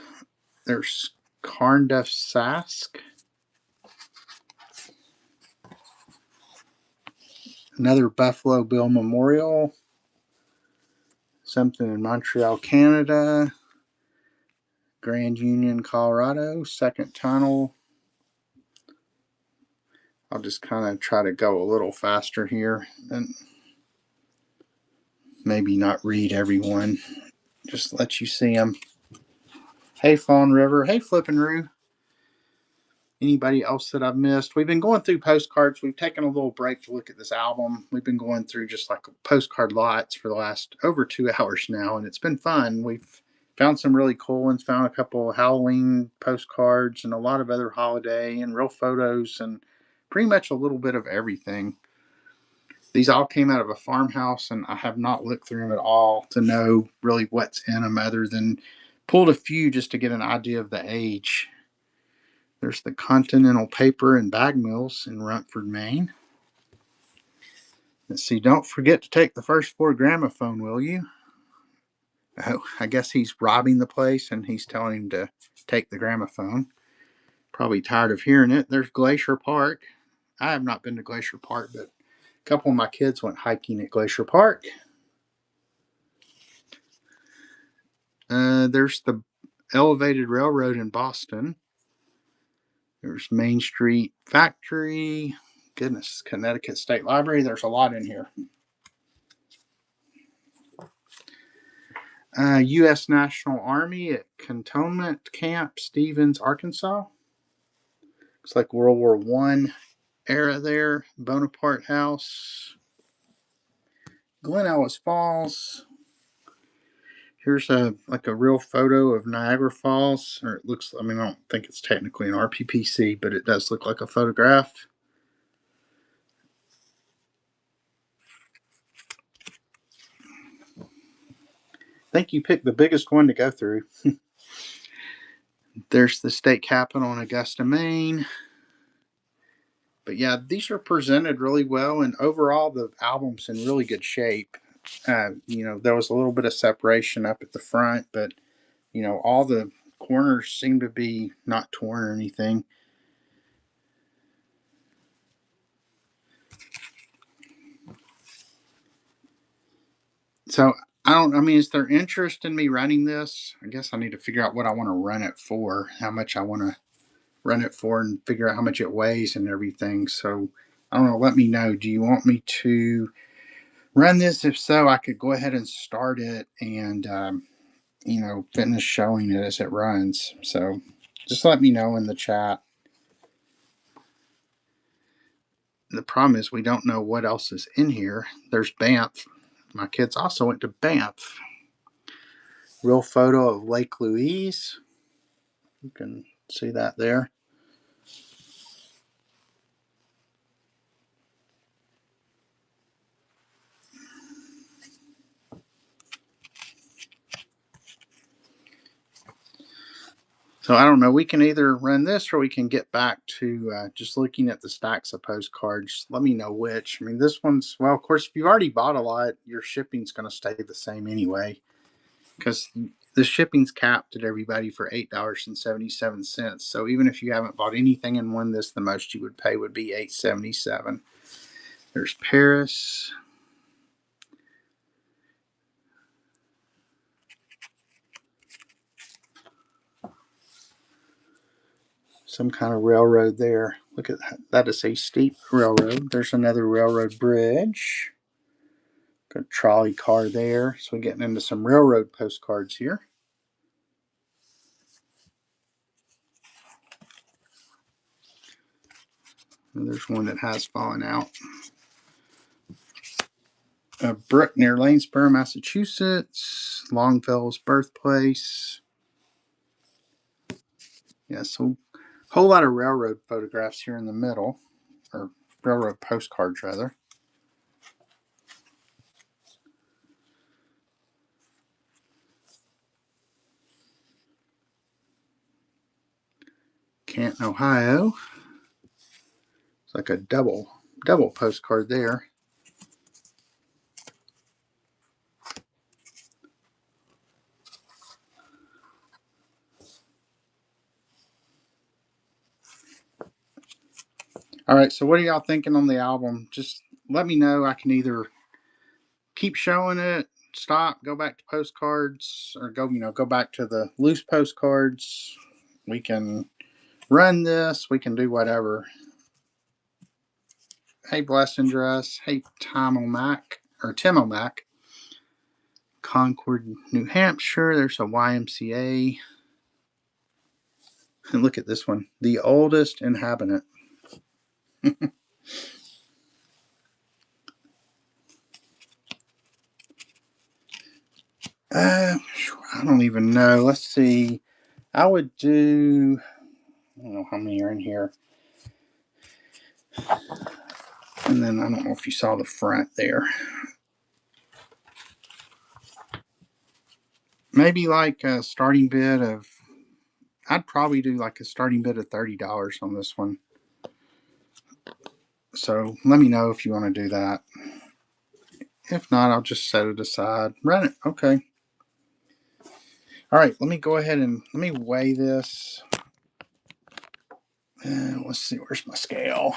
There's Carnduff Sask. Another Buffalo Bill Memorial. Something in Montreal, Canada. Grand Union, Colorado. Second tunnel. I'll just kind of try to go a little faster here and maybe not read everyone. Just let you see them. Hey, Fawn River. Hey, Flippin' Roo. Anybody else that I've missed? We've been going through postcards. We've taken a little break to look at this album. We've been going through just like postcard lots for the last over 2 hours now, and it's been fun. We've found some really cool ones, found a couple of Halloween postcards and a lot of other holiday and real photos and pretty much a little bit of everything. These all came out of a farmhouse, and I have not looked through them at all to know really what's in them other than pulled a few just to get an idea of the age. There's the Continental Paper and Bag Mills in Rumford, Maine. Let's see, don't forget to take the first floor gramophone, will you? Oh, I guess he's robbing the place and he's telling him to take the gramophone. Probably tired of hearing it. There's Glacier Park. I have not been to Glacier Park, but a couple of my kids went hiking at Glacier Park. There's the Elevated Railroad in Boston. There's Main Street Factory. Goodness, Connecticut State Library. There's a lot in here. U.S. National Army at Cantonment Camp, Stevens, Arkansas. Looks like World War I era there. Bonaparte House. Glen Ellis Falls. Here's a real photo of Niagara Falls, or it looks. I mean, I don't think it's technically an RPPC, but it does look like a photograph. I think you picked the biggest one to go through. There's the state capitol in Augusta, Maine. But yeah, these are presented really well, and overall the album's in really good shape. There was a little bit of separation up at the front, but all the corners seem to be not torn or anything. So I mean, is there interest in me running this? I guess I need to figure out what I want to run it for, how much I want to run it for, and figure out how much it weighs and everything. So I don't know. Let me know. Do you want me to run this? If so, I could go ahead and start it and finish showing it as it runs. So just let me know in the chat. The problem is we don't know what else is in here. There's Banff. My kids also went to Banff. Real photo of Lake Louise. You can see that there. So I don't know. We can either run this or we can get back to just looking at the stacks of postcards. Let me know which. I mean, this one's, well, of course, if you've already bought a lot, your shipping's going to stay the same anyway, because the shipping's capped at everybody for $8.77. So even if you haven't bought anything and won this, the most you would pay would be $8.77. There's Paris. Some kind of railroad there. Look at that. That is a steep railroad. There's another railroad bridge. Got a trolley car there. So we're getting into some railroad postcards here. And there's one that has fallen out. A brook near Lanesboro, Massachusetts. Longfellow's birthplace. Yeah, so a whole lot of railroad photographs here in the middle, or railroad postcards rather. Canton, Ohio. It's like a double postcard there. All right, so what are y'all thinking on the album? Just let me know. I can either keep showing it, stop, go back to postcards, or go back to the loose postcards. We can run this. We can do whatever. Hey, Blessing Dress. Hey, Tim O'Mac. Concord, New Hampshire. There's a YMCA. And look at this one. The oldest inhabitant. I don't even know. Let's see. I would do, I don't know how many are in here. And then I don't know if you saw the front there. Maybe like a starting bid of, I'd probably do like a starting bid of $30 on this one. So let me know if you want to do that. If not, I'll just set it aside. Run it. Okay. All right. Let me go ahead and let me weigh this. Let's see. Where's my scale?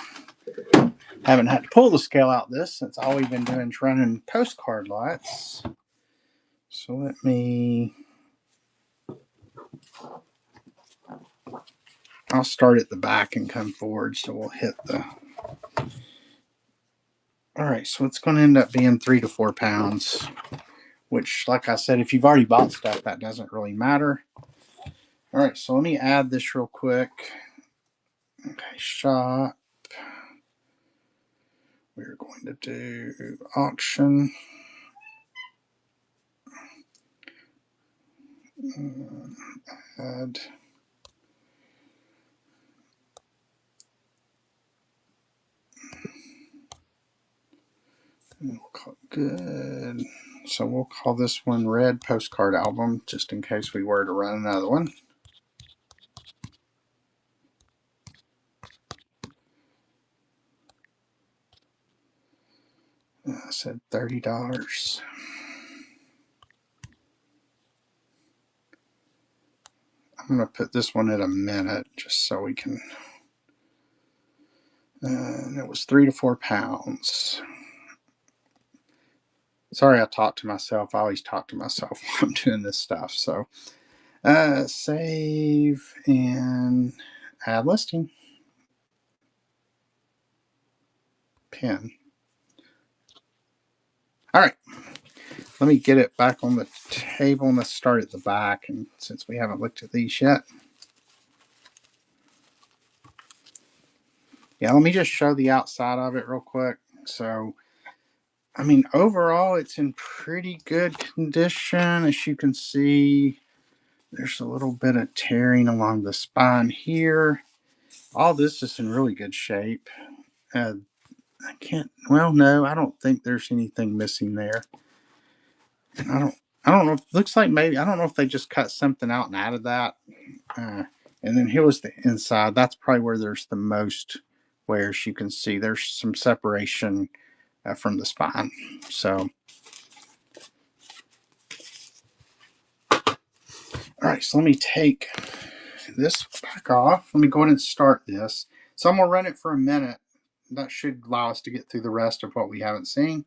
Haven't had to pull the scale out this since all we've been doing is running postcard lots. So let me. I'll start at the back and come forward, so we'll hit the. All right, so it's going to end up being 3 to 4 pounds, which, like I said, if you've already bought stuff, that doesn't really matter. All right, so let me add this real quick. Okay, shop. We're going to do auction. Add. We'll call it good. So we'll call this one Red Postcard Album, just in case we were to run another one. I said $30. I'm going to put this one at a minute just so we can. And it was 3 to 4 pounds. Sorry, I talk to myself. I always talk to myself while I'm doing this stuff. So save and add listing. Pin. All right. Let me get it back on the table and let's start at the back. And since we haven't looked at these yet. Yeah, let me just show the outside of it real quick. So, I mean, overall, it's in pretty good condition. As you can see, there's a little bit of tearing along the spine here. All this is in really good shape. No, I don't think there's anything missing there. And I don't know. Looks like maybe, I don't know if they just cut something out and added that. And then here was the inside. That's probably where there's the most wears. You can see there's some separation from the spine. So, all right, so let me take this back off. Let me go ahead and start this. So I'm going to run it for a minute. That should allow us to get through the rest of what we haven't seen.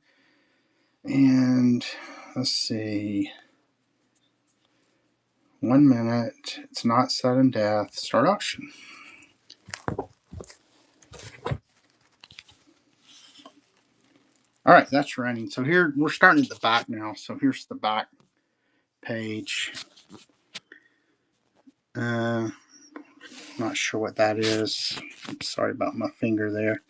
And let's see. 1 minute. It's not sudden death. Start auction. All right, that's running. So here we're starting at the back now. So here's the back page. Not sure what that is. I'm sorry about my finger there.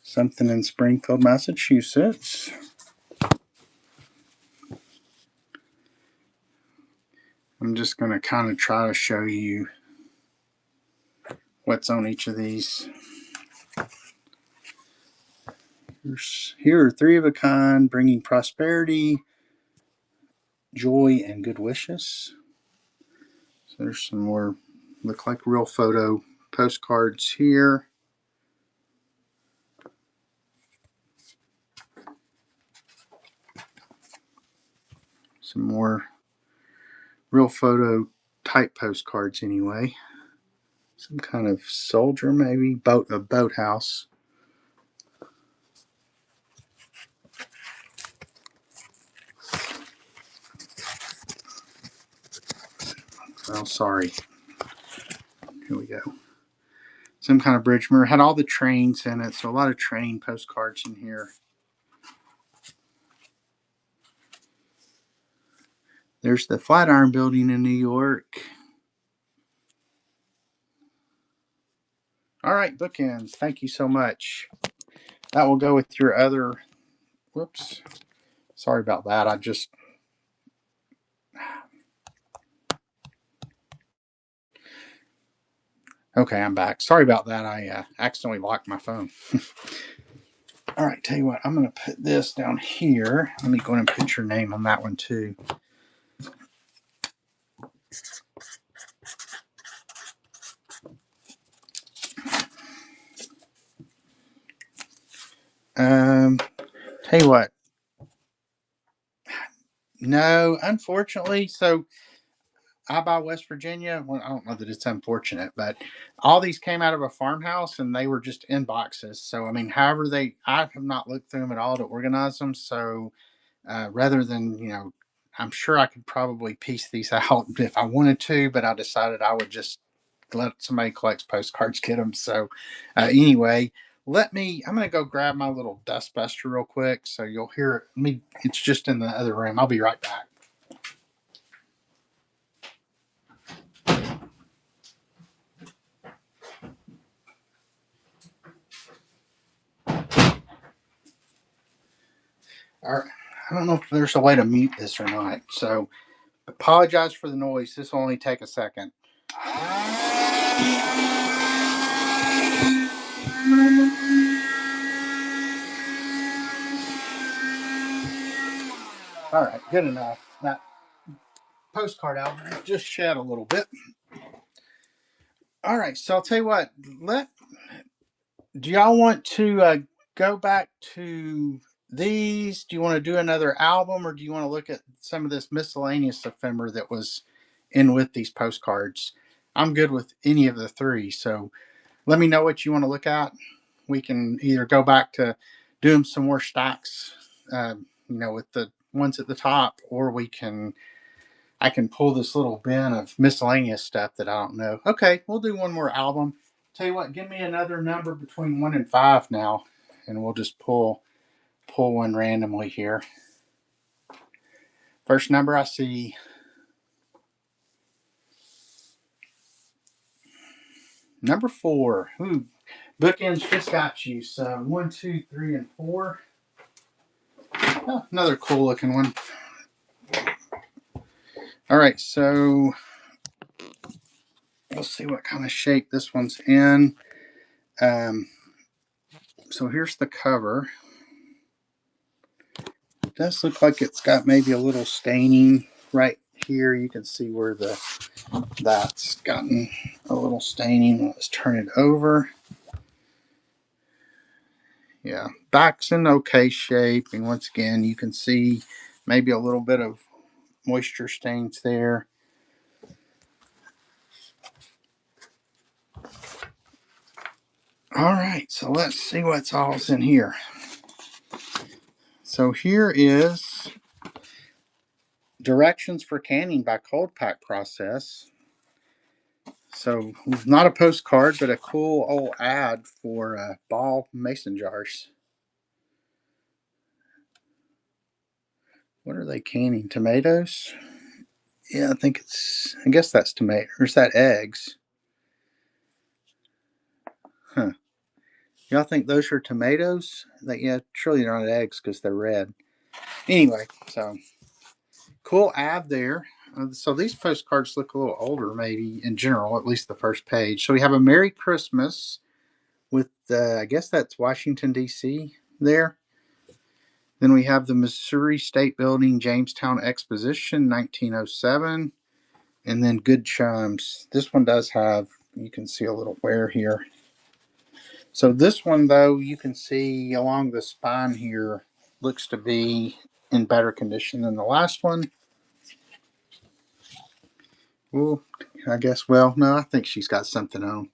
Something in Springfield, Massachusetts. I'm just going to kind of try to show you what's on each of these. Here are 3 of a kind, bringing prosperity, joy, and good wishes. There's some more, look like real photo postcards here. Some more real photo type postcards anyway. Some kind of soldier, maybe a boathouse. Oh, sorry. Here we go. Some kind of bridge mirror. Had all the trains in it, so a lot of train postcards in here. There's the Flatiron Building in New York. All right, bookends. Thank you so much. That will go with your other. Whoops. Sorry about that. Okay, I'm back. Sorry about that. I accidentally locked my phone. All right, tell you what. I'm going to put this down here. Let me go ahead and put your name on that one too. Tell you what. No, unfortunately. So I buy West Virginia. Well, I don't know that it's unfortunate, but all these came out of a farmhouse and they were just in boxes. So I mean, however I have not looked through them at all to organize them. So rather than I'm sure I could probably piece these out if I wanted to, but I decided I would just let somebody collects postcards get them. So anyway, I'm going to go grab my little dust buster real quick so you'll hear me. It's just in the other room. I'll be right back. All right. I don't know if there's a way to mute this or not. So apologize for the noise. This will only take a second. All right, good enough. That postcard album just shed a little bit. All right, so I'll tell you what. Do y'all want to go back to these? Do you want to do another album, or do you want to look at some of this miscellaneous ephemera that was in with these postcards? I'm good with any of the three, so let me know what you want to look at. We can either go back to doing some more stacks, with the ones at the top, or I can pull this little bin of miscellaneous stuff that I don't know. Okay, we'll do one more album. Tell you what, give me another number between 1 and 5 now, and we'll just pull one randomly here. First number I see. Number 4. Ooh, bookends just got you. So 1, 2, 3, and 4. Oh, another cool looking one. All right, so we'll see what kind of shape this one's in. So here's the cover. It does look like it's got maybe a little staining right here. You can see where that's gotten a little staining. Let's turn it over. Yeah, back's in okay shape, and once again, you can see maybe a little bit of moisture stains there. All right, so let's see what's all's in here. So here is directions for canning by cold pack process. So not a postcard, but a cool old ad for ball mason jars. What are they canning? Tomatoes? Yeah, I guess that's tomato. Or is that eggs? Huh. Y'all think those are tomatoes? Yeah, surely they're not eggs because they're red. Anyway, so cool ad there. So these postcards look a little older, maybe in general, at least the first page. So we have a Merry Christmas with, I guess that's Washington, D.C. there. Then we have the Missouri State Building, Jamestown Exposition, 1907. And then good chums. This one does have, you can see a little wear here. So this one, though, you can see along the spine here, looks to be in better condition than the last one. Well, I guess, well, no, I think she's got something on.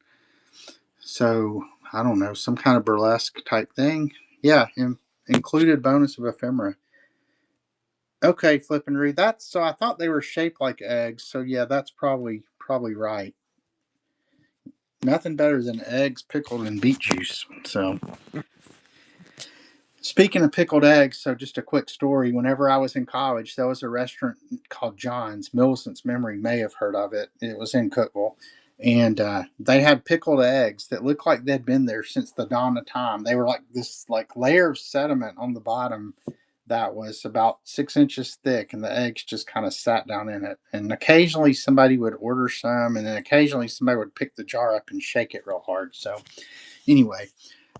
So, I don't know, some kind of burlesque type thing. Yeah, included bonus of ephemera. Okay, Flip and read. That's, so I thought they were shaped like eggs. So yeah, that's probably right. Nothing better than eggs pickled in beet juice. So speaking of pickled eggs, so just a quick story. Whenever I was in college, there was a restaurant called John's. Millicent's memory may have heard of it. It was in Cookville. And they had pickled eggs that looked like they'd been there since the dawn of time. They were like this like layer of sediment on the bottom that was about 6 inches thick, and the eggs just kind of sat down in it. And occasionally somebody would order some, and then occasionally somebody would pick the jar up and shake it real hard. So anyway,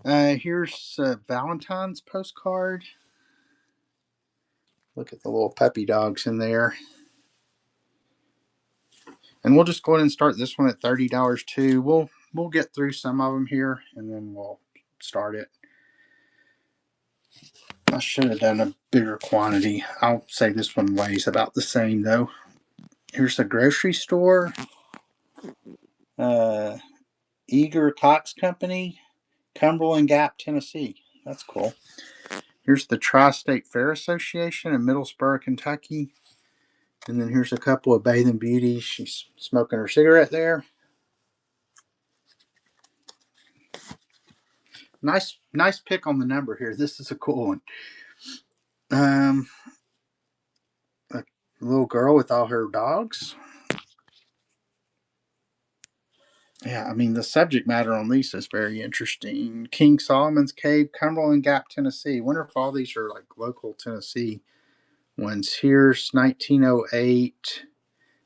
here's Valentine's postcard. Look at the little puppy dogs in there. And we'll just go ahead and start this one at $30 too. We'll get through some of them here, and then we'll start it. I should have done a bigger quantity. I'll say this one weighs about the same though. Here's the grocery store. Eager Cox Company, Cumberland Gap, Tennessee. That's cool. Here's the Tri-State Fair Association in Middlesboro, Kentucky. And then here's a couple of bathing beauties. She's smoking her cigarette there. Nice pick on the number here. This is a cool one. A little girl with all her dogs. Yeah, I mean, the subject matter on these is very interesting. King Solomon's Cave, Cumberland Gap, Tennessee. I wonder if all these are like local Tennessee ones. Here's 1908.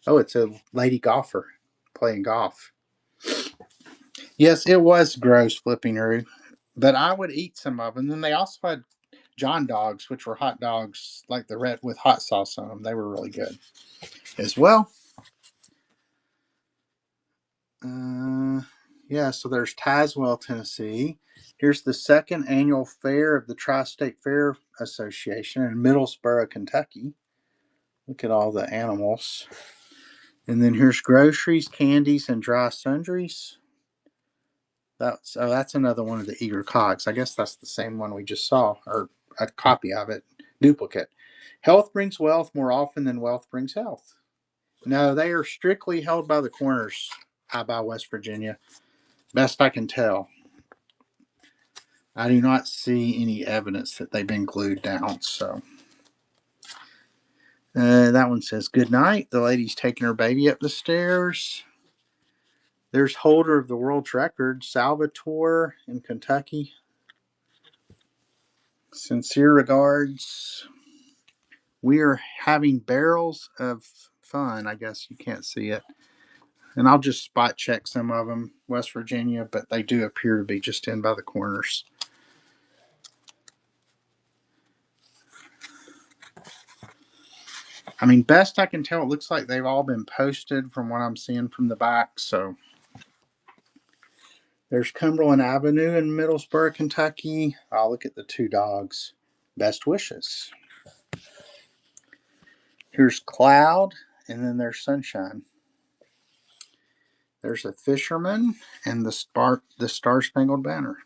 Oh, it's a lady golfer playing golf. Yes, it was gross, flipping her, but I would eat some of them. And then they also had John dogs, which were hot dogs like the red with hot sauce on them. They were really good as well. Yeah, so there's Tazewell, Tennessee. Here's the second annual fair of the Tri-State Fair Association in Middlesboro, Kentucky. Look at all the animals. And then here's groceries, candies, and dry sundries. That's another one of the Eager Cogs. I guess that's the same one we just saw, or a copy of it, duplicate. Health brings wealth more often than wealth brings health. No, they are strictly held by the Corners out by West Virginia. Best I can tell. I do not see any evidence that they've been glued down. So that one says good night. The lady's taking her baby up the stairs. There's holder of the world's record, Salvatore in Kentucky. Sincere regards. We are having barrels of fun. I guess you can't see it. And I'll just spot check some of them, West Virginia, but they do appear to be just in by the Corners. I mean, best I can tell, it looks like they've all been posted from what I'm seeing from the back. So there's Cumberland Avenue in Middlesboro, Kentucky. I'll look at the two dogs. Best wishes. Here's Cloud, and then there's Sunshine. There's a fisherman and the Star Spangled Banner.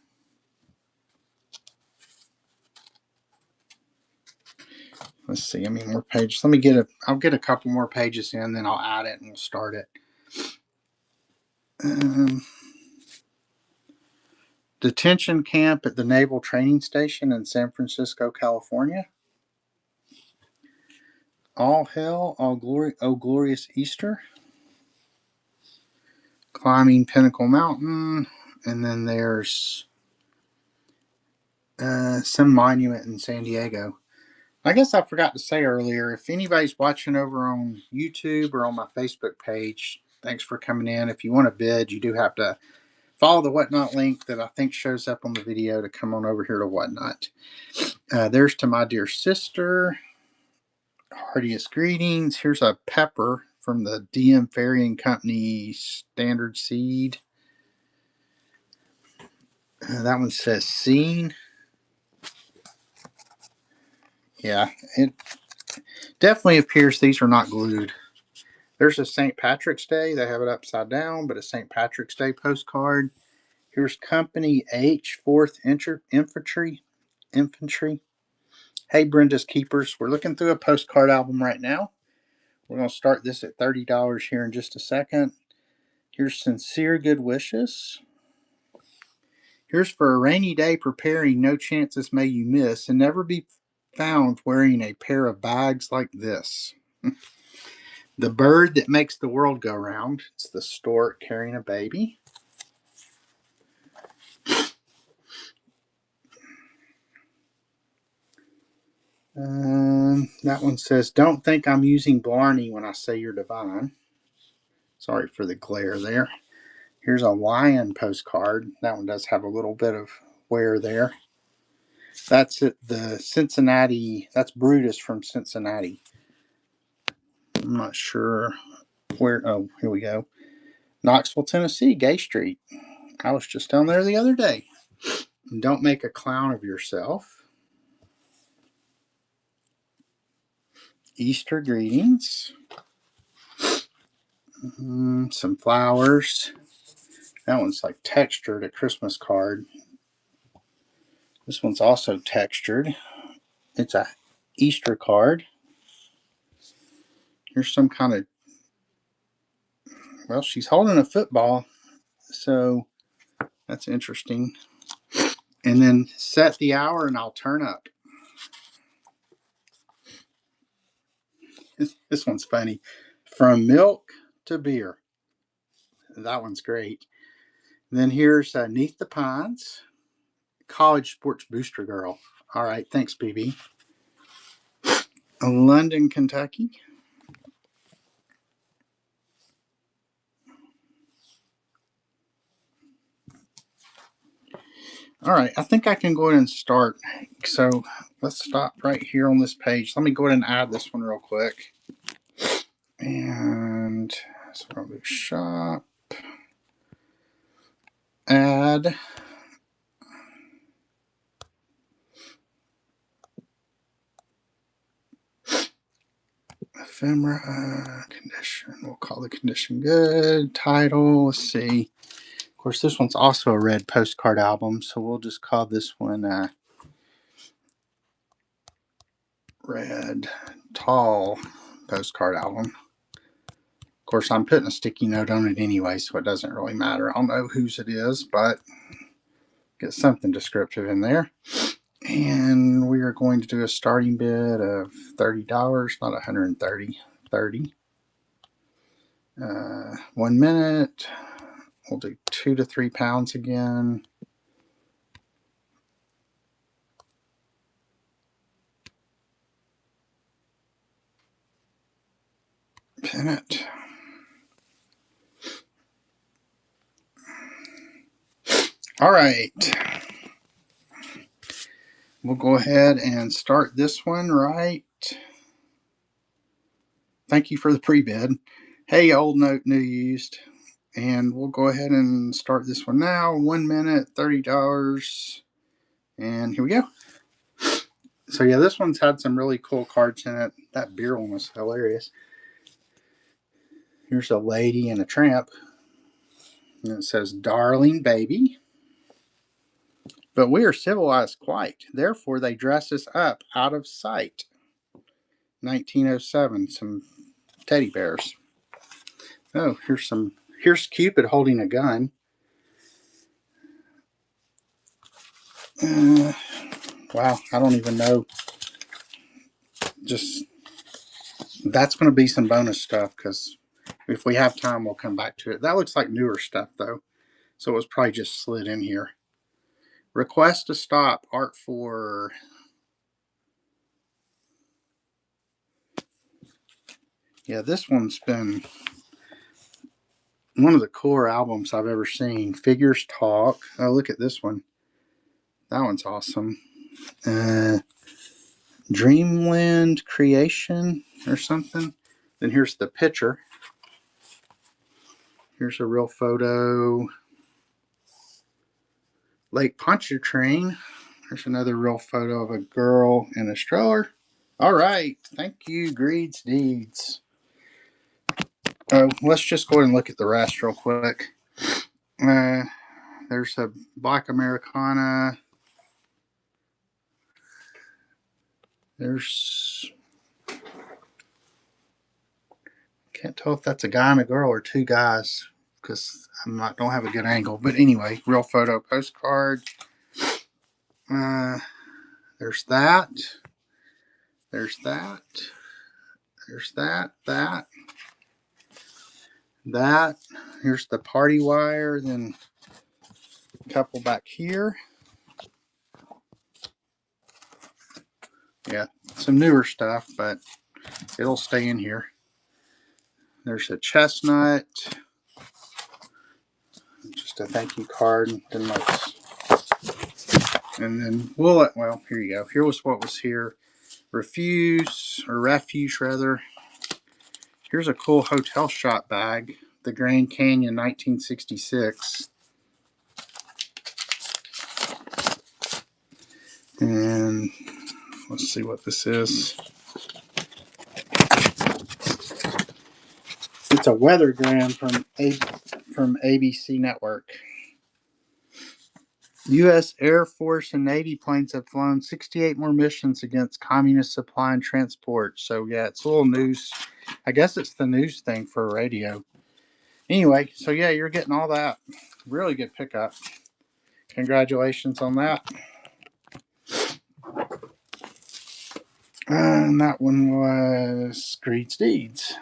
Let's see. I mean, more pages. Let me I'll get a couple more pages in, then I'll add it and we'll start it. Detention camp at the Naval Training Station in San Francisco, California. All hail, all glory, oh glorious Easter. Climbing Pinnacle Mountain, and then there's some monument in San Diego. I guess I forgot to say earlier, if anybody's watching over on YouTube or on my Facebook page, thanks for coming in. If you want to bid, you do have to follow the Whatnot link that I think shows up on the video to come on over here to Whatnot. There's to my dear sister. Heartiest greetings. Here's a pepper from the DM Ferrying Company Standard Seed. That one says Scene. Yeah, it definitely appears these are not glued. There's a St. Patrick's Day. They have it upside down, but a St. Patrick's Day postcard. Here's Company H, 4th Infantry. Hey, Brenda's Keepers. We're looking through a postcard album right now. We're going to start this at $30 here in just a second. Here's Sincere Good Wishes. Here's For a Rainy Day Preparing, No Chances May You Miss, and Never Be Found Wearing a Pair of Bags Like This. The Bird That Makes the World Go Round. It's the stork carrying a baby. That one says, Don't think I'm using Blarney when I say you're divine. Sorry for the glare there. Here's a lion postcard. That one does have a little bit of wear there. That's it. The Cincinnati. That's Brutus from Cincinnati. I'm not sure where. Oh, here we go. Knoxville, Tennessee, Gay Street. I was just down there the other day. Don't make a clown of yourself. Easter greetings. Some flowers. That one's like textured, a Christmas card. This one's also textured. It's a Easter card. Here's some kind of, well, she's holding a football, so that's interesting. And then set the hour and I'll turn up. This one's funny. From milk to beer. That one's great. And then here's Neath the Pines. College Sports Booster Girl. All right, thanks, BB. London, Kentucky. All right, I think I can go ahead and start. So let's stop right here on this page. Let me go ahead and add this one real quick. And so I'll do shop, add, ephemera, condition. We'll call the condition good. Title, let's see. Of course, this one's also a red postcard album, so we'll just call this one Red Tall Postcard Album. Of course, I'm putting a sticky note on it anyway, so it doesn't really matter. I don't know whose it is, but get something descriptive in there. And we are going to do a starting bid of $30, not $130, $30. 1 minute. We'll do 2 to 3 pounds again. Pin it. All right. We'll go ahead and start this one right. Thank you for the pre-bid. Hey, old note, new used. And we'll go ahead and start this one now. 1 minute, $30. And here we go. So yeah, this one's had some really cool cards in it. That beer one was hilarious. Here's a lady and a tramp. And it says, Darling baby. But we are civilized quite. Therefore they dress us up out of sight. 1907, some teddy bears. Oh, here's Cupid holding a gun. Wow, I don't even know. Just, that's going to be some bonus stuff because if we have time, we'll come back to it. That looks like newer stuff, though. So it was probably just slid in here. Request to stop, art for... Yeah, this one's been one of the cooler albums I've ever seen. Figures Talk. Oh, look at this one. That one's awesome. Dreamland Creation or something. Then here's the picture. Here's a real photo. Lake Pontchartrain. There's another real photo of a girl in a stroller. All right. Thank you, Greeds Deeds. Let's just go ahead and look at the rest real quick. There's a Black Americana. There's, can't tell if that's a guy and a girl or two guys because don't have a good angle. But anyway, real photo postcard. There's that. There's that. There's that. That. Here's the party wire. Then a couple back here. Yeah, some newer stuff, but it'll stay in here. There's a chestnut. Just a thank you card. And then well, here you go. Here was what was here. Refuge rather. Here's a cool hotel shop bag. The Grand Canyon 1966. And let's see what this is. It's a weathergram from ABC Network. U.S. Air Force and Navy planes have flown 68 more missions against communist supply and transport. So, yeah, it's a little news. I guess it's the news thing for radio. Anyway, so, yeah, you're getting all that. Really good pickup. Congratulations on that. And that one was Greed's Deeds.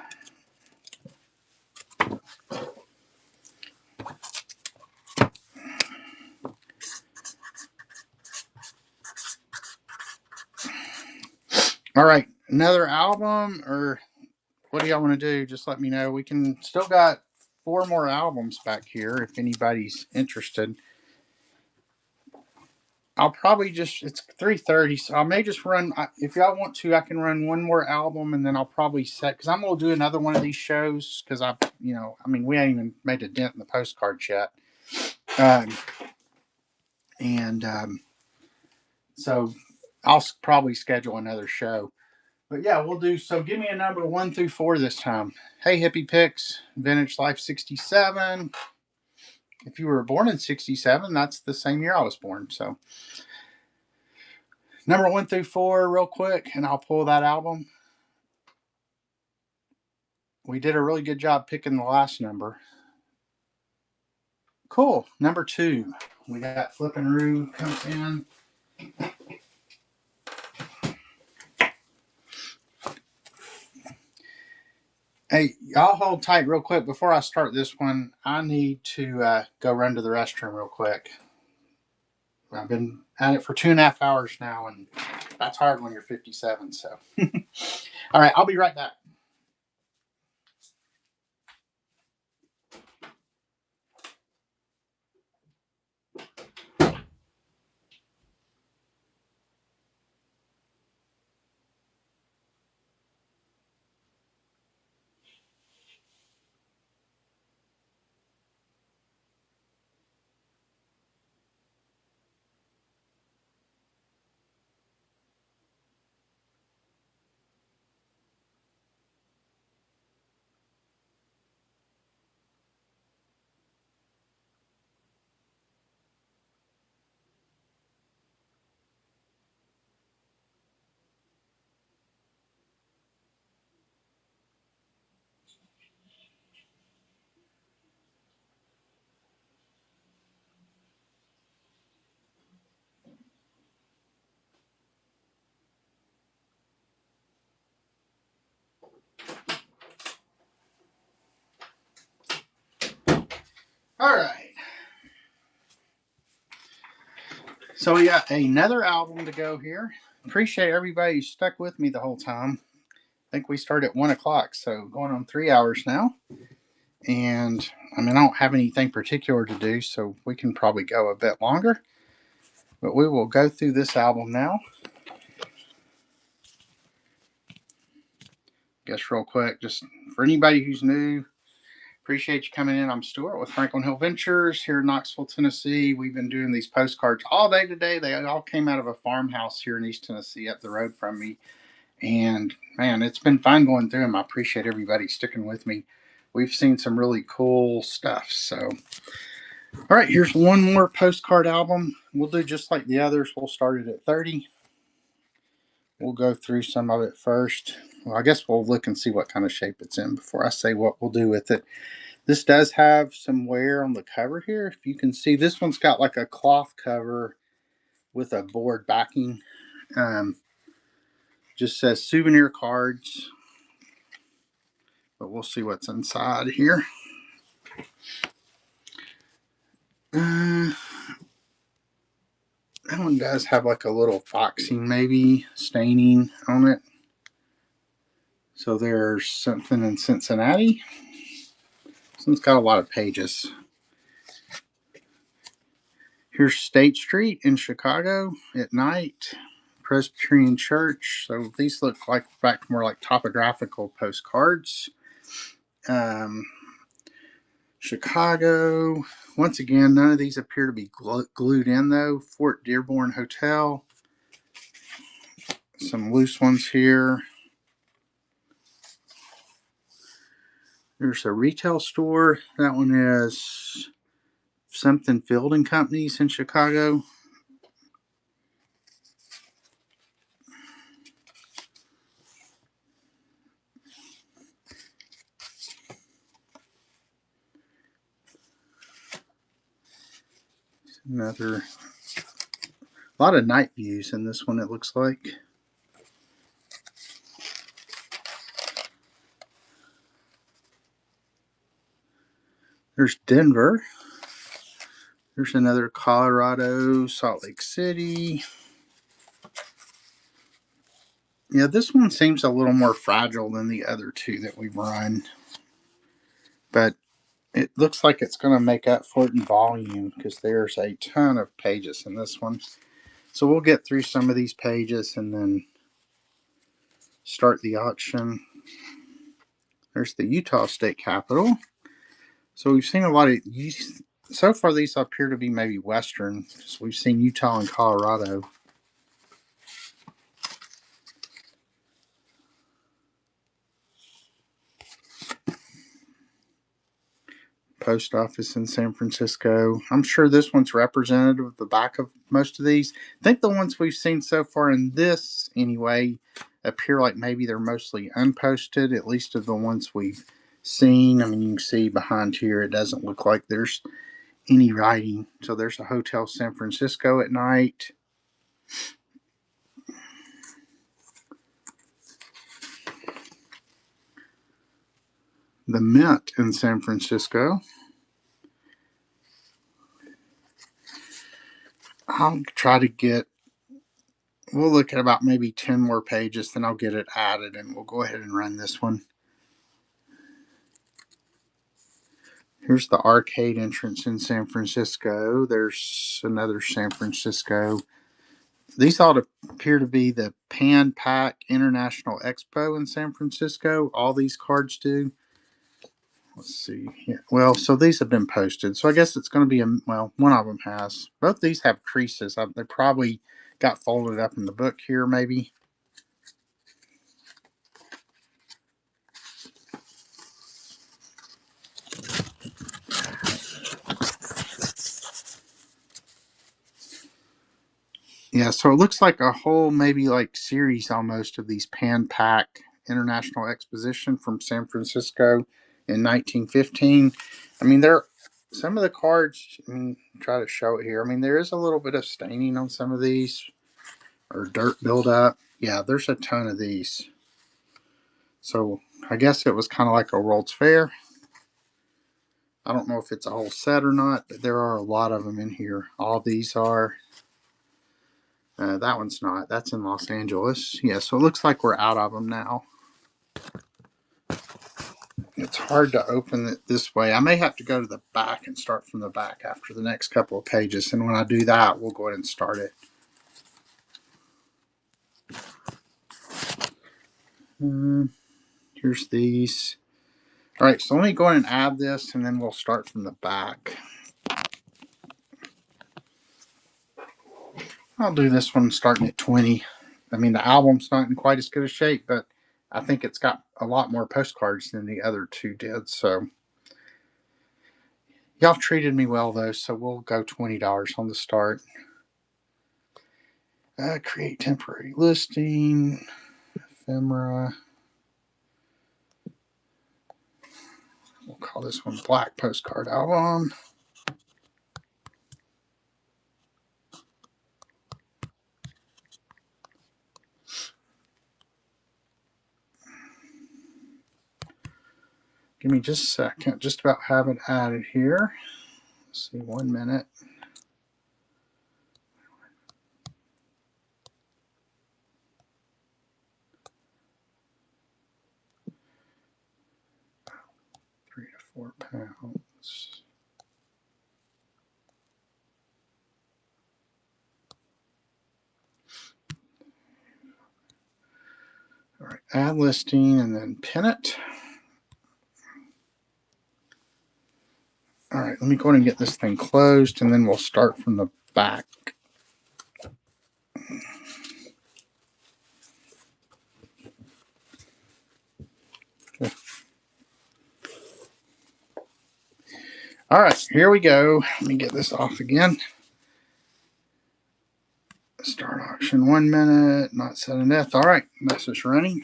All right, another album, or what do y'all want to do? Just let me know. We can still got 4 more albums back here if anybody's interested. I'll probably just, it's 3:30, so I may just run, if y'all want to, I can run one more album and then I'll probably set, because I'm going to do another one of these shows, because we ain't even made a dent in the postcards yet. So I'll probably schedule another show. But yeah, we'll do, so give me a number 1 through 4 this time. Hey, Hippie Picks, Vintage Life 67. If you were born in 67, that's the same year I was born, so. Number 1 through 4 real quick, and I'll pull that album. We did a really good job picking the last number. Cool. Number 2. We got Flippin' Roo comes in. Hey, y'all hold tight real quick. Before I start this one, I need to go run to the restroom real quick. I've been at it for 2.5 hours now, and that's hard when you're 57, so. All right, I'll be right back. All right. So we got another album to go here. Appreciate everybody who stuck with me the whole time. I think we started at 1 o'clock, so going on 3 hours now. And I don't have anything particular to do, so we can probably go a bit longer. But we will go through this album now. guess real quick, just for anybody who's new, appreciate you coming in. I'm Stuart with Franklin Hill Ventures here in Knoxville, Tennessee. We've been doing these postcards all day today. They all came out of a farmhouse here in East Tennessee up the road from me. And man, it's been fun going through them. I appreciate everybody sticking with me. We've seen some really cool stuff. So, all right, here's one more postcard album. We'll do just like the others. We'll start it at 30. We'll go through some of it first. Well, I guess we'll look and see what kind of shape it's in before I say what we'll do with it. This does have some wear on the cover here. If you can see, this one's got like a cloth cover with a board backing. Just says souvenir cards. But we'll see what's inside here. That one does have like a little foxing, maybe staining on it. So there's something in Cincinnati. This one's got a lot of pages. Here's State Street in Chicago at night. Presbyterian Church. So these look like back more like topographical postcards. Chicago. Once again, none of these appear to be glued in though. Fort Dearborn Hotel. Some loose ones here. There's a retail store. That one is something Field and Companies in Chicago. Another, a lot of night views in this one, it looks like. There's Denver. There's another Colorado, Salt Lake City. Yeah, this one seems a little more fragile than the other two that we've run. But it looks like it's going to make up for it in volume because there's a ton of pages in this one. So we'll get through some of these pages and then start the auction. There's the Utah State Capitol. So we've seen a lot of, so far these appear to be maybe Western. So we've seen Utah and Colorado. Post office in San Francisco. I'm sure this one's representative of the back of most of these. I think the ones we've seen so far in this, anyway, appear like maybe they're mostly unposted, at least of the ones we've seen. I mean, you can see behind here, it doesn't look like there's any writing. So there's a Hotel San Francisco at night. The Mint in San Francisco. I'll try to get, we'll look at about maybe 10 more pages, then I'll get it added and we'll go ahead and run this one. Here's the arcade entrance in San Francisco. There's another San Francisco. These all appear to be the Pan Pac International Expo in San Francisco. All these cards do. Let's see. Yeah. Well, so these have been posted. So I guess it's going to be well, one of them has. Both these have creases. They probably got folded up in the book here, maybe. Yeah, so it looks like a whole maybe like series almost of these Pan Pac International Exposition from San Francisco in 1915. I mean, some of the cards, I mean, try to show it here. I mean, there is a little bit of staining on some of these or dirt buildup. Yeah, there's a ton of these. So I guess it was kind of like a World's Fair. I don't know if it's a whole set or not, but there are a lot of them in here. All these are. That one's not. That's in Los Angeles. Yeah, so it looks like we're out of them now. It's hard to open it this way. I may have to go to the back and start from the back after the next couple of pages. And when I do that, we'll go ahead and start it. Here's these. All right, so let me go ahead and add this, and then we'll start from the back. I'll do this one starting at 20. I mean, the album's not in quite as good a shape, but I think it's got a lot more postcards than the other two did. So y'all treated me well, though, so we'll go $20 on the start. Create temporary listing, ephemera. We'll call this one Black Postcard Album. Give me just a second. Just about have it added here. Let's see, 1 minute. £3 to £4. All right, add listing and then pin it. All right, let me go ahead and get this thing closed, and then we'll start from the back. Okay. All right, here we go. Let me get this off again. Start auction 1 minute, not sudden death. All right, that's just running.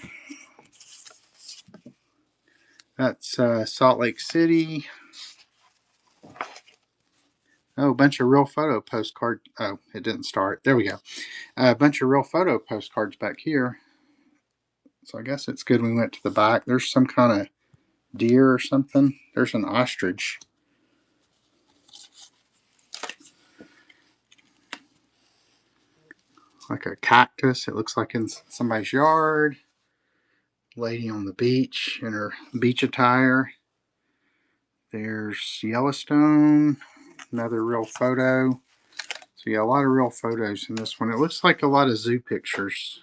That's Salt Lake City. Oh, a bunch of real photo postcards. Oh, it didn't start. There we go. A bunch of real photo postcards back here. So I guess it's good we went to the back. There's some kind of deer or something. There's an ostrich. Like a cactus. It looks like in somebody's yard. Lady on the beach in her beach attire. There's Yellowstone. Another real photo. So yeah, a lot of real photos in this one. It looks like a lot of zoo pictures.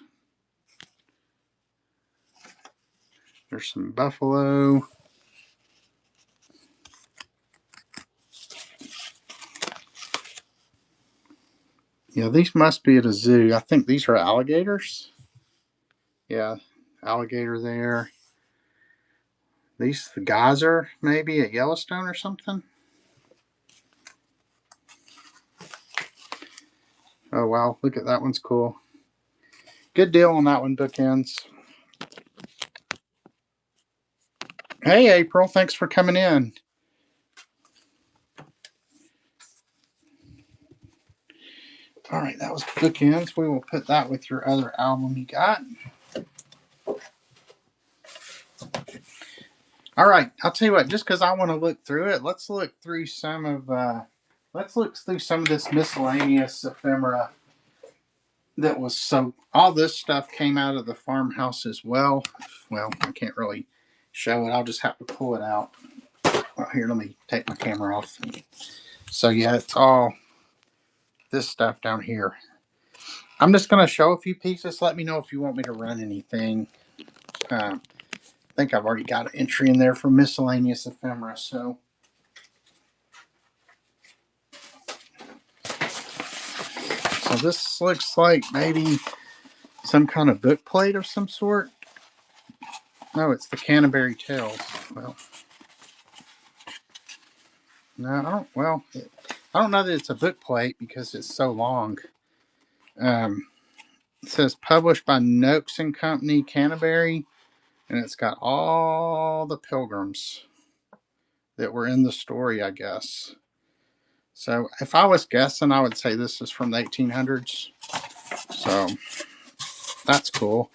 There's some buffalo. Yeah, these must be at a zoo. I think these are alligators. Yeah, alligator there. These the geyser maybe at Yellowstone or something. Oh wow, look at that one's cool. Good deal on that one, bookends. Hey April, thanks for coming in. All right, that was bookends. We will put that with your other album you got. All right, I'll tell you what. Just because I want to look through it, let's look through some of this miscellaneous ephemera. That was so. All this stuff came out of the farmhouse as well. Well, I can't really show it. I'll just have to pull it out. Well, here, let me take my camera off. So yeah, it's all this stuff down here. I'm just going to show a few pieces. Let me know if you want me to run anything. I think I've already got an entry in there for miscellaneous ephemera. So this looks like maybe some kind of book plate of some sort. No, it's the Canterbury Tales. Well, no, I don't. Well, I don't know that it's a book plate because it's so long. It says published by Noakes and Company, Canterbury, and it's got all the pilgrims that were in the story, I guess. So if I was guessing, I would say this is from the 1800s. So that's cool.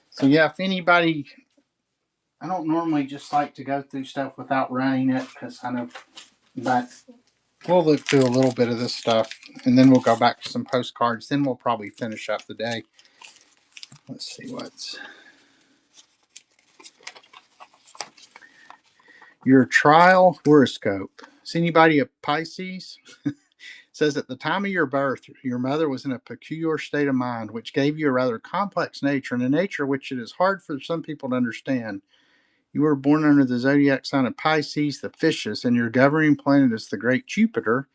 So yeah, if anybody, I don't normally just like to go through stuff without running it because I know, but we'll look through a little bit of this stuff and then we'll go back to some postcards. Then we'll probably finish up the day. Let's see what's your trial horoscope. Is anybody a Pisces? says at the time of your birth, your mother was in a peculiar state of mind, which gave you a rather complex nature, and a nature which it is hard for some people to understand. You were born under the zodiac sign of Pisces, the fishes, and your governing planet is the great Jupiter,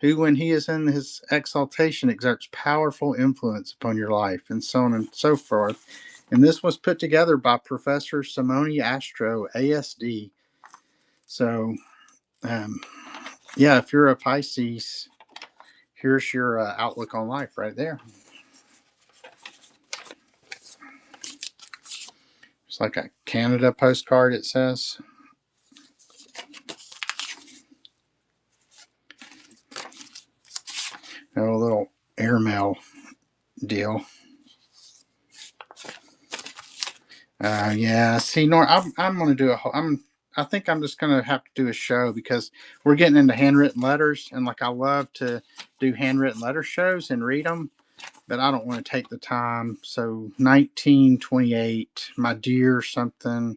who, when he is in his exaltation, exerts powerful influence upon your life, and so on and so forth. And this was put together by Professor Simone Astro, ASD. So, um, yeah, if you're a Pisces, here's your outlook on life right there. It's like a Canada postcard, it says. A little airmail deal. Yeah, see, I'm going to do a whole, I think I'm just going to have to do a show because we're getting into handwritten letters, and like I love to do handwritten letter shows and read them, but I don't want to take the time. So 1928, my dear something,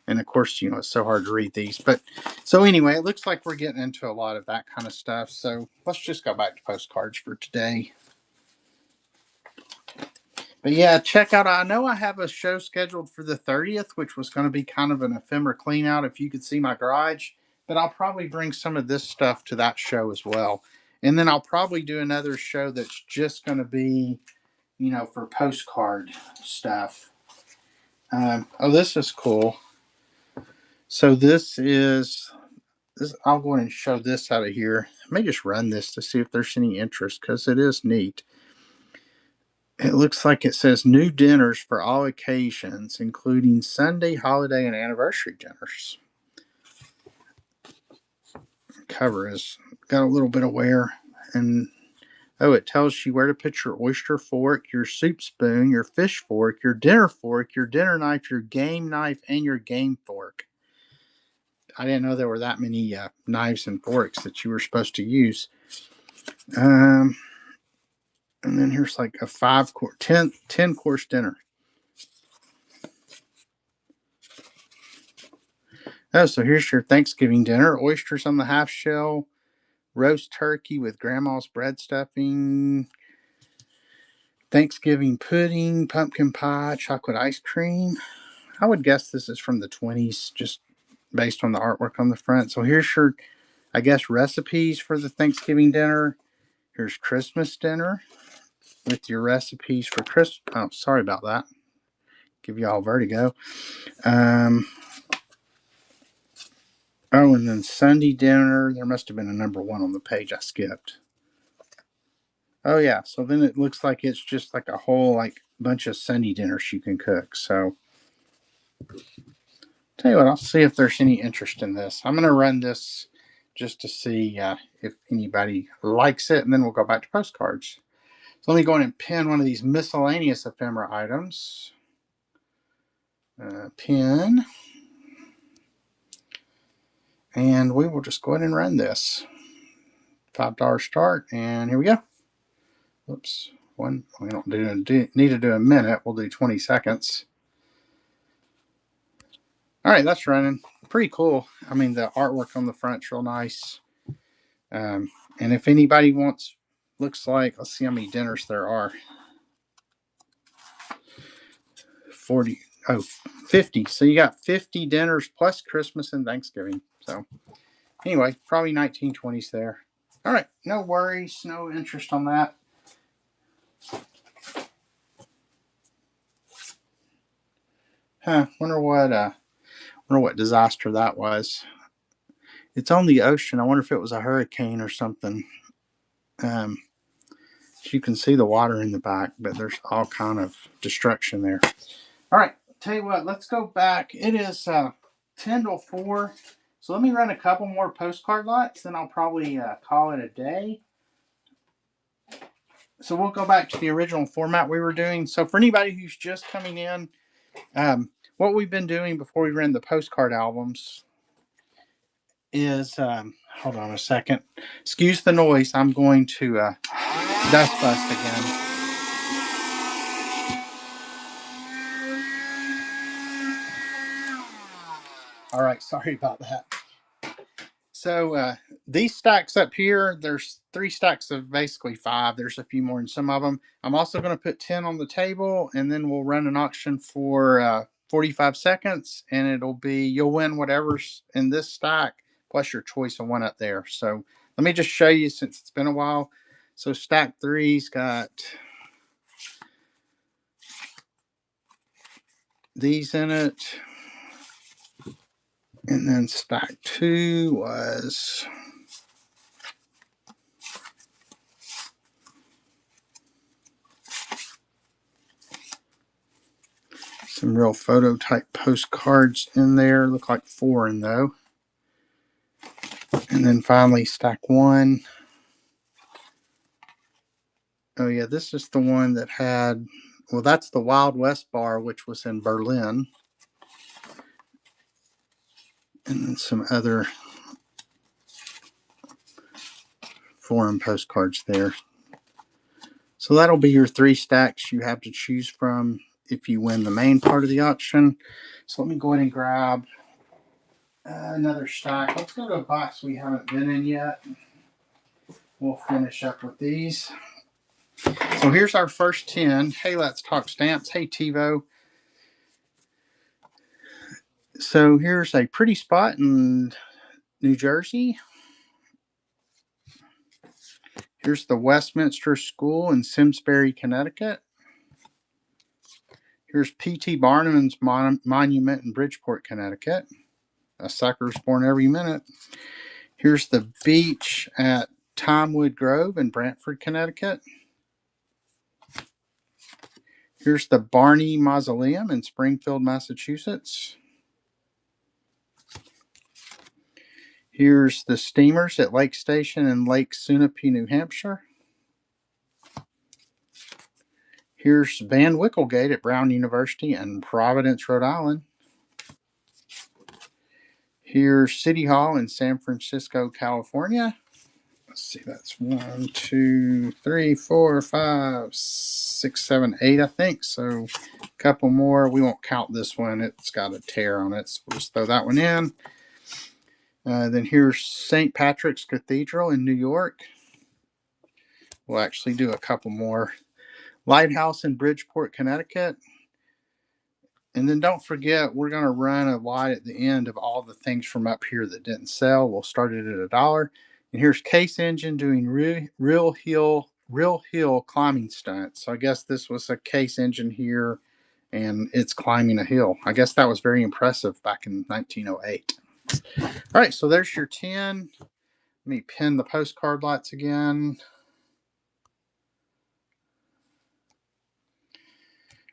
and of course, you know, it's so hard to read these. But so anyway, it looks like we're getting into a lot of that kind of stuff. So let's just go back to postcards for today. But yeah, check out. I know I have a show scheduled for the 30th, which was going to be kind of an ephemera clean out if you could see my garage. But I'll probably bring some of this stuff to that show as well. And then I'll probably do another show that's just going to be, you know, for postcard stuff. Oh, this is cool. So this is this. I'll go ahead and show this out of here. I may just run this to see if there's any interest because it is neat. It looks like it says new dinners for all occasions, including Sunday, holiday, and anniversary dinners. Cover has got a little bit of wear. And oh, it tells you where to put your oyster fork, your soup spoon, your fish fork, your dinner knife, your game knife, and your game fork. I didn't know there were that many knives and forks that you were supposed to use. And then here's like a 10 course dinner. Oh, so here's your Thanksgiving dinner. Oysters on the half shell, roast turkey with grandma's bread stuffing, Thanksgiving pudding, pumpkin pie, chocolate ice cream. I would guess this is from the 20s, just based on the artwork on the front. So here's your, I guess, recipes for the Thanksgiving dinner. Here's Christmas dinner with your recipes for Christmas. Oh, sorry about that. Give you all vertigo. Oh, and then Sunday dinner. There must have been a number 1 on the page I skipped. Oh yeah, so then it looks like it's just like a whole like bunch of Sunday dinners you can cook. So tell you what, I'll see if there's any interest in this. I'm gonna run this just to see if anybody likes it, and then we'll go back to postcards. So let me go in and pin one of these miscellaneous ephemera items. Pin. And we will just go ahead and run this. $5 start, and here we go. Oops, one. We don't need to do a minute. We'll do 20 seconds. All right, that's running. Pretty cool. I mean, the artwork on the front's real nice. And if anybody wants, looks like, let's see how many dinners there are. 40, 50. So you got 50 dinners plus Christmas and Thanksgiving. So anyway, probably 1920s there. All right, no worries, no interest on that. Wonder what disaster that was. It's on the ocean. I wonder if it was a hurricane or something. You can see the water in the back, but there's all kind of destruction there. All right, tell you what, let's go back. It is 10 to 4. So let me run a couple more postcard lots, then I'll probably call it a day. So we'll go back to the original format we were doing. So for anybody who's just coming in, what we've been doing before we ran the postcard albums is, hold on a second. Excuse the noise. I'm going to dust bust again. All right, sorry about that. So these stacks up here, there's 3 stacks of basically 5. There's a few more in some of them. I'm also going to put 10 on the table, and then we'll run an auction for 45 seconds, and it'll be, you'll win whatever's in this stack plus your choice of one up there. So let me just show you since it's been a while. So stack 3's got these in it, and then stack 2 was some real photo type postcards in there. Look like 4 in though. And then finally stack 1. Oh yeah, this is the one that had, well, that's the Wild West bar, which was in Berlin. And then some other foreign postcards there. So that'll be your 3 stacks you have to choose from if you win the main part of the auction. So let me go ahead and grab another stack. Let's go to a box we haven't been in yet. We'll finish up with these. So here's our first 10. Hey, let's talk stamps. Hey, TiVo. So here's a pretty spot in New Jersey. Here's the Westminster School in Simsbury, Connecticut. Here's P.T. Barnum's Monument in Bridgeport, Connecticut. A sucker's born every minute. Here's the beach at Timewood Grove in Brantford, Connecticut. Here's the Barney Mausoleum in Springfield, Massachusetts. Here's the steamers at Lake Station in Lake Sunapee, New Hampshire. Here's Van Wicklegate at Brown University in Providence, Rhode Island. Here's City Hall in San Francisco, California. Let's see, that's 1, 2, 3, 4, 5, 6, 7, 8, I think. So a couple more. We won't count this one. It's got a tear on it, so we'll just throw that one in. Then here's St. Patrick's Cathedral in New York. We'll actually do a couple more. Lighthouse in Bridgeport, Connecticut. And then don't forget, we're going to run a lot at the end of all the things from up here that didn't sell. We'll start it at $1. And here's Case Engine doing real hill climbing stunts. So I guess this was a Case Engine here, and it's climbing a hill. I guess that was very impressive back in 1908. All right, so there's your 10. Let me pin the postcard lights again.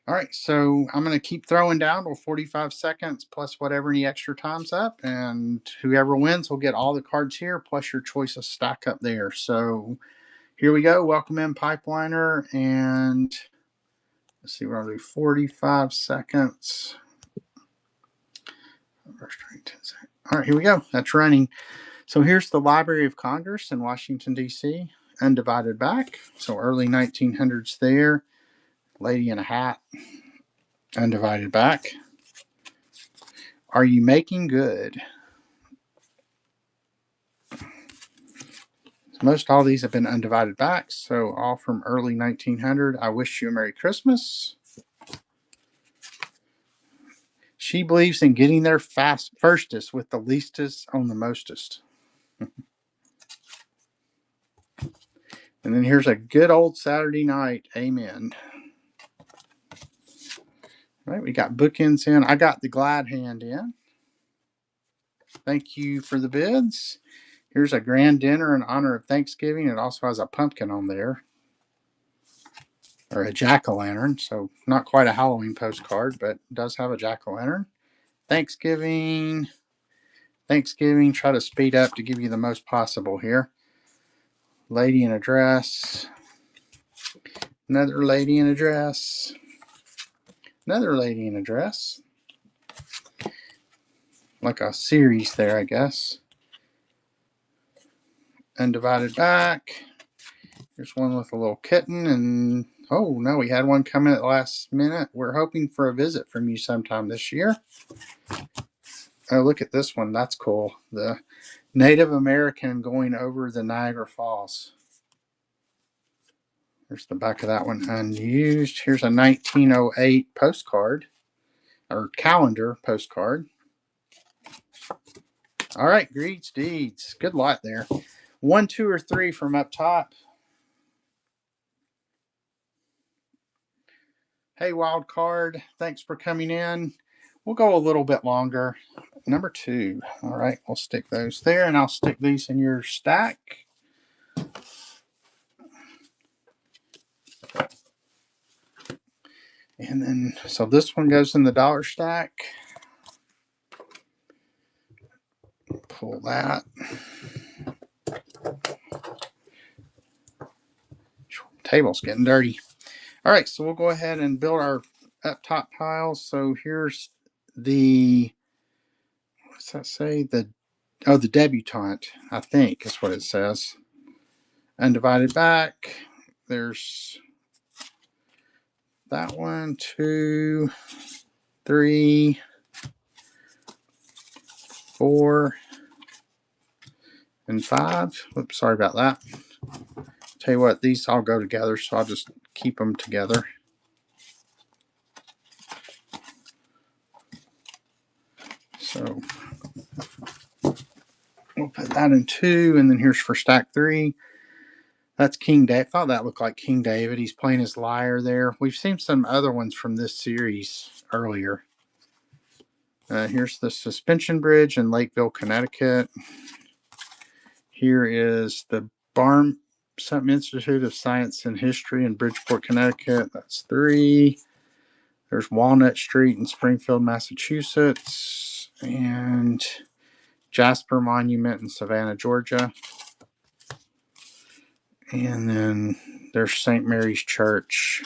All right, so I'm going to keep throwing down till 45 seconds plus whatever any extra time's up, and whoever wins will get all the cards here plus your choice of stack up there. So here we go. Welcome in, Pipeliner, and let's see, we're going to do 45 seconds. All right, here we go. That's running. So here's the Library of Congress in Washington, D.C., undivided back. So early 1900s there. Lady in a hat, undivided back. Are you making good? Most all these have been undivided backs, so all from early 1900. I wish you a Merry Christmas. She believes in getting there firstest with the leastest on the mostest. And then here's a good old Saturday night. Amen. All right, we got bookends in. I got the glad hand in. Thank you for the bids. Here's a grand dinner in honor of Thanksgiving. It also has a pumpkin on there, or a jack-o'-lantern. So not quite a Halloween postcard, but it does have a jack-o'-lantern. Thanksgiving. Try to speed up to give you the most possible here. Lady in a dress. Another lady in a dress. Another lady in a dress. Like a series there, I guess. Undivided back. Here's one with a little kitten, and oh no, we had one coming at the last minute. We're hoping for a visit from you sometime this year. Oh, look at this one. That's cool. The Native American going over the Niagara Falls. There's the back of that one, unused. Here's a 1908 postcard or calendar postcard. All right, greets, deeds. Good lot there. 1, 2, or 3 from up top. Hey, wild card. Thanks for coming in. We'll go a little bit longer. Number 2. All right, we'll stick those there, and I'll stick these in your stack. And then, so this one goes in the dollar stack. Pull that. Table's getting dirty. All right, so we'll go ahead and build our up top piles. So here's the, what's that say? The debutante, I think is what it says. Undivided back. There's that 1, 2, 3, 4, and 5. Oops, sorry about that. Tell you what, these all go together, so I'll just keep them together. So we'll put that in 2, and then here's for stack 3. That's King David. I thought that looked like King David. He's playing his lyre there. We've seen some other ones from this series earlier. Here's the suspension bridge in Lakeville, Connecticut. Here is the Barnum Institute of Science and History in Bridgeport, Connecticut. That's 3. There's Walnut Street in Springfield, Massachusetts. And Jasper Monument in Savannah, Georgia. And then there's St. Mary's Church.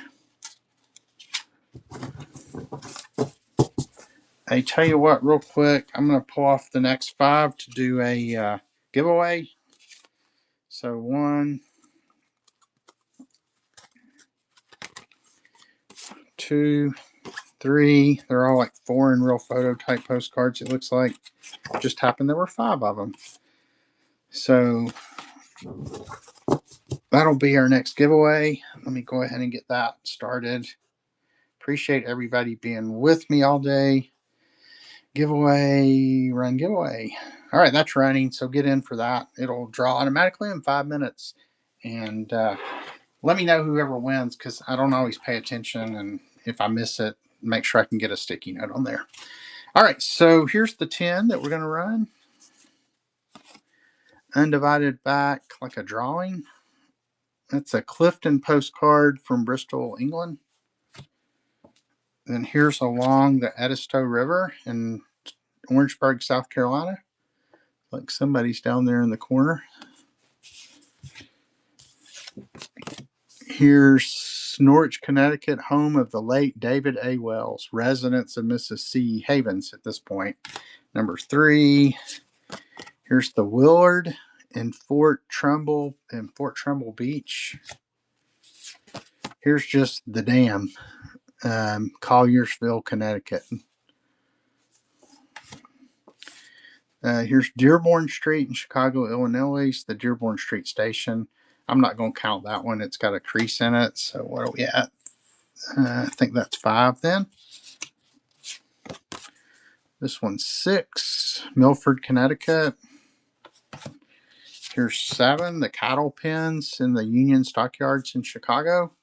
I tell you what, real quick, I'm going to pull off the next 5 to do a giveaway. So 1, 2, 3. They're all like foreign real photo type postcards, it looks like. Just happened there were 5 of them. So that'll be our next giveaway. Let me go ahead and get that started. Appreciate everybody being with me all day. Giveaway, run giveaway. All right, that's running, so get in for that. It'll draw automatically in 5 minutes. And let me know whoever wins, because I don't always pay attention, and if I miss it, make sure I can get a sticky note on there. All right, so here's the 10 that we're going to run. Undivided back, like a drawing. That's a Clifton postcard from Bristol, England. Then here's along the Edisto River in Orangeburg, South Carolina. Like somebody's down there in the corner. Here's Norwich, Connecticut, home of the late David A. Wells, residents of Mrs. C. Havens at this point. Number 3. Here's the Willard in Fort Trumbull Beach. Here's just the dam, Colliersville, Connecticut. Here's Dearborn Street in Chicago, Illinois, the Dearborn Street Station. I'm not going to count that one. It's got a crease in it. So what are we at? I think that's 5 then. This one's 6, Milford, Connecticut. Here's 7, the cattle pens in the Union Stockyards in Chicago.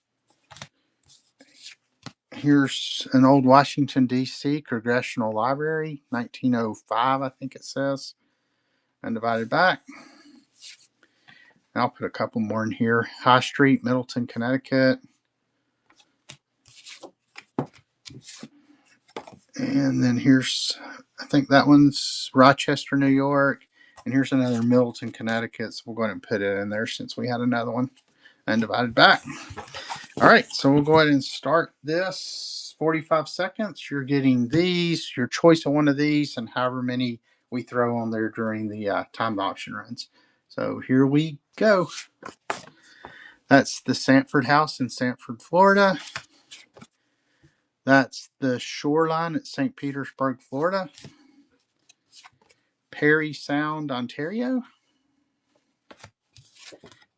Here's an old Washington, D.C. Congressional Library, 1905, I think it says. Undivided back. I'll put a couple more in here. High Street, Middleton, Connecticut. And then here's, I think that one's Rochester, New York. And here's another Middleton, Connecticut. So we'll go ahead and put it in there since we had another one. Undivided back. All right, so we'll go ahead and start this. 45 seconds. You're getting these, your choice of one of these, and however many we throw on there during the timed auction runs. So here we go. That's the Sanford House in Sanford, Florida. That's the Shoreline at St. Petersburg, Florida. Parry Sound, Ontario.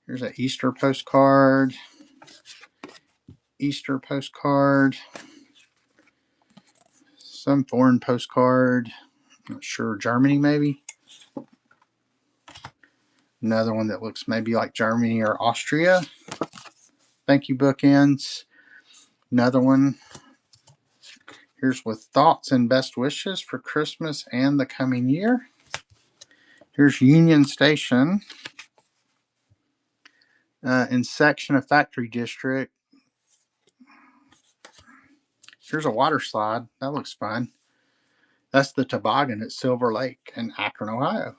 Here's an Easter postcard. Easter postcard. Some foreign postcard. Not sure, Germany maybe. Another one that looks maybe like Germany or Austria. Thank you, bookends. Another one. Here's with thoughts and best wishes for Christmas and the coming year. Here's Union Station in section of Factory District. Here's a water slide. That looks fun. That's the toboggan at Silver Lake in Akron, Ohio.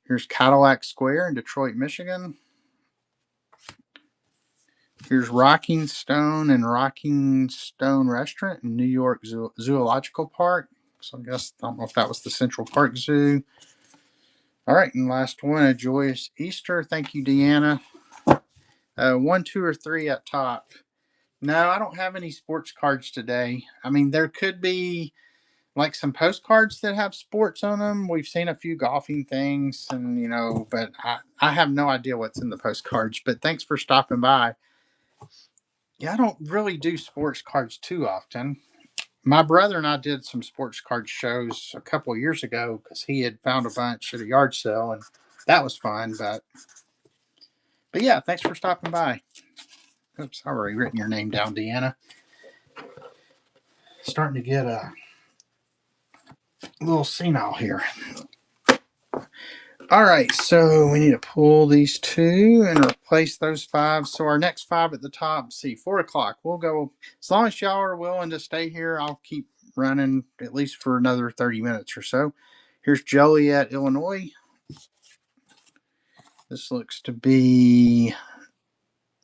Here's Cadillac Square in Detroit, Michigan. Here's Rocking Stone and Rocking Stone Restaurant in New York Zoological Park. So I don't know if that was the Central Park Zoo. All right, and last one, a joyous Easter. Thank you, Deanna. 1, 2, or 3 at top. No, I don't have any sports cards today. I mean, there could be like some postcards that have sports on them. We've seen a few golfing things, and but I have no idea what's in the postcards. But thanks for stopping by. Yeah, I don't really do sports cards too often. My brother and I did some sports card shows a couple of years ago because he had found a bunch at a yard sale, and that was fun. But yeah, thanks for stopping by. Oops, I've already written your name down, Deanna. Starting to get a little senile here. All right, so we need to pull these 2 and replace those 5. So our next 5 at the top, see, 4 o'clock. We'll go, as long as y'all are willing to stay here, I'll keep running at least for another 30 minutes or so. Here's Joliet, Illinois. This looks to be,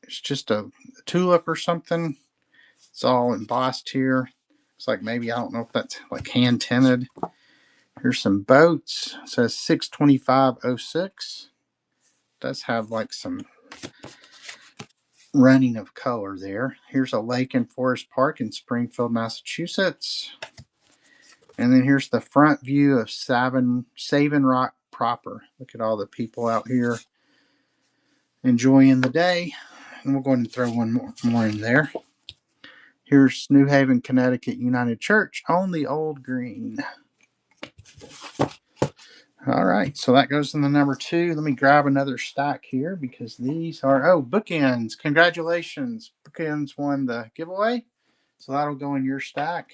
it's just a tulip or something. It's all embossed here. It's like maybe, I don't know if that's like hand tinted. Here's some boats. It says 62506. Does have like some running of color there. Here's a lake in Forest Park in Springfield, Massachusetts. And then here's the front view of Savin Rock proper. Look at all the people out here enjoying the day. And we'll go ahead and throw one more in there. Here's New Haven, Connecticut United Church on the Old Green. All right, so that goes in the number 2. Let me grab another stack here because these are, bookends. Congratulations. Bookends won the giveaway. So that'll go in your stack.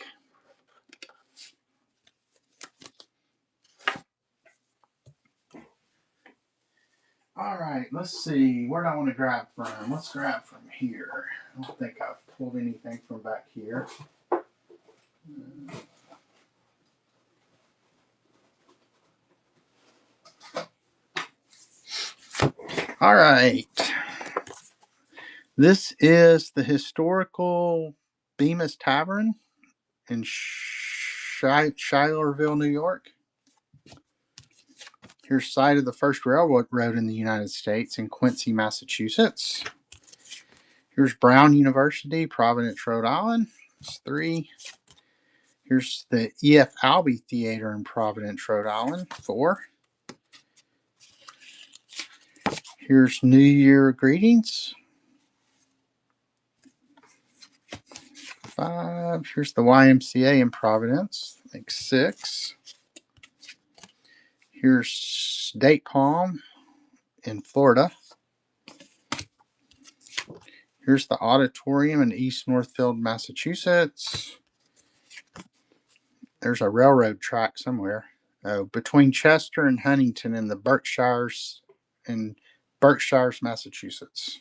All right, let's see. Where do I want to grab from? Let's grab from here. I don't think I've pulled anything from back here. All right. This is the historical Bemis Tavern in Schuylerville, New York. Here's site of the first railroad in the United States in Quincy, Massachusetts. Here's Brown University, Providence, Rhode Island. That's 3. Here's the E.F. Albee Theater in Providence, Rhode Island. 4. Here's New Year greetings. 5. Here's the YMCA in Providence. Makes 6. Here's Date Palm in Florida. Here's the auditorium in East Northfield, Massachusetts. There's a railroad track somewhere. Between Chester and Huntington in the Berkshires, Massachusetts.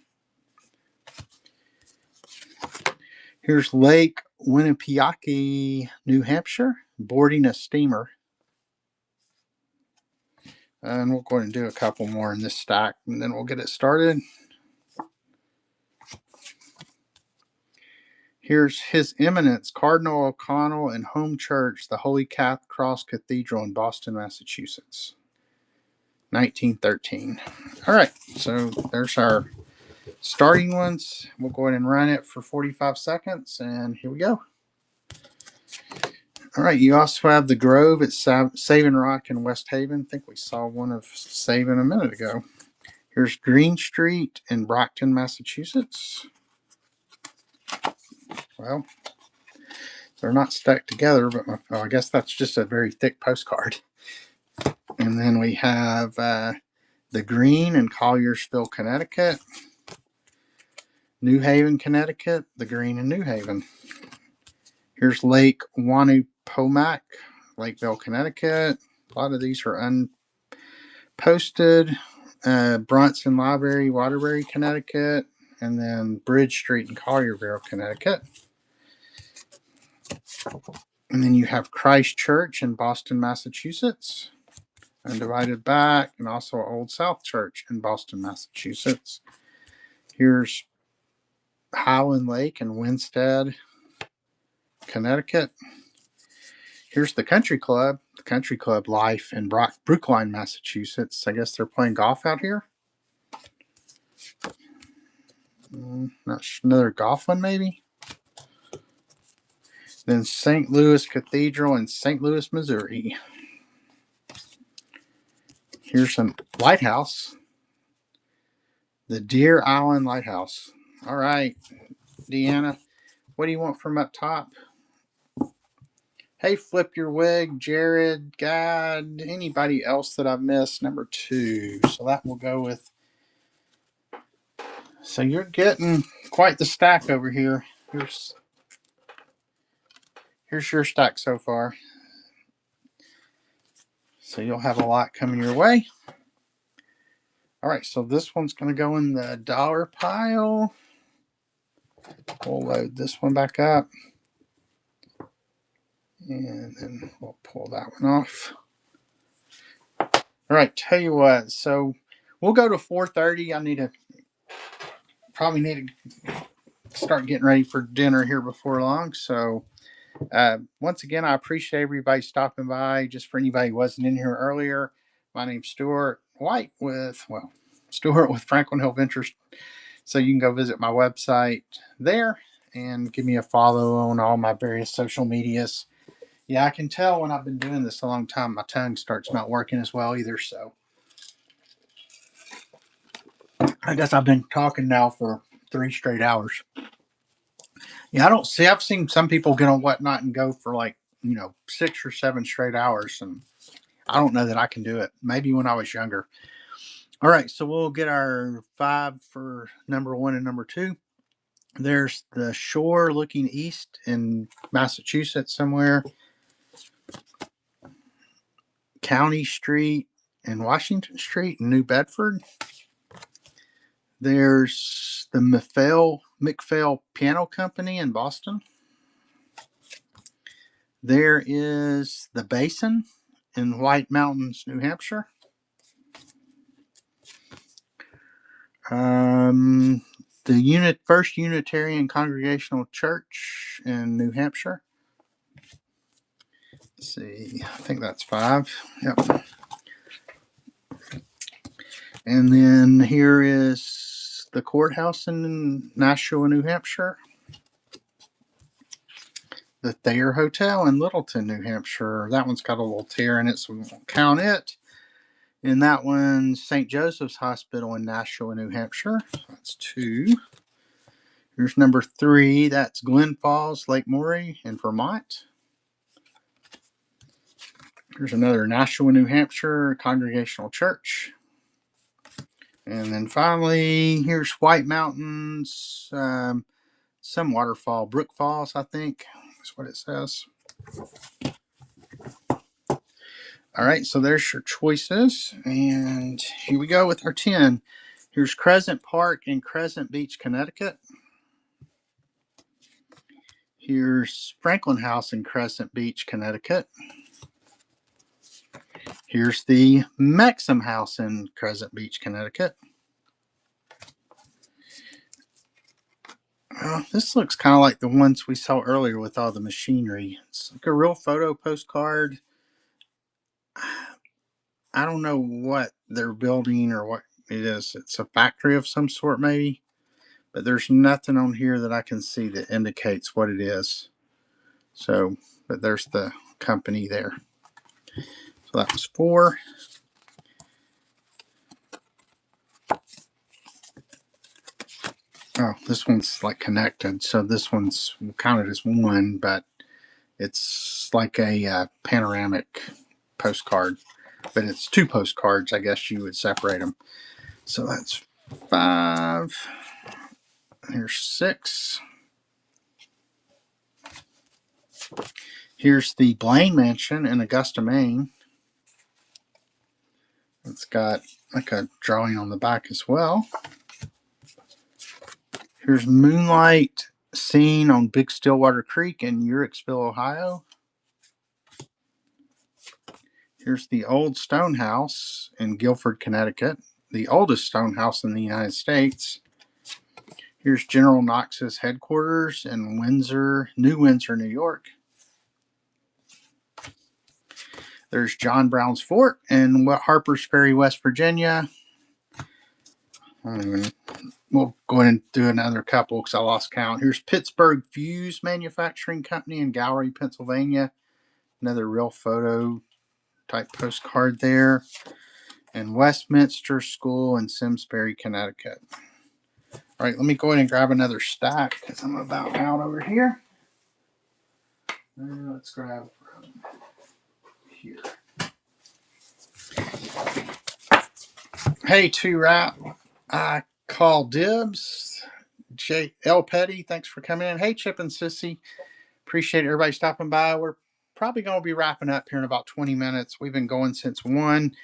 Here's Lake Winnipesaukee, New Hampshire, boarding a steamer. And we'll go ahead and do a couple more in this stack, and then we'll get it started. Here's His Eminence, Cardinal O'Connell and Home Church, the Holy Cross Cathedral in Boston, Massachusetts. 1913. All right, so there's our starting ones. We'll go ahead and run it for 45 seconds, and here we go. All right, you also have the Grove at Saving Rock in West Haven. I think we saw one of Saving a minute ago. Here's Green Street in Brockton, Massachusetts. Well, they're not stuck together, but I guess that's just a very thick postcard. And then we have the Green in Colliersville, Connecticut. New Haven, Connecticut. The Green in New Haven. Here's Lake Wanupomak, Lakeville, Connecticut. A lot of these are unposted. Bronson Library, Waterbury, Connecticut. And then Bridge Street in Collierville, Connecticut. And then you have Christ Church in Boston, Massachusetts. Undivided Back, and also Old South Church in Boston, Massachusetts. Here's Highland Lake in Winstead, Connecticut. Here's the Country Club Life in Brookline, Massachusetts. I guess they're playing golf out here. Another golf one, maybe. Then St. Louis Cathedral in St. Louis, Missouri. Here's some lighthouse. The Deer Island Lighthouse. All right, Deanna, what do you want from up top? Hey, Flip Your Wig, Jared, God, anybody else that I've missed? Number 2. So that will go with. So you're getting quite the stack over here. Here's your stack so far. So you'll have a lot coming your way. All right, so this one's going to go in the dollar pile. We'll load this one back up. And then we'll pull that one off. All right, tell you what. So we'll go to 4:30. I probably need to start getting ready for dinner here before long. So once again, I appreciate everybody stopping by. Just for anybody who wasn't in here earlier, my name's Stuart White Stuart with Franklin Hill Ventures. So you can go visit my website there and give me a follow on all my various social medias. Yeah, I can tell when I've been doing this a long time, my tongue starts not working as well either. So I guess I've been talking now for 3 straight hours. Yeah, I've seen some people get on Whatnot and go for 6 or 7 straight hours. And I don't know that I can do it. Maybe when I was younger. All right, so we'll get our 5 for number 1 and number 2. There's the shore looking east in Massachusetts somewhere. County Street and Washington Street in New Bedford. There's the McPhail Piano Company in Boston. There is the Basin in White Mountains, New Hampshire. The First Unitarian Congregational Church in New Hampshire. Let's see, I think that's 5. Yep. And then here is the courthouse in Nashua, New Hampshire. The Thayer Hotel in Littleton, New Hampshire. That one's got a little tear in it, so we won't count it. And that one's St. Joseph's Hospital in Nashua, New Hampshire. That's 2. Here's number 3. That's Glen Falls, Lake Maury in Vermont. Here's another Nashua, New Hampshire Congregational Church. And then finally, here's White Mountains, some waterfall, Brook Falls, I think. That's what it says. All right, so there's your choices. And here we go with our 10. Here's Crescent Park in Crescent Beach, Connecticut. Here's Franklin House in Crescent Beach, Connecticut. Here's the Maxim House in Crescent Beach, Connecticut. This looks kind of like the ones we saw earlier with all the machinery. It's like a real photo postcard. I don't know what they're building or what it is. It's a factory of some sort, maybe. But there's nothing on here that I can see that indicates what it is. So, but there's the company there. So that was 4. Oh, this one's like connected. So this one's counted as 1, but it's like a panoramic postcard. But it's 2 postcards. I guess you would separate them. So that's 5. Here's 6. Here's the Blaine Mansion in Augusta, Maine. It's got like a drawing on the back as well. Here's moonlight scene on Big Stillwater Creek in Uhrichsville, Ohio. Here's the old stone house in Guilford, Connecticut, the oldest stone house in the United States. Here's General Knox's headquarters in New Windsor, New York. There's John Brown's Fort in Harper's Ferry, West Virginia. We'll go ahead and do another couple because I lost count. Here's Pittsburgh Fuse Manufacturing Company in Gallery, Pennsylvania. Another real photo type postcard there. And Westminster School in Simsbury, Connecticut. All right, let me go ahead and grab another stack because I'm about out over here. Let's grab from here. Hey, 2-Wrap. I call dibs. L. Petty, thanks for coming in. Hey, Chip and Sissy. Appreciate everybody stopping by. We're probably going to be wrapping up here in about 20 minutes. We've been going since 1.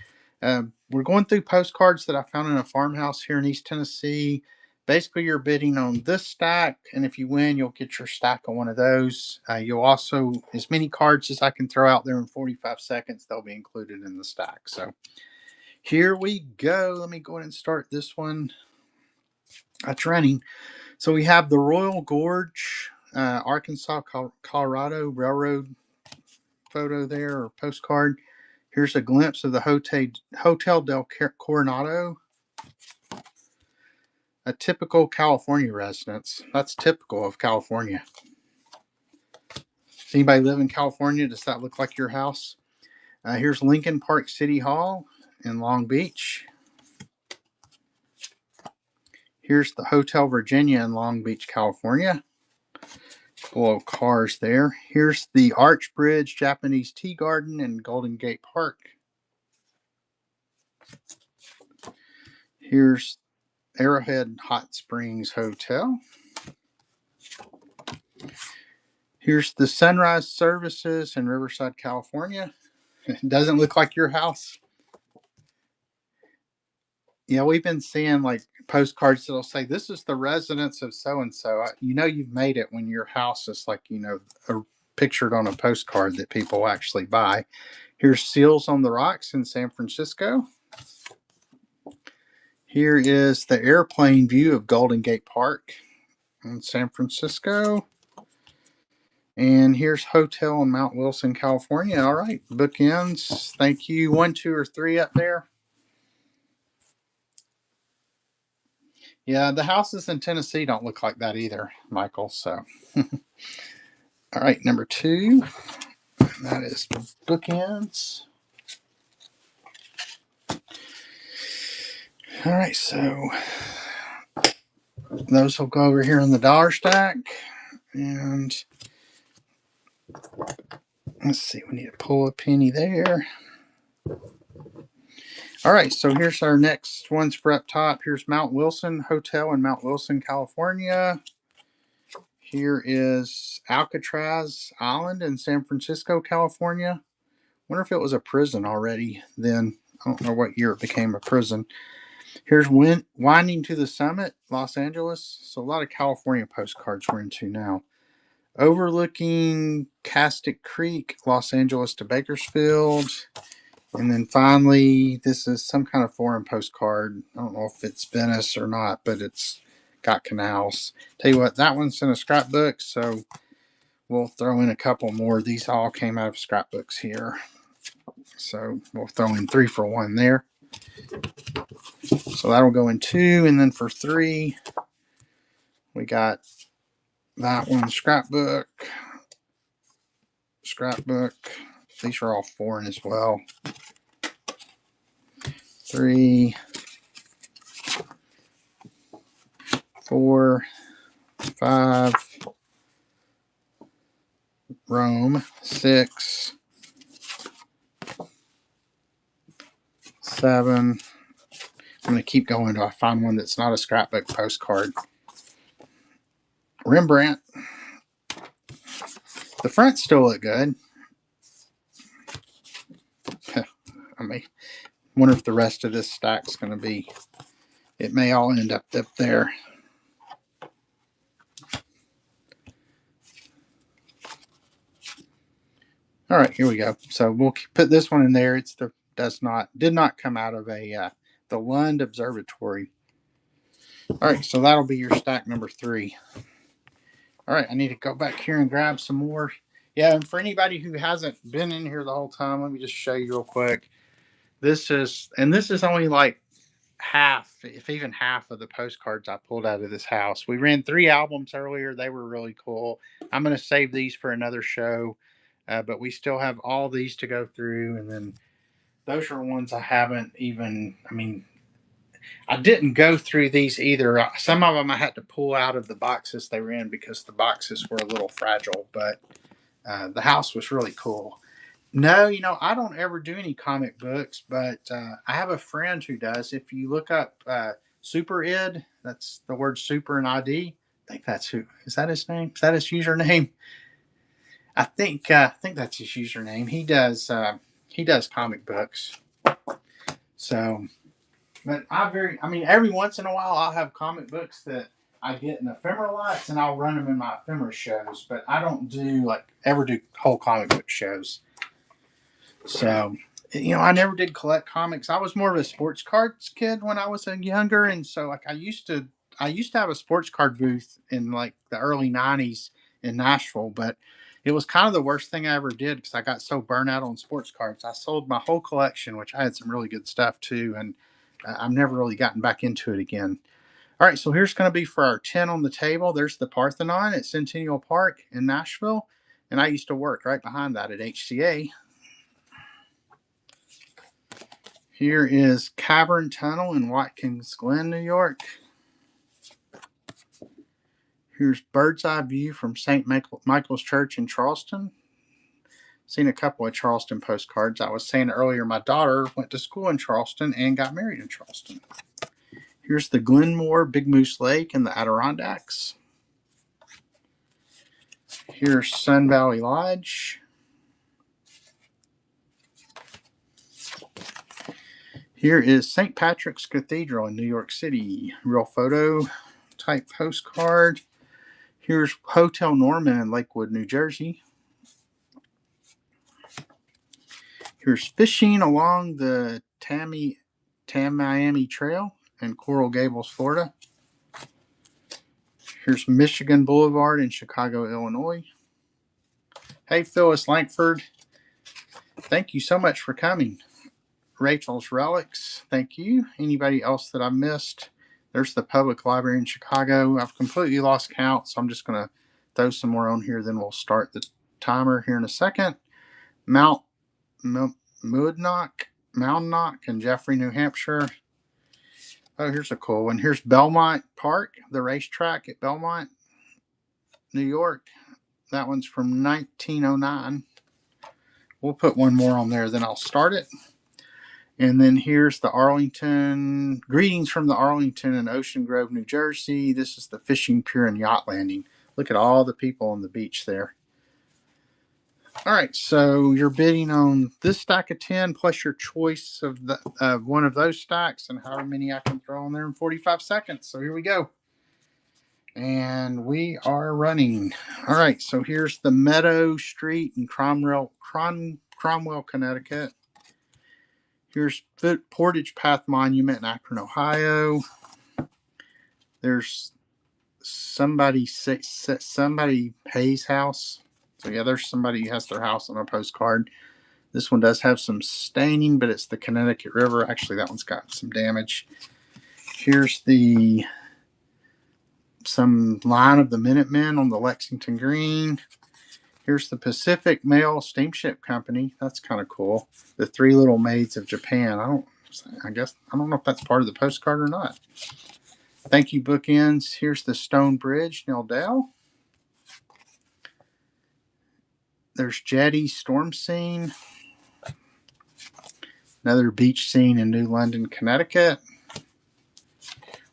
We're going through postcards that I found in a farmhouse here in East Tennessee. Basically, you're bidding on this stack, and if you win, you'll get your stack of one of those. You'll also, as many cards as I can throw out there in 45 seconds, they'll be included in the stack. So here we go. Let me go ahead and start this one. That's running. So we have the Royal Gorge, Arkansas, Colorado Railroad photo there, or postcard. Here's a glimpse of the Hotel del Coronado, a typical California residence. That's typical of California. Does anybody live in California? Does that look like your house? Here's Lincoln Park City Hall in Long Beach. Here's the Hotel Virginia in Long Beach, California. Full of cars there. Here's the Arch Bridge Japanese Tea Garden in Golden Gate Park. Here's Arrowhead Hot Springs Hotel. Here's the Sunrise Services in Riverside, California. It doesn't look like your house. Yeah, we've been seeing like postcards that'll say, this is the residence of so-and-so. You know you've made it when your house is like, pictured on a postcard that people actually buy. Here's Seals on the Rocks in San Francisco. Here is the airplane view of Golden Gate Park in San Francisco. And here's Hotel in Mount Wilson, California. All right, bookends. Thank you. 1, 2, or 3 up there. Yeah, the houses in Tennessee don't look like that either, Michael. So, all right, number 2. That is bookends. All right, so those will go over here in the dollar stack. And let's see, we need to pull a penny there. All right, so here's our next ones for up top. Here's Mount Wilson Hotel in Mount Wilson, California. Here is Alcatraz Island in San Francisco, California. Wonder if it was a prison already then. I don't know what year it became a prison. Here's Winding to the Summit, Los Angeles. So a lot of California postcards we're into now. Overlooking Castic Creek, Los Angeles to Bakersfield. And then finally, this is some kind of foreign postcard. I don't know if it's Venice or not, but it's got canals. Tell you what, that one's in a scrapbook, so we'll throw in a couple more. These all came out of scrapbooks here. So we'll throw in 3 for 1 there. So that'll go in 2. And then for 3, we got that one scrapbook, scrapbook. These are all foreign as well. 3, 4, 5, Rome, 6, 7. I'm going to keep going until I find one that's not a scrapbook postcard. Rembrandt. The fronts still look good. I mean, wonder if the rest of this stack's going to be, it may all end up there. All right, here we go. So we'll put this one in there. It's the did not come out of the Lund Observatory. All right, so that'll be your stack number 3. All right, I need to go back here and grab some more. Yeah, and for anybody who hasn't been in here the whole time, let me just show you real quick. This is only like half, if even half of the postcards I pulled out of this house. We ran 3 albums earlier. They were really cool. I'm going to save these for another show, but we still have all these to go through. And then those are ones I haven't even, I mean, I didn't go through these either. Some of them I had to pull out of the boxes they were in because the boxes were a little fragile, but the house was really cool. No, I don't ever do any comic books, but I have a friend who does. If you look up Super Id, that's the word super and ID. I think that's is that his name? Is that his username? I think that's his username. He does comic books. So, but every once in a while I'll have comic books that I get in ephemera lots and I'll run them in my ephemera shows, but I don't ever do whole comic book shows. So, I never did collect comics. I was more of a sports cards kid when I was younger, and so I used to have a sports card booth in like the early '90s in Nashville, but it was kind of the worst thing I ever did because I got so burnt out on sports cards. I sold my whole collection, which I had some really good stuff too, and I've never really gotten back into it again. All right, so here's going to be for our 10 on the table. There's the Parthenon at Centennial Park in Nashville, and I used to work right behind that at HCA. Here is Cavern Tunnel in Watkins Glen, New York. Here's Bird's Eye View from St. Michael's Church in Charleston. Seen a couple of Charleston postcards. I was saying earlier, my daughter went to school in Charleston and got married in Charleston. Here's the Glenmore Big Moose Lake in the Adirondacks. Here's Sun Valley Lodge. Here is St. Patrick's Cathedral in New York City. Real photo type postcard. Here's Hotel Norman in Lakewood, New Jersey. Here's fishing along the Tamiami Trail in Coral Gables, Florida. Here's Michigan Boulevard in Chicago, Illinois. Hey, Phyllis Langford. Thank you so much for coming. Rachel's Relics. Thank you. Anybody else that I missed? There's the Public Library in Chicago. I've completely lost count, so I'm just going to throw some more on here. Then we'll start the timer here in a second. Mount Monadnock in Jeffrey, New Hampshire. Oh, here's a cool one. Here's Belmont Park, the racetrack at Belmont, New York. That one's from 1909. We'll put one more on there, then I'll start it. And then here's the Arlington, greetings from the Arlington and Ocean Grove, New Jersey. This is the Fishing Pier and Yacht Landing. Look at all the people on the beach there. All right, so you're bidding on this stack of 10 plus your choice of one of those stacks and however many I can throw on there in 45 seconds. So here we go. And we are running. All right, so here's the Meadow Street in Cromwell, Connecticut. Here's Portage Path Monument in Akron, Ohio. There's somebody Hayes house. So yeah, there's somebody who has their house on a postcard. This one does have some staining, but it's the Connecticut River. Actually, that one's got some damage. Here's some line of the Minutemen on the Lexington Green. Here's the Pacific Mail Steamship Company. That's kind of cool. The Three Little Maids of Japan. I don't know if that's part of the postcard or not. Thank you, bookends. Here's the Stone Bridge, Nildale. There's Jetty Storm Scene. Another beach scene in New London, Connecticut.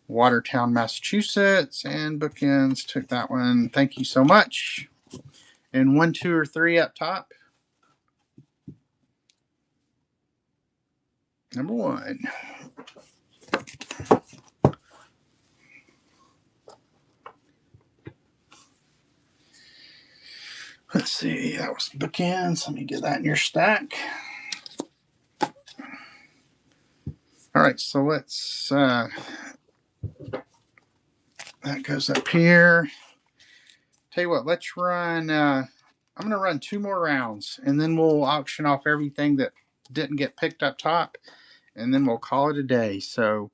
Watertown, Massachusetts. And bookends took that one. Thank you so much. And 1, 2, or 3 up top. Number 1. Let's see, that was bookends. Let me get that in your stack. All right, so let's, that goes up here. Tell you what, let's run, I'm going to run 2 more rounds, and then we'll auction off everything that didn't get picked up top, and then we'll call it a day. So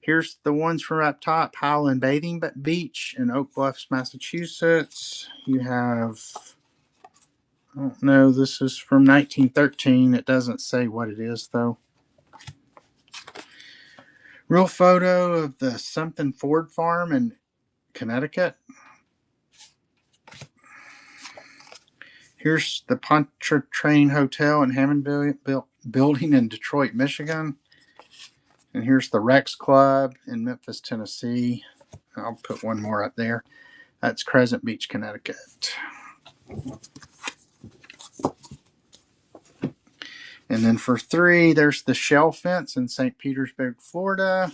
here's the ones from up top. Highland Bathing Beach in Oak Bluffs, Massachusetts. You have, I don't know, this is from 1913. It doesn't say what it is, though. Real photo of the Something Ford Farm in Connecticut. Here's the Pontchartrain Hotel in Hammond Building in Detroit, Michigan. And here's the Rex Club in Memphis, Tennessee. I'll put one more up there. That's Crescent Beach, Connecticut. And then for 3, there's the Shell Fence in St. Petersburg, Florida.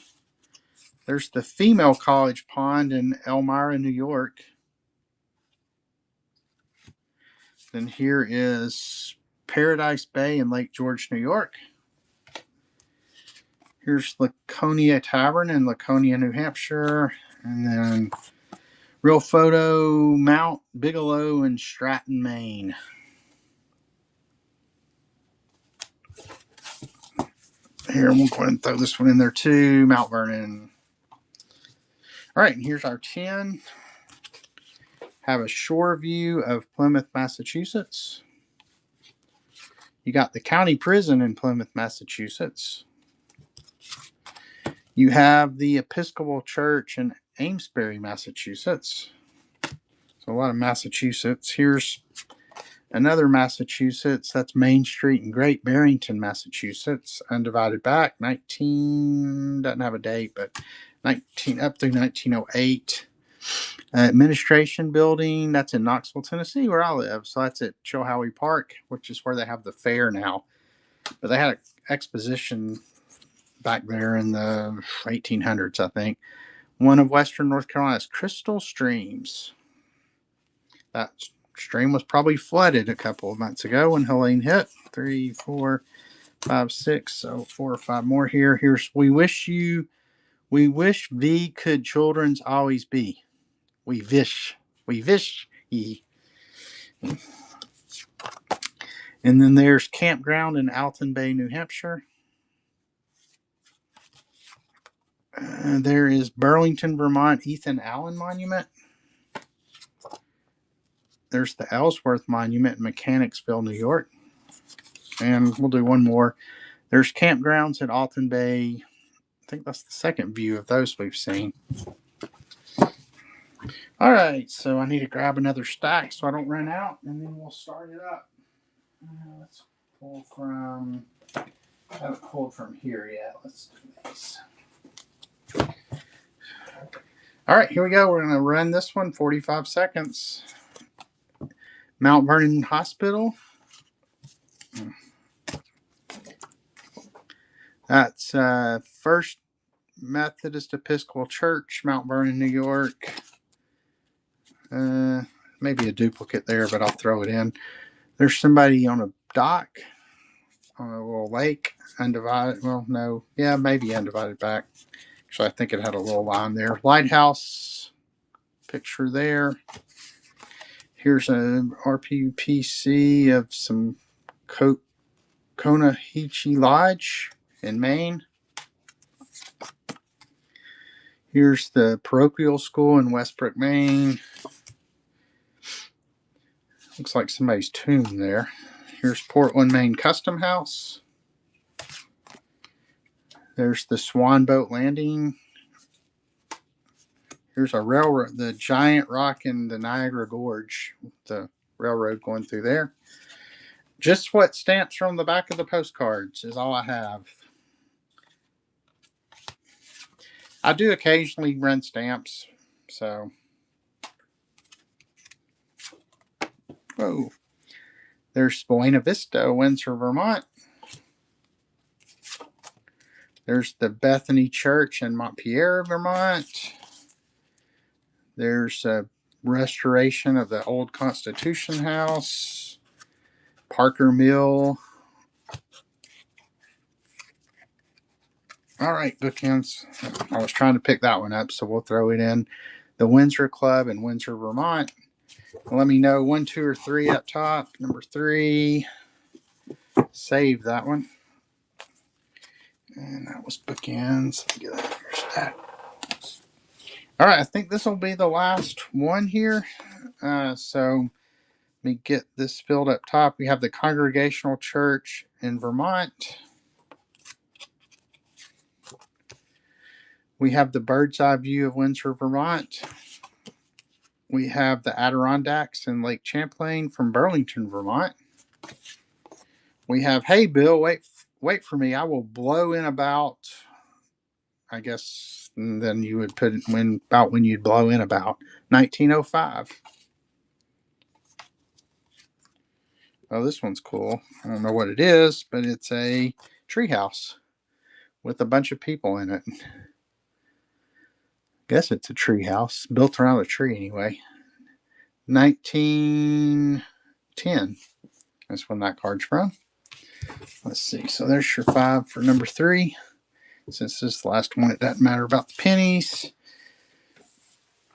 There's the Female College Pond in Elmira, New York. Then here is Paradise Bay in Lake George, New York. Here's Laconia Tavern in Laconia, New Hampshire. And then real photo, Mount Bigelow in Stratton, Maine. Here, we'll go ahead and throw this one in there too, Mount Vernon. All right, and here's our 10. Have a shore view of Plymouth, Massachusetts. You got the county prison in Plymouth, Massachusetts. You have the Episcopal Church in Amesbury, Massachusetts. So a lot of Massachusetts. Here's another Massachusetts. That's Main Street in Great Barrington, Massachusetts. Undivided back, doesn't have a date, but up through 1908. Administration building, that's in Knoxville, Tennessee, where I live. So that's at Chilhowie Park, which is where they have the fair now. But they had an exposition back there in the 1800s, I think. One of Western North Carolina's crystal streams. That stream was probably flooded a couple of months ago when Helene hit. 3, 4, 5, 6. So 4 or 5 more here. Here's we wish thee could children's always be. We wish ye. And then there's Campground in Alton Bay, New Hampshire. There is Burlington, Vermont, Ethan Allen Monument. There's the Ellsworth Monument in Mechanicsville, New York. And we'll do one more. There's campgrounds at Alton Bay. I think that's the second view of those we've seen. All right, so I need to grab another stack so I don't run out, and then we'll start it up. Let's pull from, I haven't pulled from here yet. Let's do these. All right, here we go. We're going to run this one 45 seconds. Mount Vernon Hospital. That's First Methodist Episcopal Church, Mount Vernon, New York. Maybe a duplicate there, but I'll throw it in. There's somebody on a dock on a little lake, undivided. Well, no, yeah, maybe undivided back. Actually, I think it had a little line there. Lighthouse picture there. Here's a RPPC of some Conahichi Lodge in Maine. Here's the parochial school in Westbrook, Maine. Looks like somebody's tomb there. Here's Portland, Maine Custom House. There's the Swan Boat Landing. Here's a railroad, the giant rock in the Niagara Gorge, the railroad going through there. Just what stamps from the back of the postcards is all I have. I do occasionally run stamps, so. Whoa. There's Buena Vista, Windsor, Vermont. There's the Bethany Church in Montpelier, Vermont. There's a restoration of the old Constitution House. Parker Mill. All right, bookends. I was trying to pick that one up, so we'll throw it in. The Windsor Club in Windsor, Vermont. Let me know 1, 2, or 3 up top. Number 3. Save that one. And that was bookends. Get that stack. All right, I think this will be the last one here. So let me get this filled up top. We have the Congregational Church in Vermont. We have the bird's eye view of Windsor, Vermont. We have the Adirondacks and Lake Champlain from Burlington, Vermont. We have, hey, Bill, wait for me. I will blow in about, I guess, and then you would put it when you'd blow in about 1905. Oh, this one's cool. I don't know what it is, but it's a treehouse with a bunch of people in it. Guess it's a treehouse built around a tree anyway. 1910. That's when that card's from. Let's see. So there's your 5 for number 3. Since this is the last one, it doesn't matter about the pennies.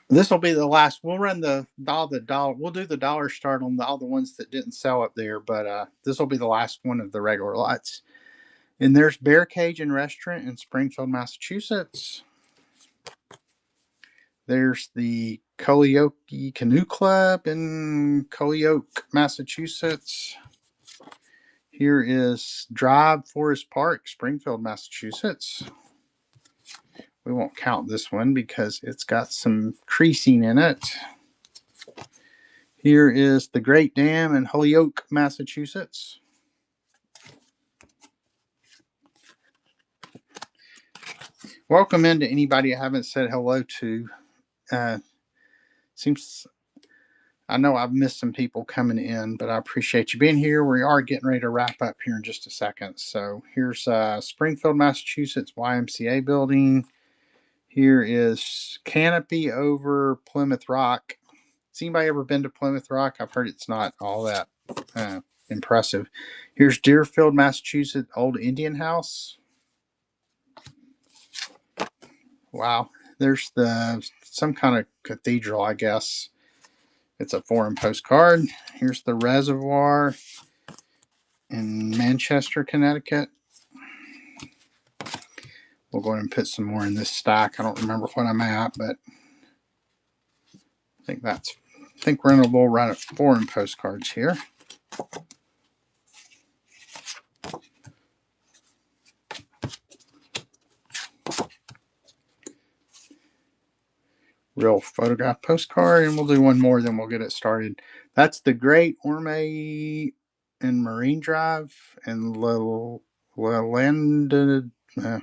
This will be the last. We'll run all the dollar. We'll do the dollar start on all the ones that didn't sell up there, but this will be the last one of the regular lots. And there's Bear Cage and Restaurant in Springfield, Massachusetts. There's the Colioke Canoe Club in Colioke, Massachusetts. Here is Drive Forest Park, Springfield, Massachusetts. We won't count this one because it's got some creasing in it. Here is the Great Dam in Holyoke, Massachusetts. Welcome into anybody I haven't said hello to. I know I've missed some people coming in, but I appreciate you being here. We are getting ready to wrap up here in just a second. So here's Springfield, Massachusetts YMCA building. Here is Canopy over Plymouth Rock. Has anybody ever been to Plymouth Rock? I've heard it's not all that impressive. Here's Deerfield, Massachusetts, Old Indian House. Wow. There's some kind of cathedral, I guess. It's a foreign postcard. Here's the Reservoir in Manchester, Connecticut. We'll go ahead and put some more in this stack. I don't remember what I'm at, but I think we're in a little run of foreign postcards here. Real photograph postcard, and we'll do one more, then we'll get it started. That's the Great Orme and Marine Drive and Leland,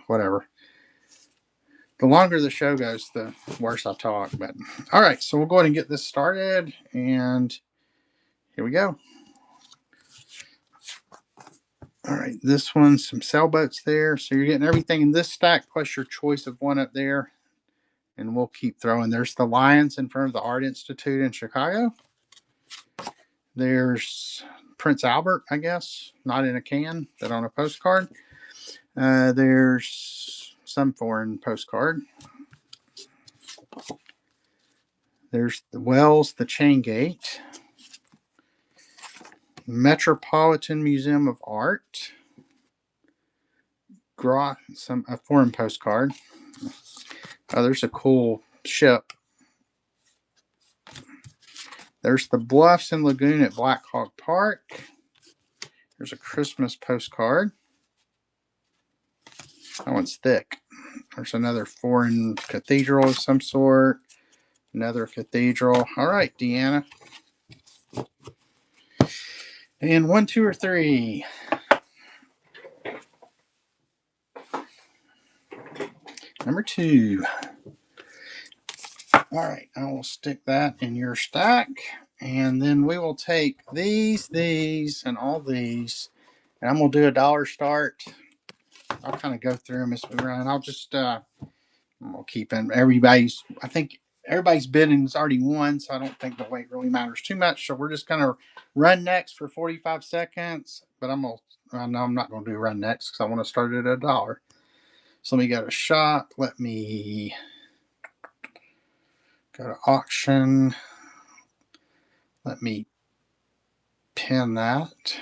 whatever. The longer the show goes, the worse I talk. But all right, so we'll go ahead and get this started, and here we go. All right, this one's some sailboats there. So you're getting everything in this stack plus your choice of one up there. And we'll keep throwing. There's the Lions in front of the Art Institute in Chicago. There's Prince Albert, I guess, not in a can, but on a postcard. There's some foreign postcard. There's the Wells, the Chain Gate. Metropolitan Museum of Art. A foreign postcard. Oh, there's a cool ship. There's the Bluffs and Lagoon at Black Hawk Park. There's a Christmas postcard. That one's thick. There's another foreign cathedral of some sort. Another cathedral. All right, Deanna. And 1, 2, or 3. Number 2. All right, I will stick that in your stack. And then we will take these, and all these. And I'm going to do a dollar start. I'll kind of go through them as we run. I'll just, I'll keep in everybody's, I think everybody's bidding is already won, so I don't think the weight really matters too much. So we're just going to run next for 45 seconds. But no, I'm not going to do run next because I want to start it at $1. So let me go to shop. Let me go to auction. Let me pin that.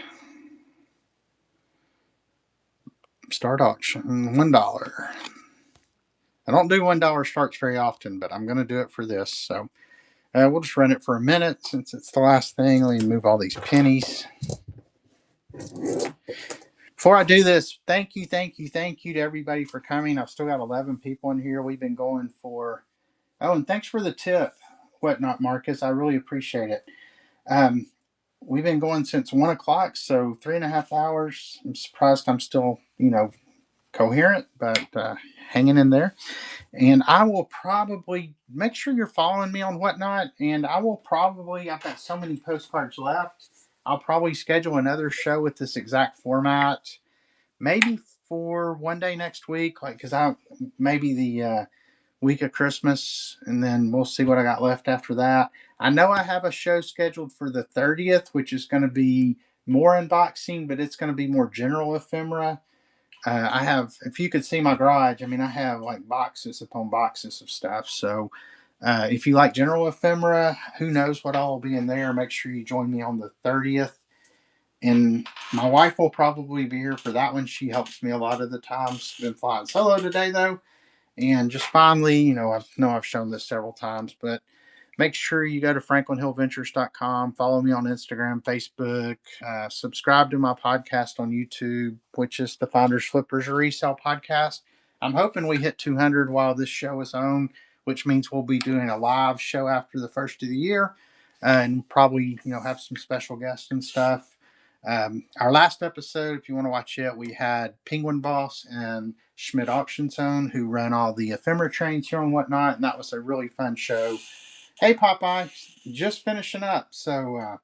Start auction, $1. I don't do $1 starts very often, but I'm going to do it for this. So we'll just run it for a minute since it's the last thing. Let me move all these pennies. Before I do this, thank you to everybody for coming. I've still got 11 people in here. We've been going for, and thanks for the tip, whatnot, Marcus. I really appreciate it. We've been going since 1 o'clock, so 3.5 hours. I'm surprised I'm still, coherent, but hanging in there. And I will probably make sure you're following me on whatnot. And I've got so many postcards left. I'll probably schedule another show with this exact format, maybe for one day next week, because maybe the week of Christmas, and then we'll see what I got left after that. I know I have a show scheduled for the 30th, which is going to be more unboxing, but it's going to be more general ephemera. I have, if you could see my garage, I have like boxes upon boxes of stuff. So if you like general ephemera, who knows what all will be in there. Make sure you join me on the 30th. And my wife will probably be here for that one. She helps me a lot of the times. Been flying solo today, though. And just finally, I've shown this several times, but make sure you go to franklinhillventures.com, follow me on Instagram, Facebook, subscribe to my podcast on YouTube, which is the Finders Flippers Resale Podcast. I'm hoping we hit 200 while this show is on, which means we'll be doing a live show after the first of the year, and probably, have some special guests and stuff. Our last episode, if you want to watch it, we had Penguin Boss and Schmidt Auction Zone, who run all the ephemera trains here and whatnot, and that was a really fun show. Hey, Popeye, just finishing up. So,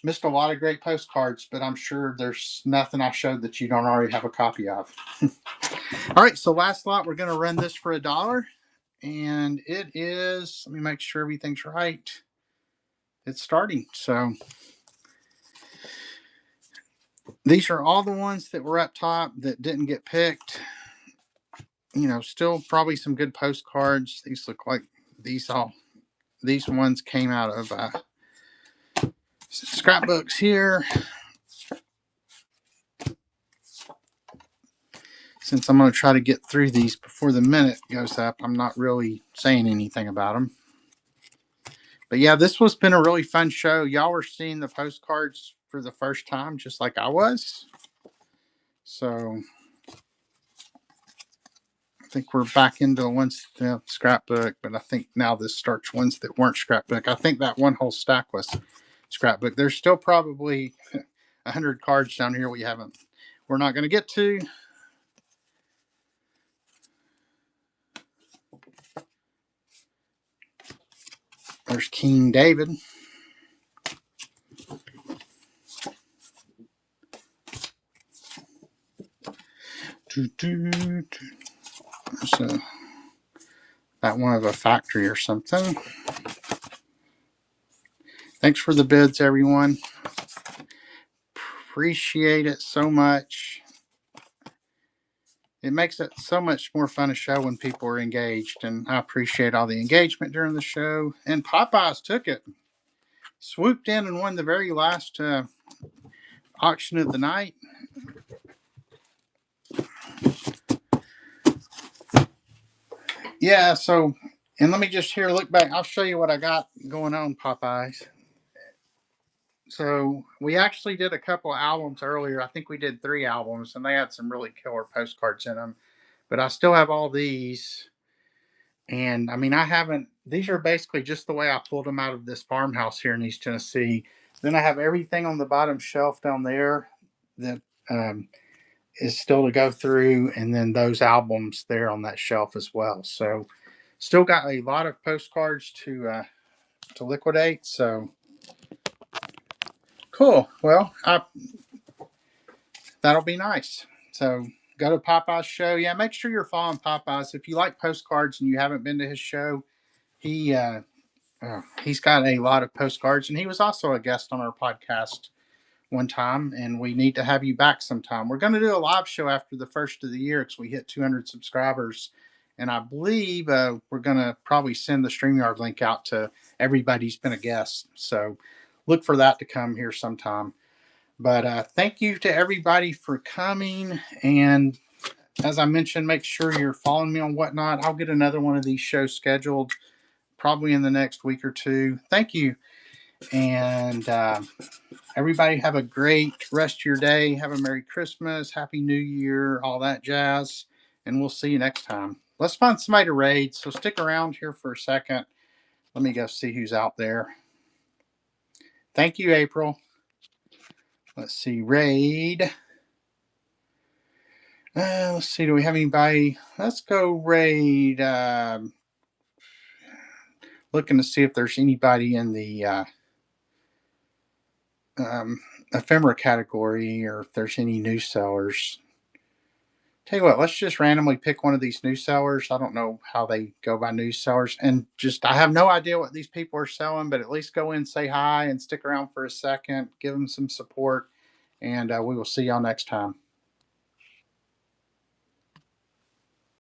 missed a lot of great postcards, but I'm sure there's nothing I showed that you don't already have a copy of. All right, so last lot, we're going to run this for $1. And it is, let me make sure everything's right. It's starting. So, these are all the ones that were up top that didn't get picked. Still probably some good postcards. These look like these ones came out of scrapbooks here. Since I'm going to try to get through these before the minute goes up, I'm not really saying anything about them. But yeah, this has been a really fun show. Y'all were seeing the postcards for the first time, just like I was. So I think we're back into ones scrapbook, but I think now this starts ones that weren't scrapbook. I think that one whole stack was scrapbook. There's still probably 100 cards down here we're not going to get to. There's King David. So that one of a factory or something. Thanks for the bids, everyone. Appreciate it so much. It makes it so much more fun a show when people are engaged, and I appreciate all the engagement during the show. And Popeyes took it, swooped in and won the very last auction of the night. Yeah, so, and let me just look back. I'll show you what I got going on, Popeyes. So we actually did a couple albums earlier. I think we did 3 albums, and they had some really killer postcards in them. But I still have all these, and I mean, I haven't. These are basically just the way I pulled them out of this farmhouse here in East Tennessee. Then I have everything on the bottom shelf down there that um, is still to go through, and then those albums there on that shelf as well. So still got a lot of postcards to liquidate. So cool. Well, that'll be nice. So go to Popeye's show. Yeah, make sure you're following Popeyes if you like postcards and you haven't been to his show. He he's got a lot of postcards, and he was also a guest on our podcast one time, and we need to have you back sometime. We're going to do a live show after the first of the year because we hit 200 subscribers, and I believe we're going to probably send the StreamYard link out to everybody who's been a guest. So look for that to come here sometime. But thank you to everybody for coming. And as I mentioned, make sure you're following me on Whatnot. I'll get another one of these shows scheduled probably in the next week or two. Thank you. And everybody have a great rest of your day. Have a Merry Christmas, Happy New Year, all that jazz. And we'll see you next time. Let's find somebody to raid. So stick around here for a second. Let me go see who's out there. Thank you, April. Let's see, raid. Let's see, do we have anybody? Let's go raid. Looking to see if there's anybody in the ephemera category or if there's any new sellers. Tell you what, let's just randomly pick one of these new sellers. I don't know how they go by new sellers. And just, I have no idea what these people are selling, but at least go in, say hi, and stick around for a second, give them some support, and we will see y'all next time.